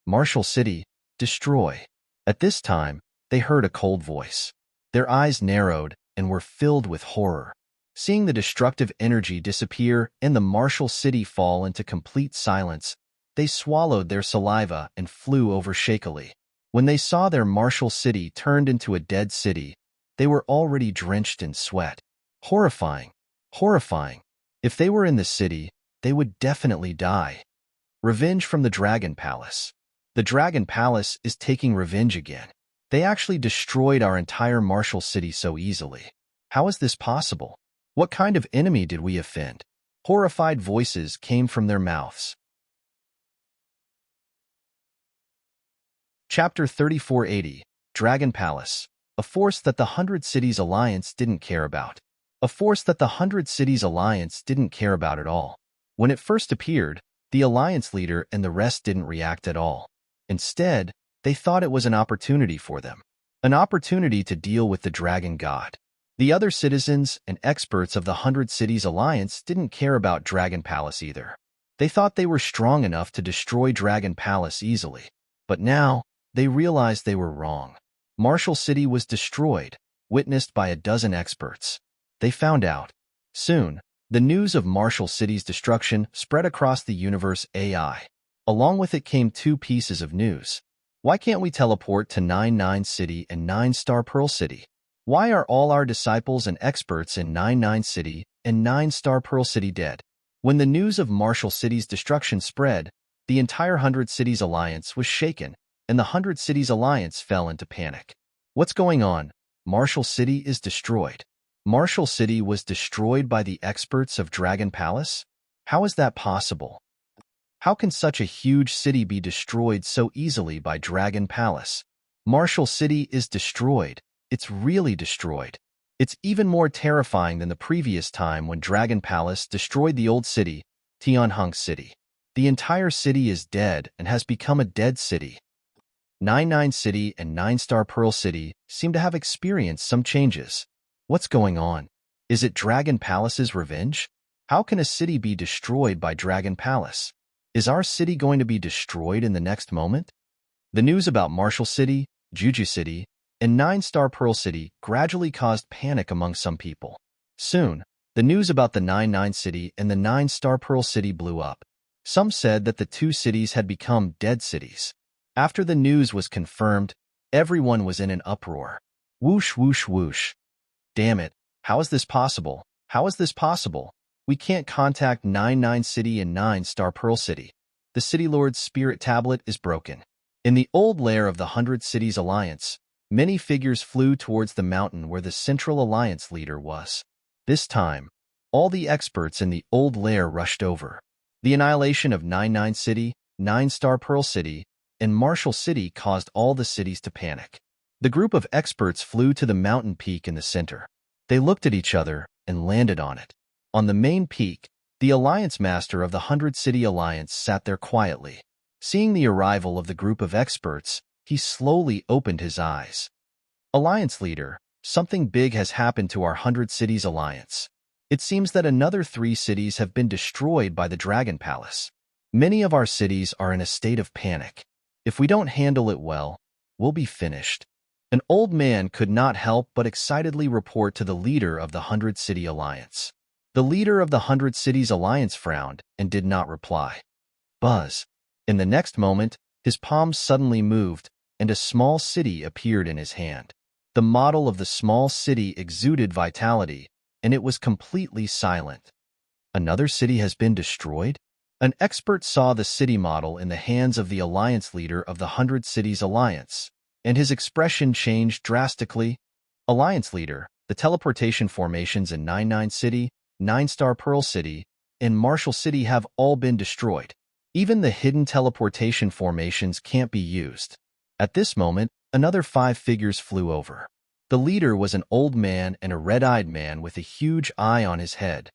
Martial City, destroy. At this time, they heard a cold voice. Their eyes narrowed and were filled with horror. Seeing the destructive energy disappear and the Martial City fall into complete silence, they swallowed their saliva and flew over shakily. When they saw their Martial City turned into a dead city, they were already drenched in sweat. Horrifying. If they were in the city, they would definitely die. Revenge from the Dragon Palace. The Dragon Palace is taking revenge again. They actually destroyed our entire Martial City so easily. How is this possible? What kind of enemy did we offend? Horrified voices came from their mouths. Chapter 3480, Dragon Palace. A force that the 100 Cities Alliance didn't care about. A force that the 100 Cities Alliance didn't care about at all. When it first appeared, the Alliance leader and the rest didn't react at all. Instead, they thought it was an opportunity for them. An opportunity to deal with the Dragon God. The other citizens and experts of the 100 Cities Alliance didn't care about Dragon Palace either. They thought they were strong enough to destroy Dragon Palace easily. But now, they realized they were wrong. Martial City was destroyed, witnessed by a dozen experts. They found out. Soon, the news of Martial City's destruction spread across the universe AI. Along with it came 2 pieces of news. Why can't we teleport to 99 City and 9-star Pearl City? Why are all our disciples and experts in 99 City and 9-star Pearl City dead? When the news of Martial City's destruction spread, the entire 100 Cities Alliance was shaken, and the 100 Cities Alliance fell into panic. What's going on? Martial City is destroyed. Martial City was destroyed by the experts of Dragon Palace? How is that possible? How can such a huge city be destroyed so easily by Dragon Palace? Martial City is destroyed. It's really destroyed. It's even more terrifying than the previous time when Dragon Palace destroyed the old city, Tianheng City. The entire city is dead and has become a dead city. 99 City and 9-Star Pearl City seem to have experienced some changes. What's going on? Is it Dragon Palace's revenge? How can a city be destroyed by Dragon Palace? Is our city going to be destroyed in the next moment? The news about Martial City, Juju City, and 9-Star Pearl City gradually caused panic among some people. Soon, the news about the 99 City and the 9-Star Pearl City blew up. Some said that the two cities had become dead cities. After the news was confirmed, everyone was in an uproar. Whoosh, whoosh, whoosh. Damn it, how is this possible? How is this possible? We can't contact 99 City and 9-Star Pearl City. The City Lord's spirit tablet is broken. In the old lair of the 100 Cities Alliance, many figures flew towards the mountain where the Central Alliance leader was. This time, all the experts in the old lair rushed over. The annihilation of 99 City, 9-Star Pearl City, and Martial City caused all the cities to panic. The group of experts flew to the mountain peak in the center. They looked at each other and landed on it. On the main peak, the Alliance Master of the 100 City Alliance sat there quietly. Seeing the arrival of the group of experts, he slowly opened his eyes. Alliance Leader, something big has happened to our 100 Cities Alliance. It seems that another 3 cities have been destroyed by the Dragon Palace. Many of our cities are in a state of panic. If we don't handle it well, we'll be finished. An old man could not help but excitedly report to the leader of the 100 City Alliance. The leader of the 100 Cities Alliance frowned and did not reply. Buzz. In the next moment, his palms suddenly moved, and a small city appeared in his hand. The model of the small city exuded vitality, and it was completely silent. Another city has been destroyed? An expert saw the city model in the hands of the Alliance leader of the 100 Cities Alliance, and his expression changed drastically. Alliance leader, the teleportation formations in 99 City, 9-Star Pearl City, and Martial City have all been destroyed. Even the hidden teleportation formations can't be used. At this moment, another 5 figures flew over. The leader was an old man and a red-eyed man with a huge eye on his head.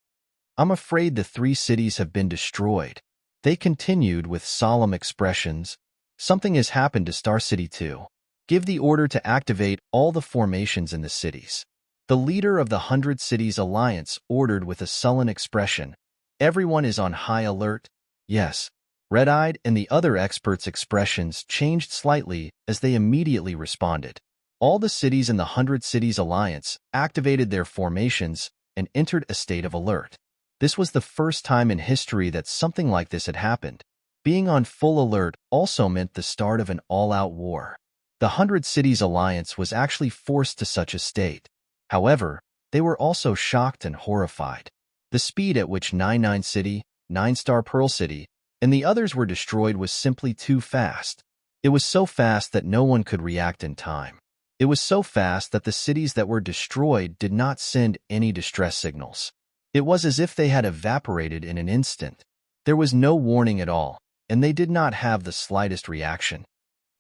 I'm afraid the 3 cities have been destroyed. They continued with solemn expressions. Something has happened to Star City too. Give the order to activate all the formations in the cities. The leader of the 100 Cities Alliance ordered with a sullen expression. Everyone is on high alert. Yes. Red-eyed and the other experts' expressions changed slightly as they immediately responded. All the cities in the 100 Cities Alliance activated their formations and entered a state of alert. This was the first time in history that something like this had happened. Being on full alert also meant the start of an all-out war. The 100 Cities Alliance was actually forced to such a state. However, they were also shocked and horrified. The speed at which 99 City, 9-Star Pearl City, and the others were destroyed was simply too fast. It was so fast that no one could react in time. It was so fast that the cities that were destroyed did not send any distress signals. It was as if they had evaporated in an instant. There was no warning at all, and they did not have the slightest reaction.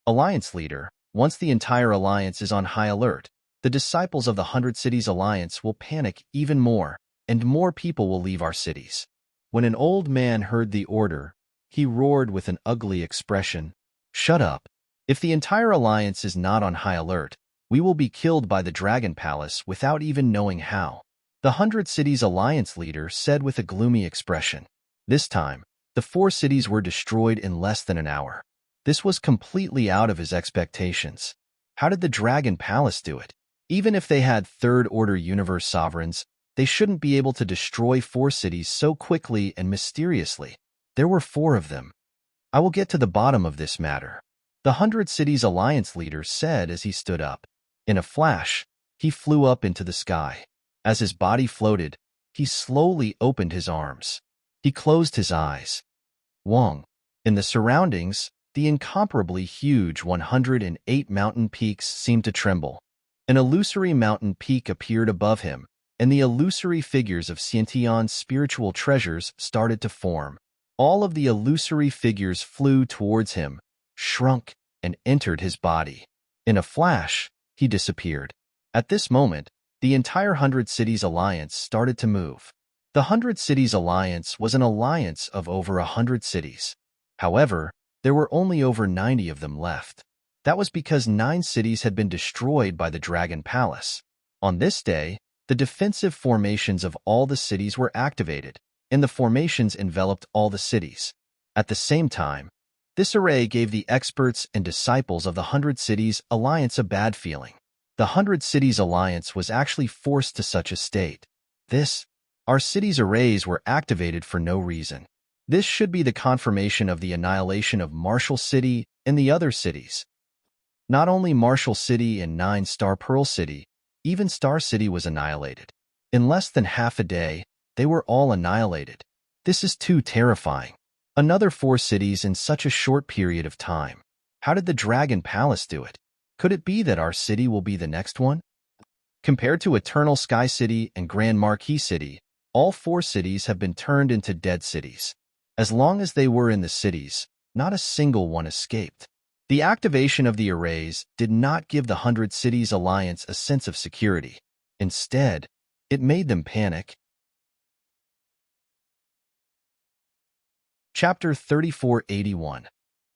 Alliance Leader, once the entire alliance is on high alert, the disciples of the 100 Cities Alliance will panic even more, and more people will leave our cities. When an old man heard the order, he roared with an ugly expression, "Shut up! If the entire alliance is not on high alert, we will be killed by the Dragon Palace without even knowing how." The 100 Cities Alliance leader said with a gloomy expression. This time, the 4 cities were destroyed in less than an hour. This was completely out of his expectations. How did the Dragon Palace do it? Even if they had third-order universe sovereigns, they shouldn't be able to destroy 4 cities so quickly and mysteriously. There were 4 of them. I will get to the bottom of this matter. The 100 Cities Alliance leader said as he stood up. In a flash, he flew up into the sky. As his body floated, he slowly opened his arms. He closed his eyes. Wong. In the surroundings, the incomparably huge 108 mountain peaks seemed to tremble. An illusory mountain peak appeared above him, and the illusory figures of Xiantian's spiritual treasures started to form. All of the illusory figures flew towards him, shrunk, and entered his body. In a flash, he disappeared. At this moment, the entire 100 Cities Alliance started to move. The 100 Cities Alliance was an alliance of over 100 cities. However, there were only over 90 of them left. That was because 9 cities had been destroyed by the Dragon Palace. On this day, the defensive formations of all the cities were activated, and the formations enveloped all the cities. At the same time, this array gave the experts and disciples of the 100 Cities Alliance a bad feeling. The 100 Cities Alliance was actually forced to such a state. Our cities' arrays were activated for no reason. This should be the confirmation of the annihilation of Marshall City and the other cities. Not only Marshall City and 9-Star Pearl City, even Star City was annihilated. In less than half a day, they were all annihilated. This is too terrifying. Another 4 cities in such a short period of time. How did the Dragon Palace do it? Could it be that our city will be the next one? Compared to Eternal Sky City and Grand Marquis City, all 4 cities have been turned into dead cities. As long as they were in the cities, not a single one escaped. The activation of the arrays did not give the 100 Cities Alliance a sense of security. Instead, it made them panic. Chapter 3481.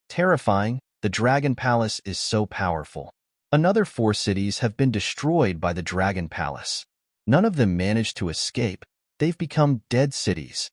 Terrifying, the Dragon Palace is so powerful. Another 4 cities have been destroyed by the Dragon Palace. None of them managed to escape. They've become dead cities.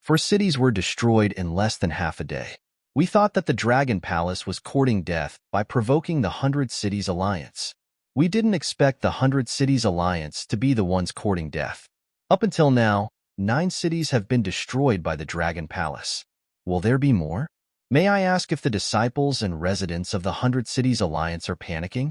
4 cities were destroyed in less than half a day. We thought that the Dragon Palace was courting death by provoking the 100 Cities Alliance. We didn't expect the 100 Cities Alliance to be the ones courting death. Up until now, 9 cities have been destroyed by the Dragon Palace. Will there be more? May I ask if the disciples and residents of the 100 Cities Alliance are panicking?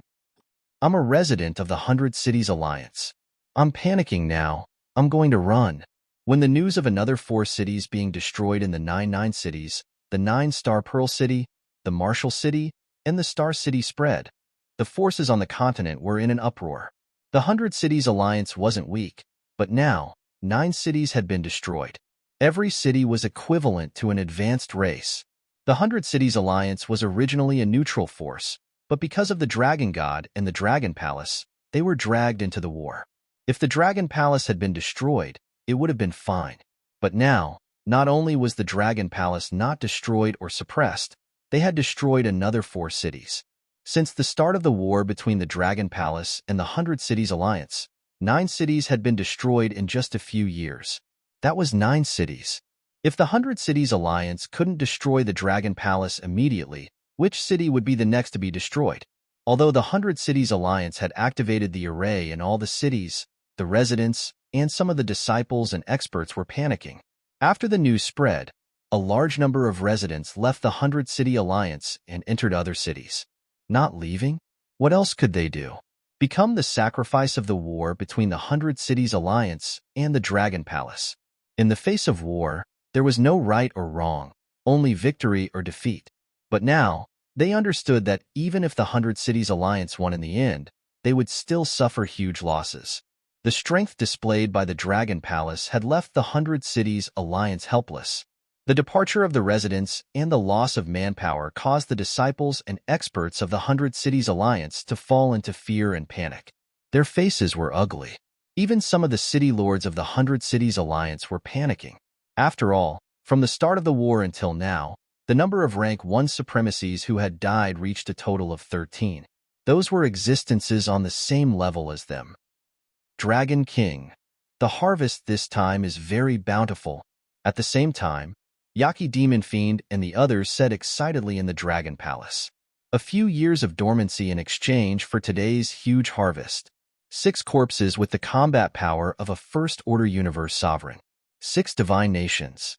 I'm a resident of the 100 Cities Alliance. I'm panicking now. I'm going to run. When the news of another 4 cities being destroyed in the 9 cities, the 9-Star Pearl City, the Marshall City, and the Star City spread, the forces on the continent were in an uproar. The 100 Cities Alliance wasn't weak, but now, 9 cities had been destroyed. Every city was equivalent to an advanced race. The 100 Cities Alliance was originally a neutral force, but because of the Dragon God and the Dragon Palace, they were dragged into the war. If the Dragon Palace had been destroyed, it would have been fine. But now, not only was the Dragon Palace not destroyed or suppressed, they had destroyed another 4 cities. Since the start of the war between the Dragon Palace and the 100 Cities Alliance, 9 cities had been destroyed in just a few years. That was 9 cities. If the 100 Cities Alliance couldn't destroy the Dragon Palace immediately, which city would be the next to be destroyed? Although the 100 Cities Alliance had activated the array in all the cities, the residents, and some of the disciples and experts were panicking. After the news spread, a large number of residents left the 100 City Alliance and entered other cities. Not leaving? What else could they do? Become the sacrifice of the war between the 100 Cities Alliance and the Dragon Palace. In the face of war, there was no right or wrong, only victory or defeat. But now, they understood that even if the 100 Cities Alliance won in the end, they would still suffer huge losses. The strength displayed by the Dragon Palace had left the 100 Cities Alliance helpless. The departure of the residents and the loss of manpower caused the disciples and experts of the 100 Cities Alliance to fall into fear and panic. Their faces were ugly. Even some of the city lords of the 100 Cities Alliance were panicking. After all, from the start of the war until now, the number of rank 1 supremacies who had died reached a total of 13. Those were existences on the same level as them. Dragon King. The harvest this time is very bountiful. At the same time, Yaki Demon Fiend and the others said excitedly in the Dragon Palace. A few years of dormancy in exchange for today's huge harvest. 6 corpses with the combat power of a First-Order Universe Sovereign. 6 divine nations.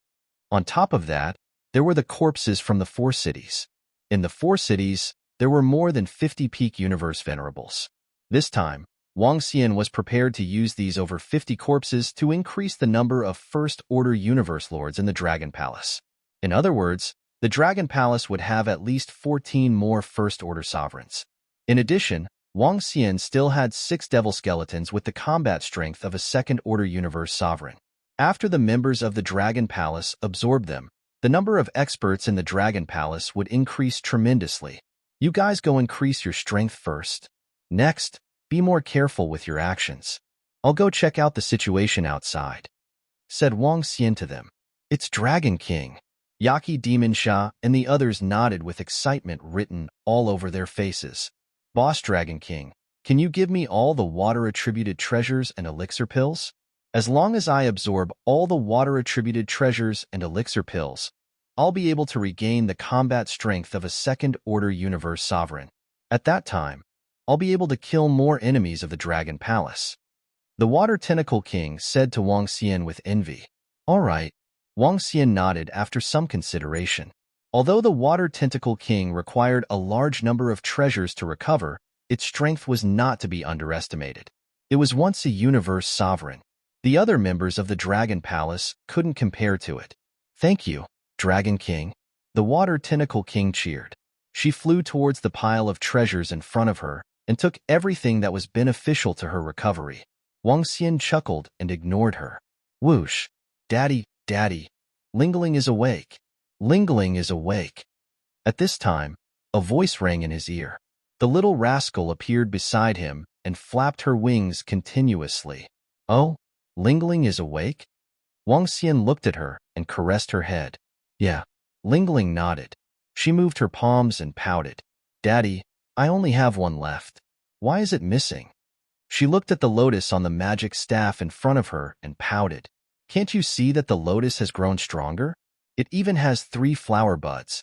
On top of that, there were the corpses from the 4 cities. In the 4 cities, there were more than 50 peak universe venerables. This time, Wang Xian was prepared to use these over 50 corpses to increase the number of First-Order Universe Lords in the Dragon Palace. In other words, the Dragon Palace would have at least 14 more First-Order Sovereigns. In addition, Wang Xian still had 6 Devil Skeletons with the combat strength of a Second-Order Universe Sovereign. After the members of the Dragon Palace absorbed them, the number of experts in the Dragon Palace would increase tremendously. You guys go increase your strength first. Next, be more careful with your actions. I'll go check out the situation outside, said Wang Xian to them. It's Dragon King. Yaki Demon Shah and the others nodded with excitement written all over their faces. Boss Dragon King, can you give me all the water-attributed treasures and elixir pills? As long as I absorb all the water-attributed treasures and elixir pills, I'll be able to regain the combat strength of a second-order universe sovereign. At that time, I'll be able to kill more enemies of the Dragon Palace. The Water Tentacle King said to Wang Xian with envy. All right. Wang Xian nodded after some consideration. Although the Water Tentacle King required a large number of treasures to recover, its strength was not to be underestimated. It was once a universe sovereign. The other members of the Dragon Palace couldn't compare to it. Thank you, Dragon King. The Water Tentacle King cheered. She flew towards the pile of treasures in front of her and took everything that was beneficial to her recovery. Wang Xian chuckled and ignored her. Whoosh! Daddy, Daddy, Lingling is awake. Lingling is awake. At this time, a voice rang in his ear. The little rascal appeared beside him and flapped her wings continuously. Oh, Lingling is awake? Wang Xian looked at her and caressed her head. Yeah. Lingling nodded. She moved her palms and pouted. Daddy, I only have one left. Why is it missing? She looked at the lotus on the magic staff in front of her and pouted. Can't you see that the lotus has grown stronger? It even has 3 flower buds.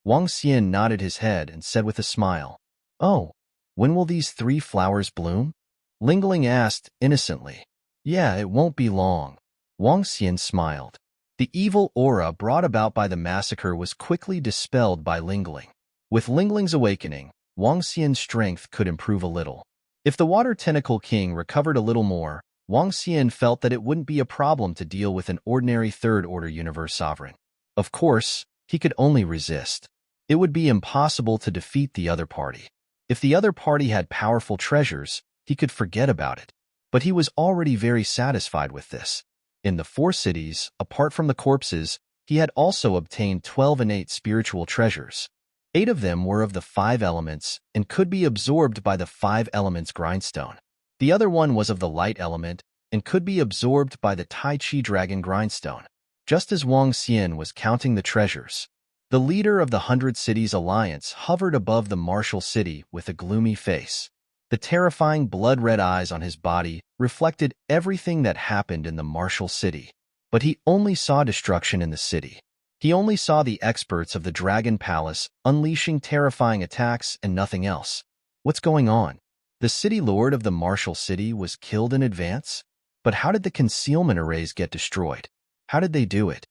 Wang Xian nodded his head and said with a smile, Oh, when will these 3 flowers bloom? Lingling asked innocently. Yeah, it won't be long. Wang Xian smiled. The evil aura brought about by the massacre was quickly dispelled by Lingling. With Lingling's awakening, Wang Xian's strength could improve a little. If the Water Tentacle King recovered a little more, Wang Xian felt that it wouldn't be a problem to deal with an ordinary third-order universe sovereign. Of course, he could only resist. It would be impossible to defeat the other party. If the other party had powerful treasures, he could forget about it. But he was already very satisfied with this. In the 4 cities, apart from the corpses, he had also obtained 12 innate spiritual treasures. 8 of them were of the 5 elements and could be absorbed by the 5 elements grindstone. The other one was of the light element and could be absorbed by the Tai Chi Dragon grindstone. Just as Wang Xian was counting the treasures, the leader of the 100 Cities Alliance hovered above the martial city with a gloomy face. The terrifying blood-red eyes on his body reflected everything that happened in the martial city. But he only saw destruction in the city. He only saw the experts of the Dragon Palace unleashing terrifying attacks and nothing else. What's going on? The city lord of the martial city was killed in advance? But how did the concealment arrays get destroyed? How did they do it?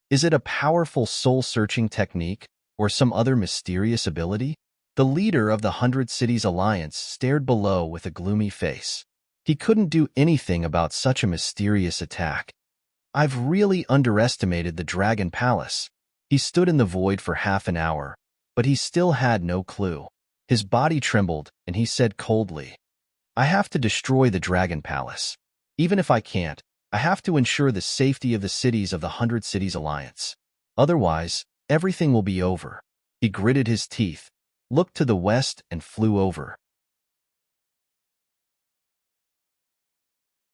Is it a powerful soul-searching technique or some other mysterious ability? The leader of the 100 Cities Alliance stared below with a gloomy face. He couldn't do anything about such a mysterious attack. I've really underestimated the Dragon Palace. He stood in the void for half an hour, but he still had no clue. His body trembled, and he said coldly, I have to destroy the Dragon Palace. Even if I can't, I have to ensure the safety of the cities of the 100 Cities Alliance. Otherwise, everything will be over. He gritted his teeth, looked to the west, and flew over.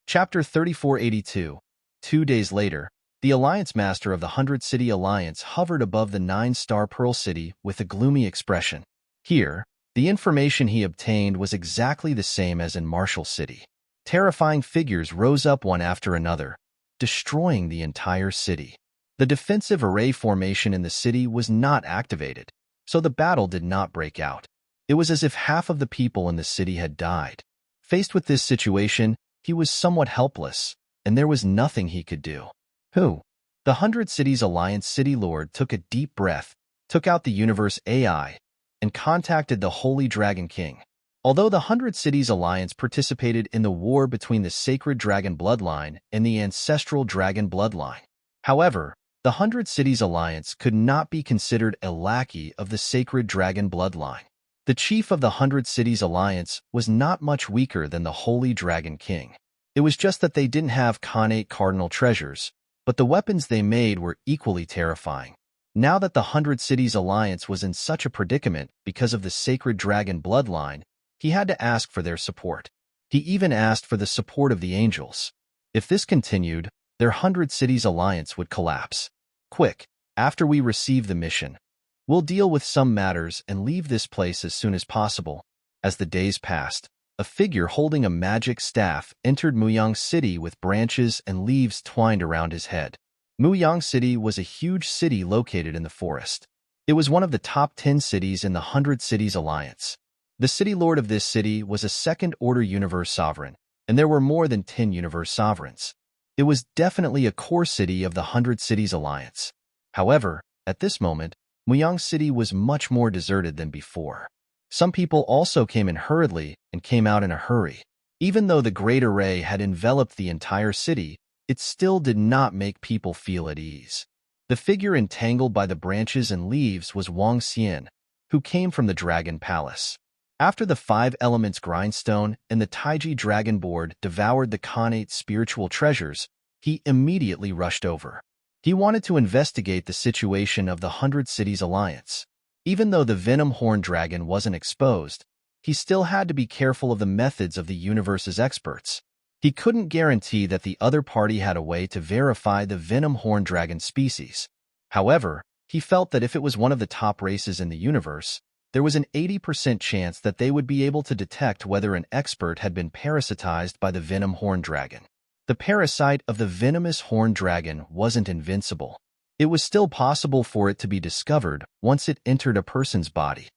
Chapter 3482. 2 days later, the Alliance Master of the 100 City Alliance hovered above the 9-star Pearl City with a gloomy expression. Here, the information he obtained was exactly the same as in Martial City. Terrifying figures rose up one after another, destroying the entire city. The defensive array formation in the city was not activated, so the battle did not break out. It was as if half of the people in the city had died. Faced with this situation, he was somewhat helpless, and there was nothing he could do. The 100 Cities Alliance City Lord took a deep breath, took out the Universe AI, and contacted the Holy Dragon King. Although the 100 Cities Alliance participated in the war between the Sacred Dragon Bloodline and the Ancestral Dragon Bloodline, however, the 100 Cities Alliance could not be considered a lackey of the Sacred Dragon Bloodline. The chief of the 100 Cities Alliance was not much weaker than the Holy Dragon King. It was just that they didn't have Khanate Cardinal treasures, but the weapons they made were equally terrifying. Now that the 100 Cities Alliance was in such a predicament because of the Sacred Dragon Bloodline, he had to ask for their support. He even asked for the support of the angels. If this continued, their 100 Cities Alliance would collapse. Quick, After we receive the mission, we'll deal with some matters and leave this place as soon as possible. As the days passed, a figure holding a magic staff entered Muyang City with branches and leaves twined around his head. Muyang City was a huge city located in the forest. It was one of the top 10 cities in the 100 Cities Alliance. The city lord of this city was a second-order universe sovereign, and there were more than 10 universe sovereigns. It was definitely a core city of the 100 Cities Alliance. However, at this moment, Muyang City was much more deserted than before. Some people also came in hurriedly and came out in a hurry. Even though the Great Array had enveloped the entire city, it still did not make people feel at ease. The figure entangled by the branches and leaves was Wang Xian, who came from the Dragon Palace. After the 5 elements grindstone and the Taiji Dragon Board devoured the Khanate spiritual treasures, he immediately rushed over. He wanted to investigate the situation of the 100 Cities Alliance. Even though the Venom Horn Dragon wasn't exposed, he still had to be careful of the methods of the universe's experts. He couldn't guarantee that the other party had a way to verify the Venom Horn Dragon species. However, he felt that if it was one of the top races in the universe, there was an 80% chance that they would be able to detect whether an expert had been parasitized by the Venom Horn Dragon. The parasite of the venomous horn dragon wasn't invincible. It was still possible for it to be discovered once it entered a person's body.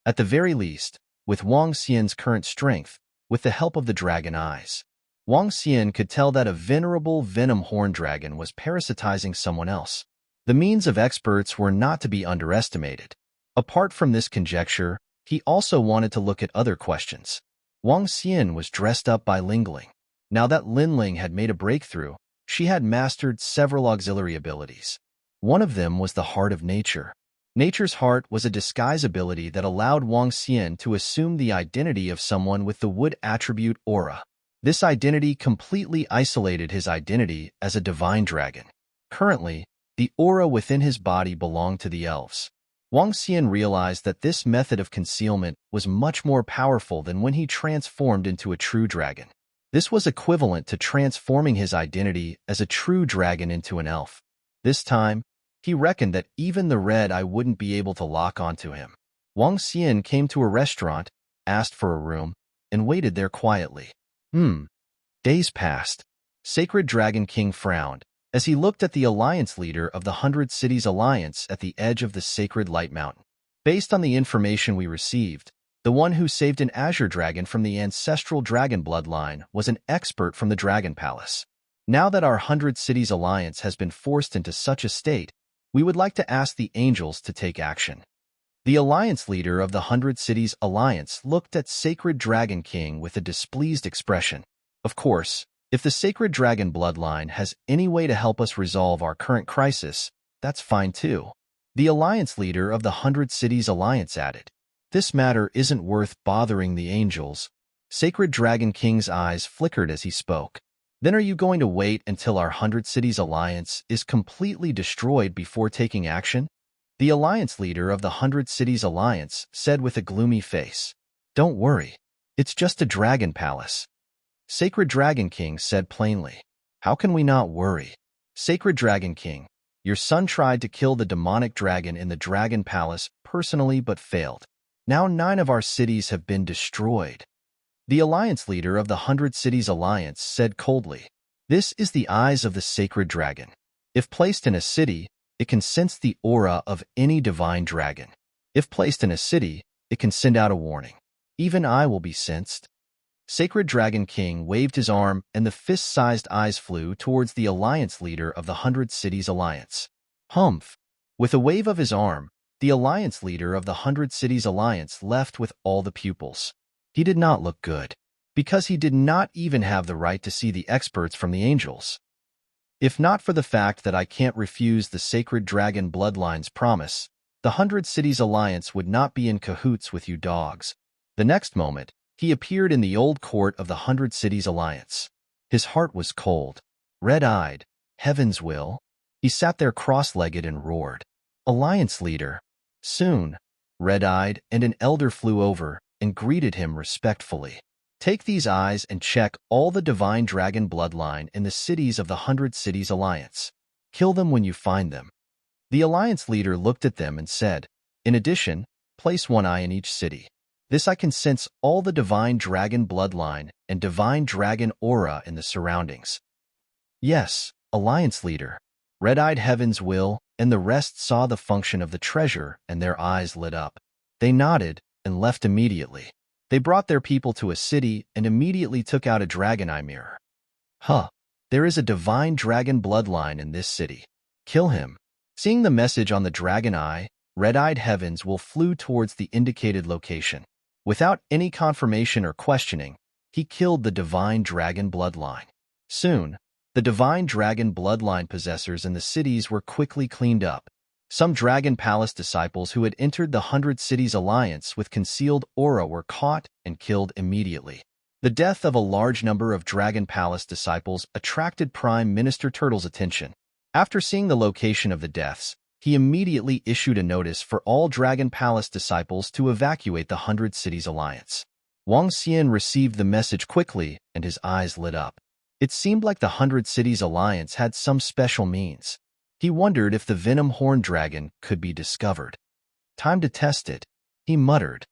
At the very least, with Wang Xian's current strength, with the help of the dragon eyes, Wang Xian could tell that a venerable venom horn dragon was parasitizing someone else. The means of experts were not to be underestimated. Apart from this conjecture, he also wanted to look at other questions. Wang Xian was dressed up by Lingling. Now that Linling had made a breakthrough, she had mastered several auxiliary abilities. One of them was the Heart of Nature. Nature's Heart was a disguise ability that allowed Wang Xian to assume the identity of someone with the wood attribute aura. This identity completely isolated his identity as a divine dragon. Currently, the aura within his body belonged to the elves. Wang Xian realized that this method of concealment was much more powerful than when he transformed into a true dragon. This was equivalent to transforming his identity as a true dragon into an elf. This time, he reckoned that even the red eye wouldn't be able to lock onto him. Wang Xian came to a restaurant, asked for a room, and waited there quietly. Days passed. Sacred Dragon King frowned as he looked at the alliance leader of the 100 Cities Alliance at the edge of the Sacred Light Mountain. Based on the information we received, the one who saved an azure dragon from the ancestral dragon bloodline was an expert from the Dragon Palace. Now that our 100 Cities Alliance has been forced into such a state, we would like to ask the angels to take action. The alliance leader of the 100 Cities Alliance looked at Sacred Dragon King with a displeased expression. Of course, if the Sacred Dragon bloodline has any way to help us resolve our current crisis, that's fine too. The alliance leader of the 100 Cities Alliance added. This matter isn't worth bothering the angels. Sacred Dragon King's eyes flickered as he spoke. Then are you going to wait until our 100 Cities Alliance is completely destroyed before taking action? The alliance leader of the 100 Cities Alliance said with a gloomy face. Don't worry. It's just a dragon palace. Sacred Dragon King said plainly. How can we not worry? Sacred Dragon King, your son tried to kill the demonic dragon in the Dragon Palace personally but failed. Now 9 of our cities have been destroyed. The alliance leader of the 100 Cities Alliance said coldly. This is the eyes of the sacred dragon. If placed in a city, it can sense the aura of any divine dragon. If placed in a city, it can send out a warning. Even I will be sensed. Sacred Dragon King waved his arm and the fist-sized eyes flew towards the alliance leader of the 100 Cities Alliance. Humph! With a wave of his arm, the alliance leader of the 100 Cities Alliance left with all the pupils. He did not look good, because he did not even have the right to see the experts from the angels. If not for the fact that I can't refuse the Sacred Dragon Bloodline's promise, the 100 Cities Alliance would not be in cahoots with you dogs. The next moment, he appeared in the old court of the 100 Cities Alliance. His heart was cold, red-eyed. Heaven's will? He sat there cross-legged and roared. Alliance leader. Soon, red-eyed and an elder flew over and greeted him respectfully. Take these eyes and check all the divine dragon bloodline in the cities of the 100 Cities Alliance. Kill them when you find them. The alliance leader looked at them and said, "In addition, place one eye in each city. This I can sense all the divine dragon bloodline and divine dragon aura in the surroundings." "Yes, alliance leader." Red-eyed Heavens will, and the rest saw the function of the treasure, and their eyes lit up. They nodded and left immediately. They brought their people to a city and immediately took out a dragon eye mirror. "Huh, there is a divine dragon bloodline in this city. Kill him." Seeing the message on the dragon eye, Red-eyed Heavens will flew towards the indicated location. Without any confirmation or questioning, he killed the divine dragon bloodline. Soon, the divine dragon bloodline possessors in the cities were quickly cleaned up. Some Dragon Palace disciples who had entered the 100 Cities Alliance with concealed aura were caught and killed immediately. The death of a large number of Dragon Palace disciples attracted Prime Minister Turtle's attention. After seeing the location of the deaths, he immediately issued a notice for all Dragon Palace disciples to evacuate the 100 Cities Alliance. Wang Xian received the message quickly, and his eyes lit up. It seemed like the 100 Cities Alliance had some special means. He wondered if the Venom Horn Dragon could be discovered. "Time to test it," he muttered.